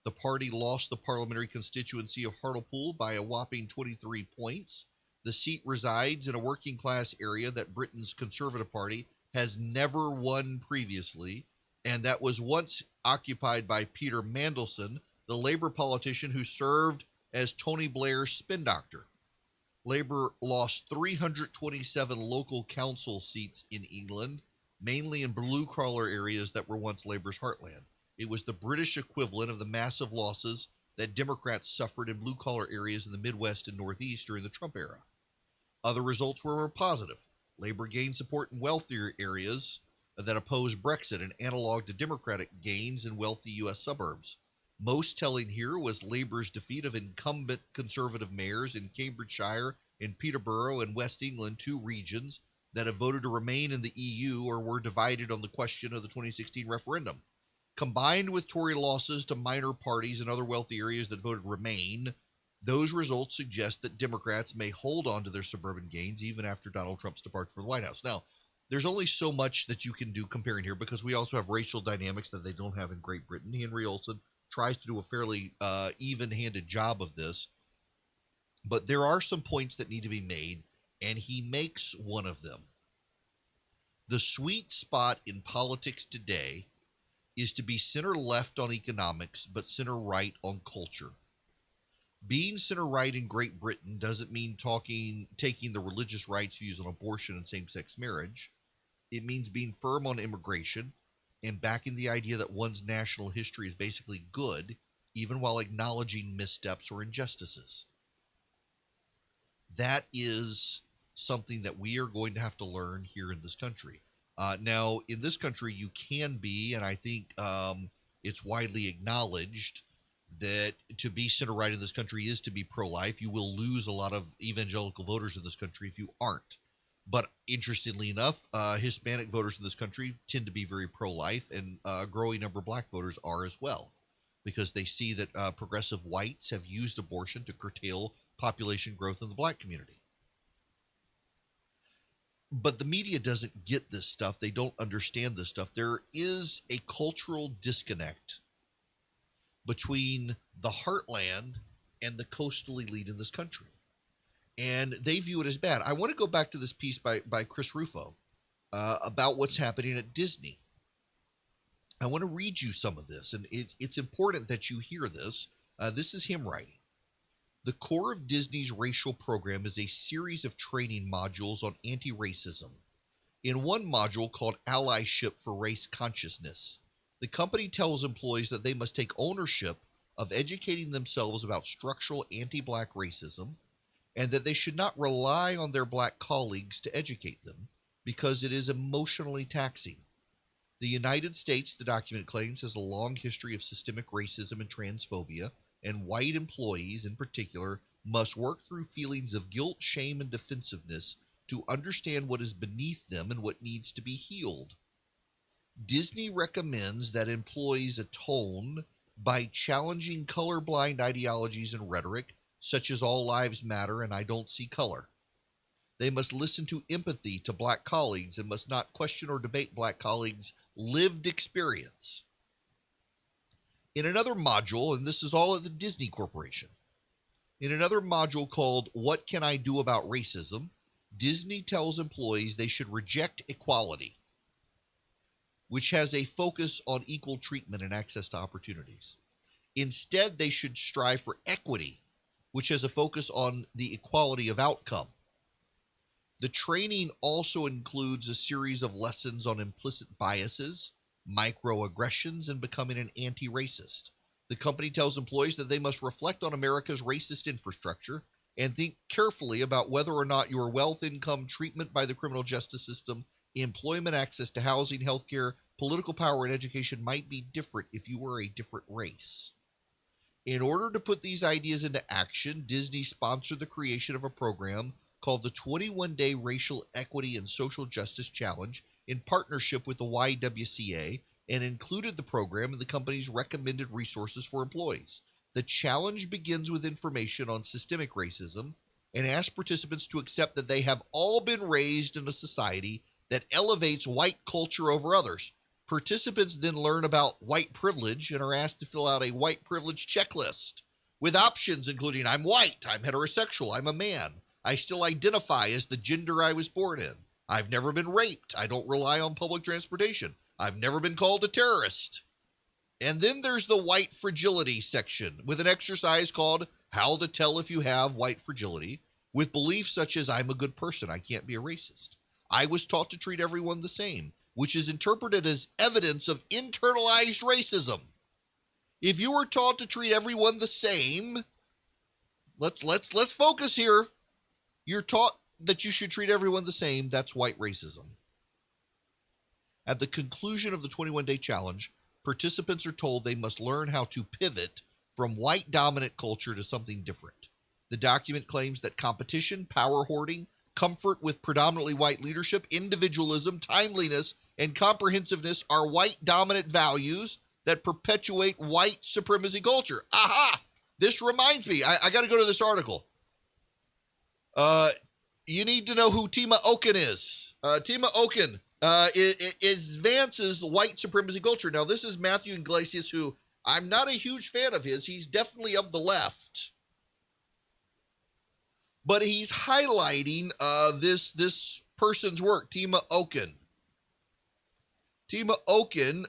The party lost the parliamentary constituency of Hartlepool by a whopping 23 points. The seat resides in a working-class area that Britain's Conservative Party has never won previously, and that was once occupied by Peter Mandelson, the Labour politician who served as Tony Blair's spin doctor. Labour lost 327 local council seats in England, mainly in blue-collar areas that were once Labour's heartland. It was the British equivalent of the massive losses that Democrats suffered in blue-collar areas in the Midwest and Northeast during the Trump era. Other results were more positive. Labour gained support in wealthier areas that oppose Brexit, an analog to Democratic gains in wealthy U.S. suburbs. Most telling here was Labour's defeat of incumbent Conservative mayors in Cambridgeshire and Peterborough and West England, two regions that have voted to remain in the EU or were divided on the question of the 2016 referendum. Combined with Tory losses to minor parties in other wealthy areas that voted Remain, those results suggest that Democrats may hold on to their suburban gains even after Donald Trump's departure from the White House. Now, there's only so much that you can do comparing here because we also have racial dynamics that they don't have in Great Britain. Henry Olsen tries to do a fairly even-handed job of this, but there are some points that need to be made, and he makes one of them. The sweet spot in politics today is to be center-left on economics, but center-right on culture. Being center-right in Great Britain doesn't mean taking the religious rights views on abortion and same-sex marriage. It means being firm on immigration and backing the idea that one's national history is basically good, even while acknowledging missteps or injustices. That is something that we are going to have to learn here in this country. Now, in this country, you can be, and I think it's widely acknowledged, that to be center-right in this country is to be pro-life. You will lose a lot of evangelical voters in this country if you aren't. But interestingly enough, Hispanic voters in this country tend to be very pro-life, and a growing number of black voters are as well, because they see that progressive whites have used abortion to curtail population growth in the black community. But the media doesn't get this stuff. They don't understand this stuff. There is a cultural disconnect between the heartland and the coastal elite in this country. And they view it as bad. I want to go back to this piece by Chris Rufo about what's happening at Disney. I want to read you some of this, and it's important that you hear this. This is him writing. The core of Disney's racial program is a series of training modules on anti-racism. In one module called Allyship for Race Consciousness, the company tells employees that they must take ownership of educating themselves about structural anti-black racism, and that they should not rely on their black colleagues to educate them because it is emotionally taxing. The United States, the document claims, has a long history of systemic racism and transphobia, and white employees in particular must work through feelings of guilt, shame, and defensiveness to understand what is beneath them and what needs to be healed. Disney recommends that employees atone by challenging colorblind ideologies and rhetoric, such as all lives matter and I don't see color. They must listen to empathy to black colleagues and must not question or debate black colleagues' lived experience. In another module, and this is all at the Disney Corporation, in another module called What Can I Do About Racism, Disney tells employees they should reject equality, which has a focus on equal treatment and access to opportunities. Instead, they should strive for equity, which has a focus on the equality of outcome. The training also includes a series of lessons on implicit biases, microaggressions, and becoming an anti-racist. The company tells employees that they must reflect on America's racist infrastructure and think carefully about whether or not your wealth, income, treatment by the criminal justice system, employment, access to housing, healthcare, political power, and education might be different if you were a different race. In order to put these ideas into action, Disney sponsored the creation of a program called the 21-Day Racial Equity and Social Justice Challenge in partnership with the YWCA, and included the program in the company's recommended resources for employees. The challenge begins with information on systemic racism and asks participants to accept that they have all been raised in a society that elevates white culture over others. Participants then learn about white privilege and are asked to fill out a white privilege checklist with options including I'm white, I'm heterosexual, I'm a man, I still identify as the gender I was born in, I've never been raped, I don't rely on public transportation, I've never been called a terrorist. And then there's the white fragility section with an exercise called How to Tell If You Have White Fragility, with beliefs such as I'm a good person, I can't be a racist. I was taught to treat everyone the same, which is interpreted as evidence of internalized racism. If you were taught to treat everyone the same, let's focus here. You're taught that you should treat everyone the same. That's white racism. At the conclusion of the 21-day challenge, participants are told they must learn how to pivot from white dominant culture to something different. The document claims that competition, power hoarding, comfort with predominantly white leadership, individualism, timeliness, and comprehensiveness are white dominant values that perpetuate white supremacy culture. Aha! This reminds me, I got to go to this article. You need to know who Tima Okun is. Tima Okun advances the white supremacy culture. Now, this is Matthew Iglesias, who I'm not a huge fan of his. He's definitely of the left. But he's highlighting this person's work, Tima Okun. Tima Okun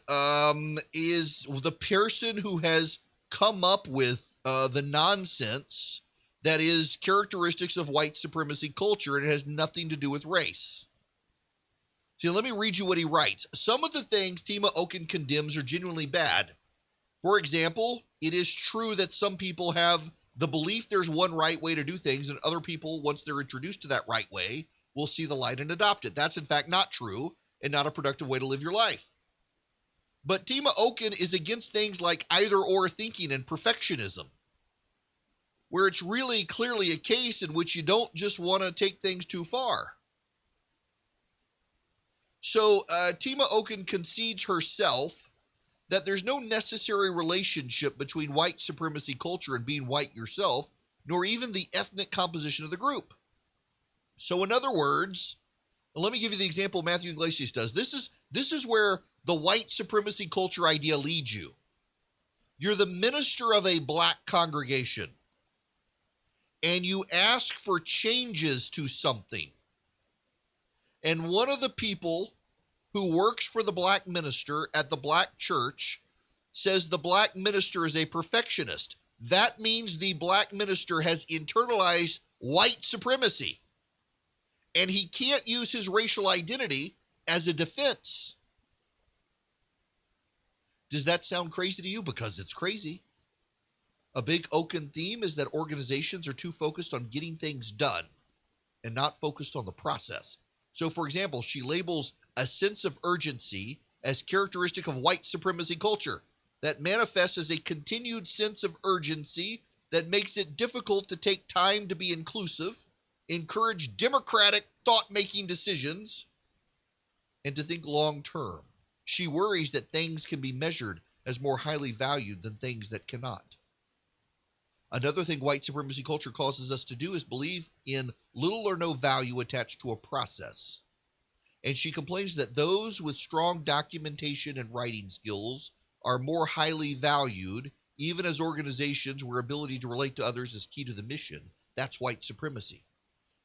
is the person who has come up with the nonsense that is characteristics of white supremacy culture, and it has nothing to do with race. So let me read you what he writes. Some of the things Tima Okun condemns are genuinely bad. For example, it is true that some people have the belief there's one right way to do things, and other people, once they're introduced to that right way, will see the light and adopt it. That's in fact not true and not a productive way to live your life. But Tima Okun is against things like either or thinking and perfectionism, where it's really clearly a case in which you don't just want to take things too far. So Tima Okun concedes herself that there's no necessary relationship between white supremacy culture and being white yourself, nor even the ethnic composition of the group. So in other words, Let me give you the example Matthew Iglesias does. This is where the white supremacy culture idea leads you. You're the minister of a black congregation, and you ask for changes to something. And one of the people who works for the black minister at the black church says the black minister is a perfectionist. That means the black minister has internalized white supremacy, and he can't use his racial identity as a defense. Does that sound crazy to you? Because it's crazy. A big Oaken theme is that organizations are too focused on getting things done and not focused on the process. So, for example, she labels a sense of urgency as characteristic of white supremacy culture that manifests as a continued sense of urgency that makes it difficult to take time to be inclusive, encourage democratic thought-making decisions, and to think long-term. She worries that things can be measured as more highly valued than things that cannot. Another thing white supremacy culture causes us to do is believe in little or no value attached to a process. And she complains that those with strong documentation and writing skills are more highly valued, even as organizations where ability to relate to others is key to the mission. That's white supremacy.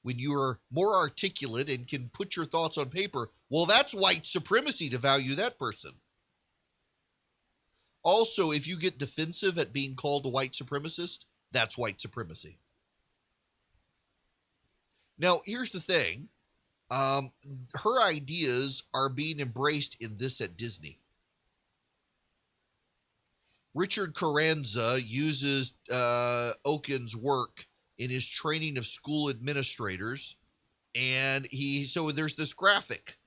When you are more articulate and can put your thoughts on paper, well, that's white supremacy to value that person. Also, if you get defensive at being called a white supremacist, that's white supremacy. Now, here's the thing. Her ideas are being embraced in This at Disney. Richard Carranza uses Oaken's work in his training of school administrators, and so there's this graphic.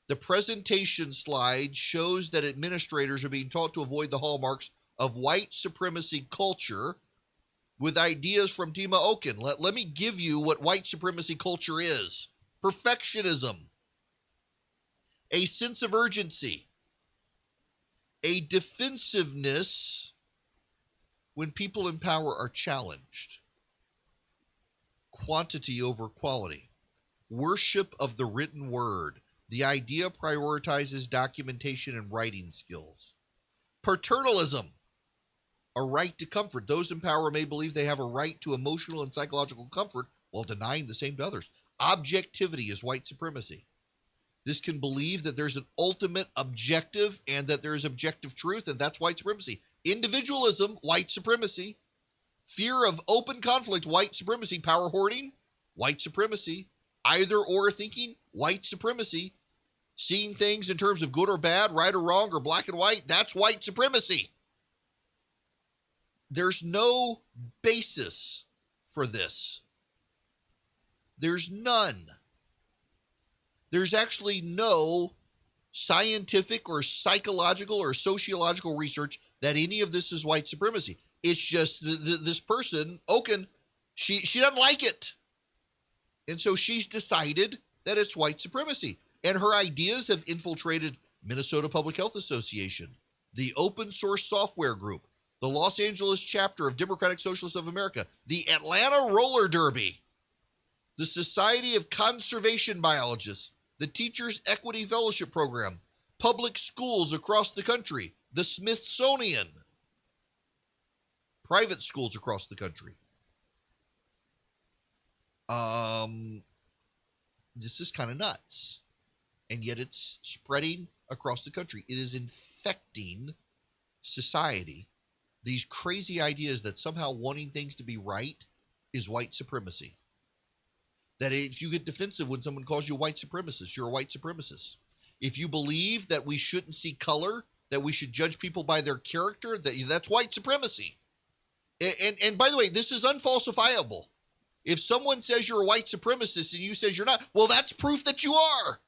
The presentation slide shows that administrators are being taught to avoid the hallmarks of white supremacy culture with ideas from Tima Oaken. Let me give you what white supremacy culture is. Perfectionism, a sense of urgency, a defensiveness when people in power are challenged, quantity over quality, worship of the written word. The idea prioritizes documentation and writing skills. Paternalism, a right to comfort. Those in power may believe they have a right to emotional and psychological comfort while denying the same to others. Objectivity is white supremacy. This can believe that there's an ultimate objective and that there is objective truth, and that's white supremacy. Individualism, white supremacy. Fear of open conflict, white supremacy. Power hoarding, white supremacy. Either or thinking, white supremacy. Seeing things in terms of good or bad, right or wrong, or black and white, that's white supremacy. There's no basis for this. There's none. There's actually no scientific or psychological or sociological research that any of this is white supremacy. It's just this person, Oaken, she doesn't like it. And so she's decided that it's white supremacy. And her ideas have infiltrated Minnesota Public Health Association, the Open Source Software Group, the Los Angeles chapter of Democratic Socialists of America, the Atlanta Roller Derby, the Society of Conservation Biologists, the Teachers Equity Fellowship Program, public schools across the country, the Smithsonian, private schools across the country. This is kind of nuts. And yet it's spreading across the country. It is infecting society. These crazy ideas that somehow wanting things to be right is white supremacy. That if you get defensive when someone calls you a white supremacist, you're a white supremacist. If you believe that we shouldn't see color, that we should judge people by their character, that's white supremacy. And by the way, this is unfalsifiable. If someone says you're a white supremacist and you says you're not, well, that's proof that you are.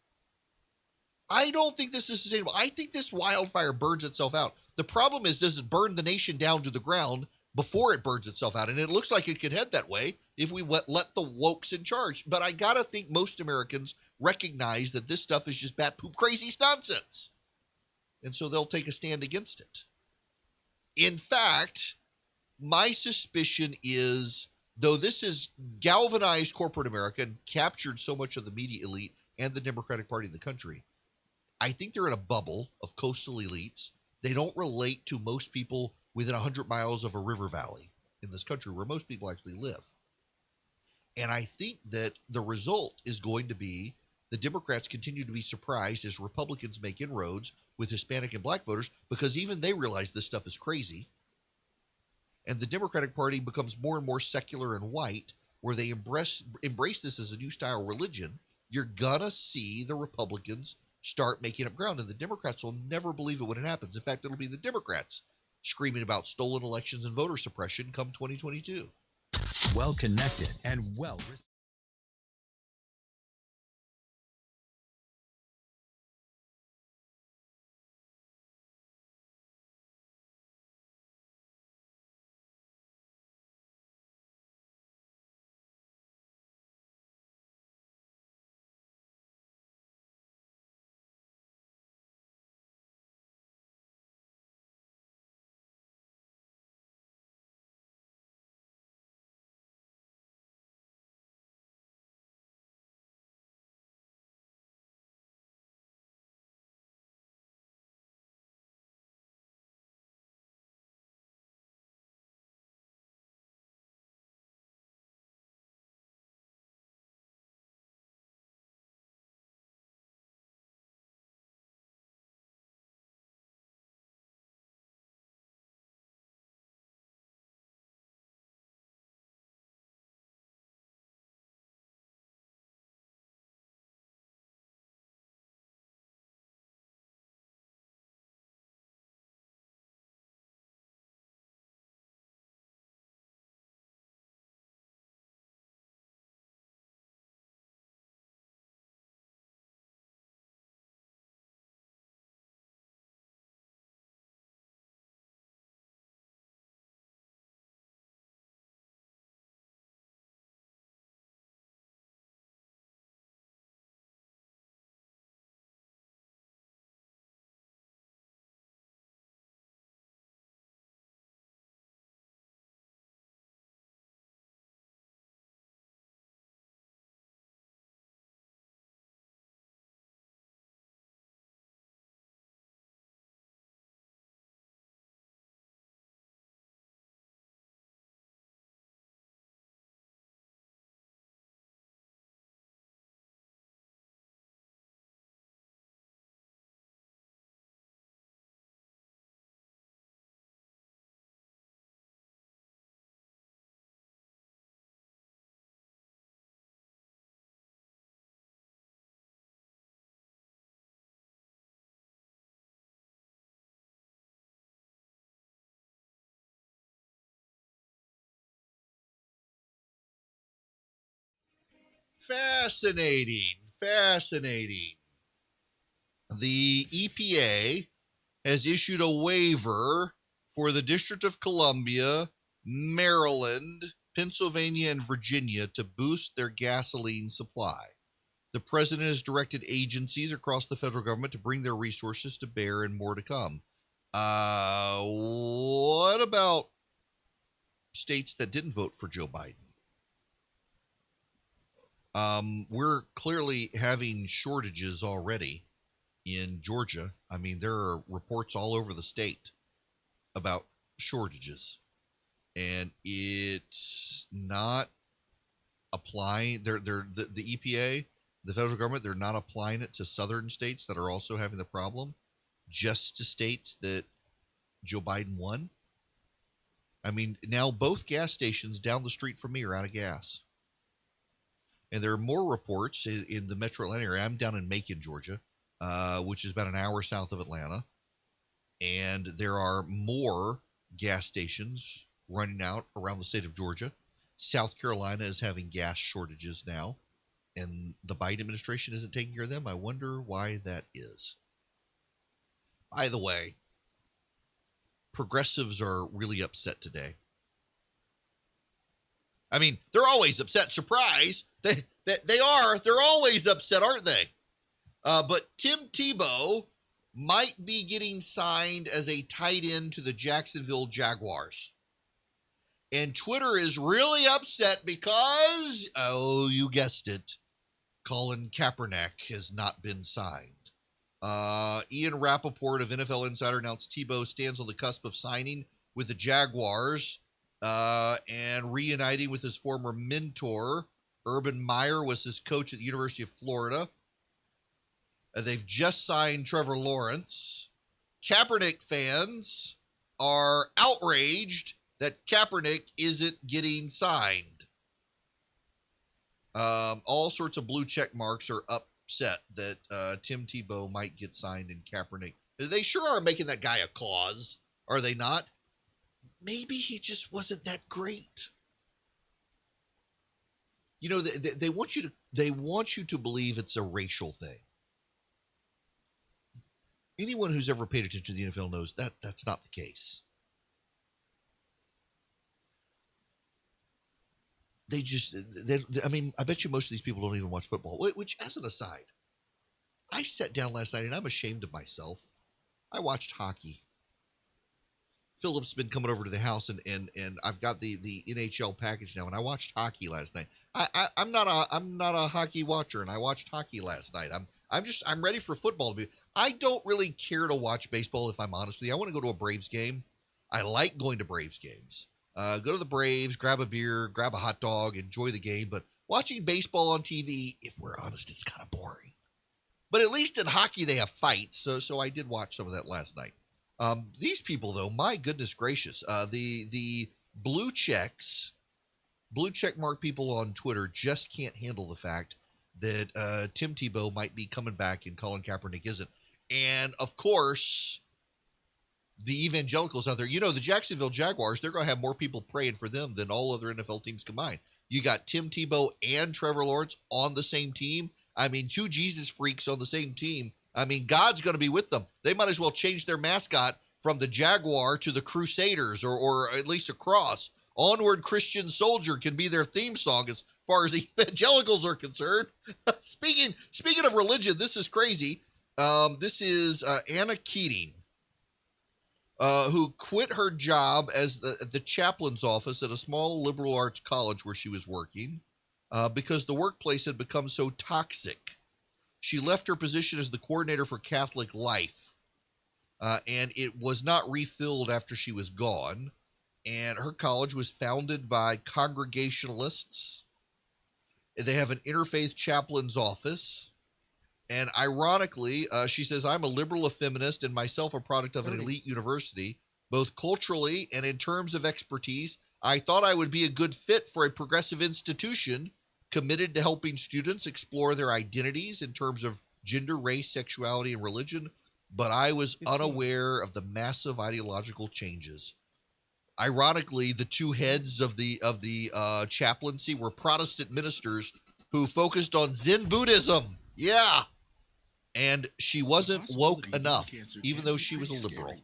I don't think this is sustainable. I think this wildfire burns itself out. The problem is, does it burn the nation down to the ground before it burns itself out? And it looks like it could head that way if we let the wokes in charge. But I got to think most Americans recognize that this stuff is just bat poop crazy nonsense. And so they'll take a stand against it. In fact, my suspicion is, though this has galvanized corporate America and captured so much of the media elite and the Democratic Party in the country. I think they're in a bubble of coastal elites. They don't relate to most people within 100 miles of a river valley in this country where most people actually live. And I think that the result is going to be the Democrats continue to be surprised as Republicans make inroads with Hispanic and black voters because even they realize this stuff is crazy. And the Democratic Party becomes more and more secular and white, where they embrace this as a new style religion. You're going to see the Republicans start making up ground, and the Democrats will never believe it when it happens. In fact, it'll be the Democrats screaming about stolen elections and voter suppression come 2022. Well connected and well. Fascinating. The EPA has issued a waiver for the District of Columbia, Maryland, Pennsylvania, and Virginia to boost their gasoline supply. The president has directed agencies across the federal government to bring their resources to bear, and more to come. What about states that didn't vote for Joe Biden? We're clearly having shortages already in Georgia. I mean, there are reports all over the state about shortages, and it's not applying. The EPA, the federal government, they're not applying it to southern states that are also having the problem, just to states that Joe Biden won. I mean, now both gas stations down the street from me are out of gas. And there are more reports in the metro Atlanta area. I'm down in Macon, Georgia, which is about an hour south of Atlanta. And there are more gas stations running out around the state of Georgia. South Carolina is having gas shortages now, and the Biden administration isn't taking care of them. I wonder why that is. By the way, progressives are really upset today. I mean, they're always upset. Surprise. They're always upset, aren't they? But Tim Tebow might be getting signed as a tight end to the Jacksonville Jaguars. And Twitter is really upset because, oh, you guessed it, Colin Kaepernick has not been signed. Ian Rappaport of NFL Insider announced Tebow stands on the cusp of signing with the Jaguars and reuniting with his former mentor. Urban Meyer was his coach at the University of Florida. They've just signed Trevor Lawrence. Kaepernick fans are outraged that Kaepernick isn't getting signed. All sorts of blue check marks are upset that Tim Tebow might get signed and Kaepernick. They sure are making that guy a cause, are they not? Maybe he just wasn't that great. You know, they want you to believe it's a racial thing. Anyone who's ever paid attention to the NFL knows that that's not the case. I bet you most of these people don't even watch football, which, as an aside, I sat down last night and I'm ashamed of myself. I watched hockey. Philip's been coming over to the house and I've got the NHL package now, and I watched hockey last night. I'm not a hockey watcher, and I watched hockey last night. I'm ready for football to be. I don't really care to watch baseball, if I'm honest with you. I want to go to a Braves game. I like going to Braves games. Go to the Braves, grab a beer, grab a hot dog, enjoy the game. But watching baseball on TV, if we're honest, it's kind of boring. But at least in hockey, they have fights. So I did watch some of that last night. These people, though, my goodness gracious, the blue check mark people on Twitter just can't handle the fact that Tim Tebow might be coming back and Colin Kaepernick isn't. And, of course, the evangelicals out there, you know, the Jacksonville Jaguars, they're going to have more people praying for them than all other NFL teams combined. You got Tim Tebow and Trevor Lawrence on the same team. I mean, two Jesus freaks on the same team. I mean, God's going to be with them. They might as well change their mascot from the Jaguar to the Crusaders, or at least a cross. Onward Christian Soldier can be their theme song as far as the evangelicals are concerned. Speaking of religion, this is crazy. This is Anna Keating, who quit her job as the chaplain's office at a small liberal arts college where she was working because the workplace had become so toxic. She left her position as the coordinator for Catholic Life, and it was not refilled after she was gone. And her college was founded by Congregationalists. They have an interfaith chaplain's office. And ironically, she says, I'm a liberal, a feminist, and myself a product of an elite university, both culturally and in terms of expertise. I thought I would be a good fit for a progressive institution committed to helping students explore their identities in terms of gender, race, sexuality, and religion, but I was unaware of the massive ideological changes. Ironically, the two heads of the chaplaincy were Protestant ministers who focused on Zen Buddhism. Yeah. And she wasn't woke enough, even though she was a liberal.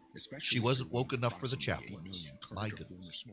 She wasn't woke enough for the chaplains. My goodness.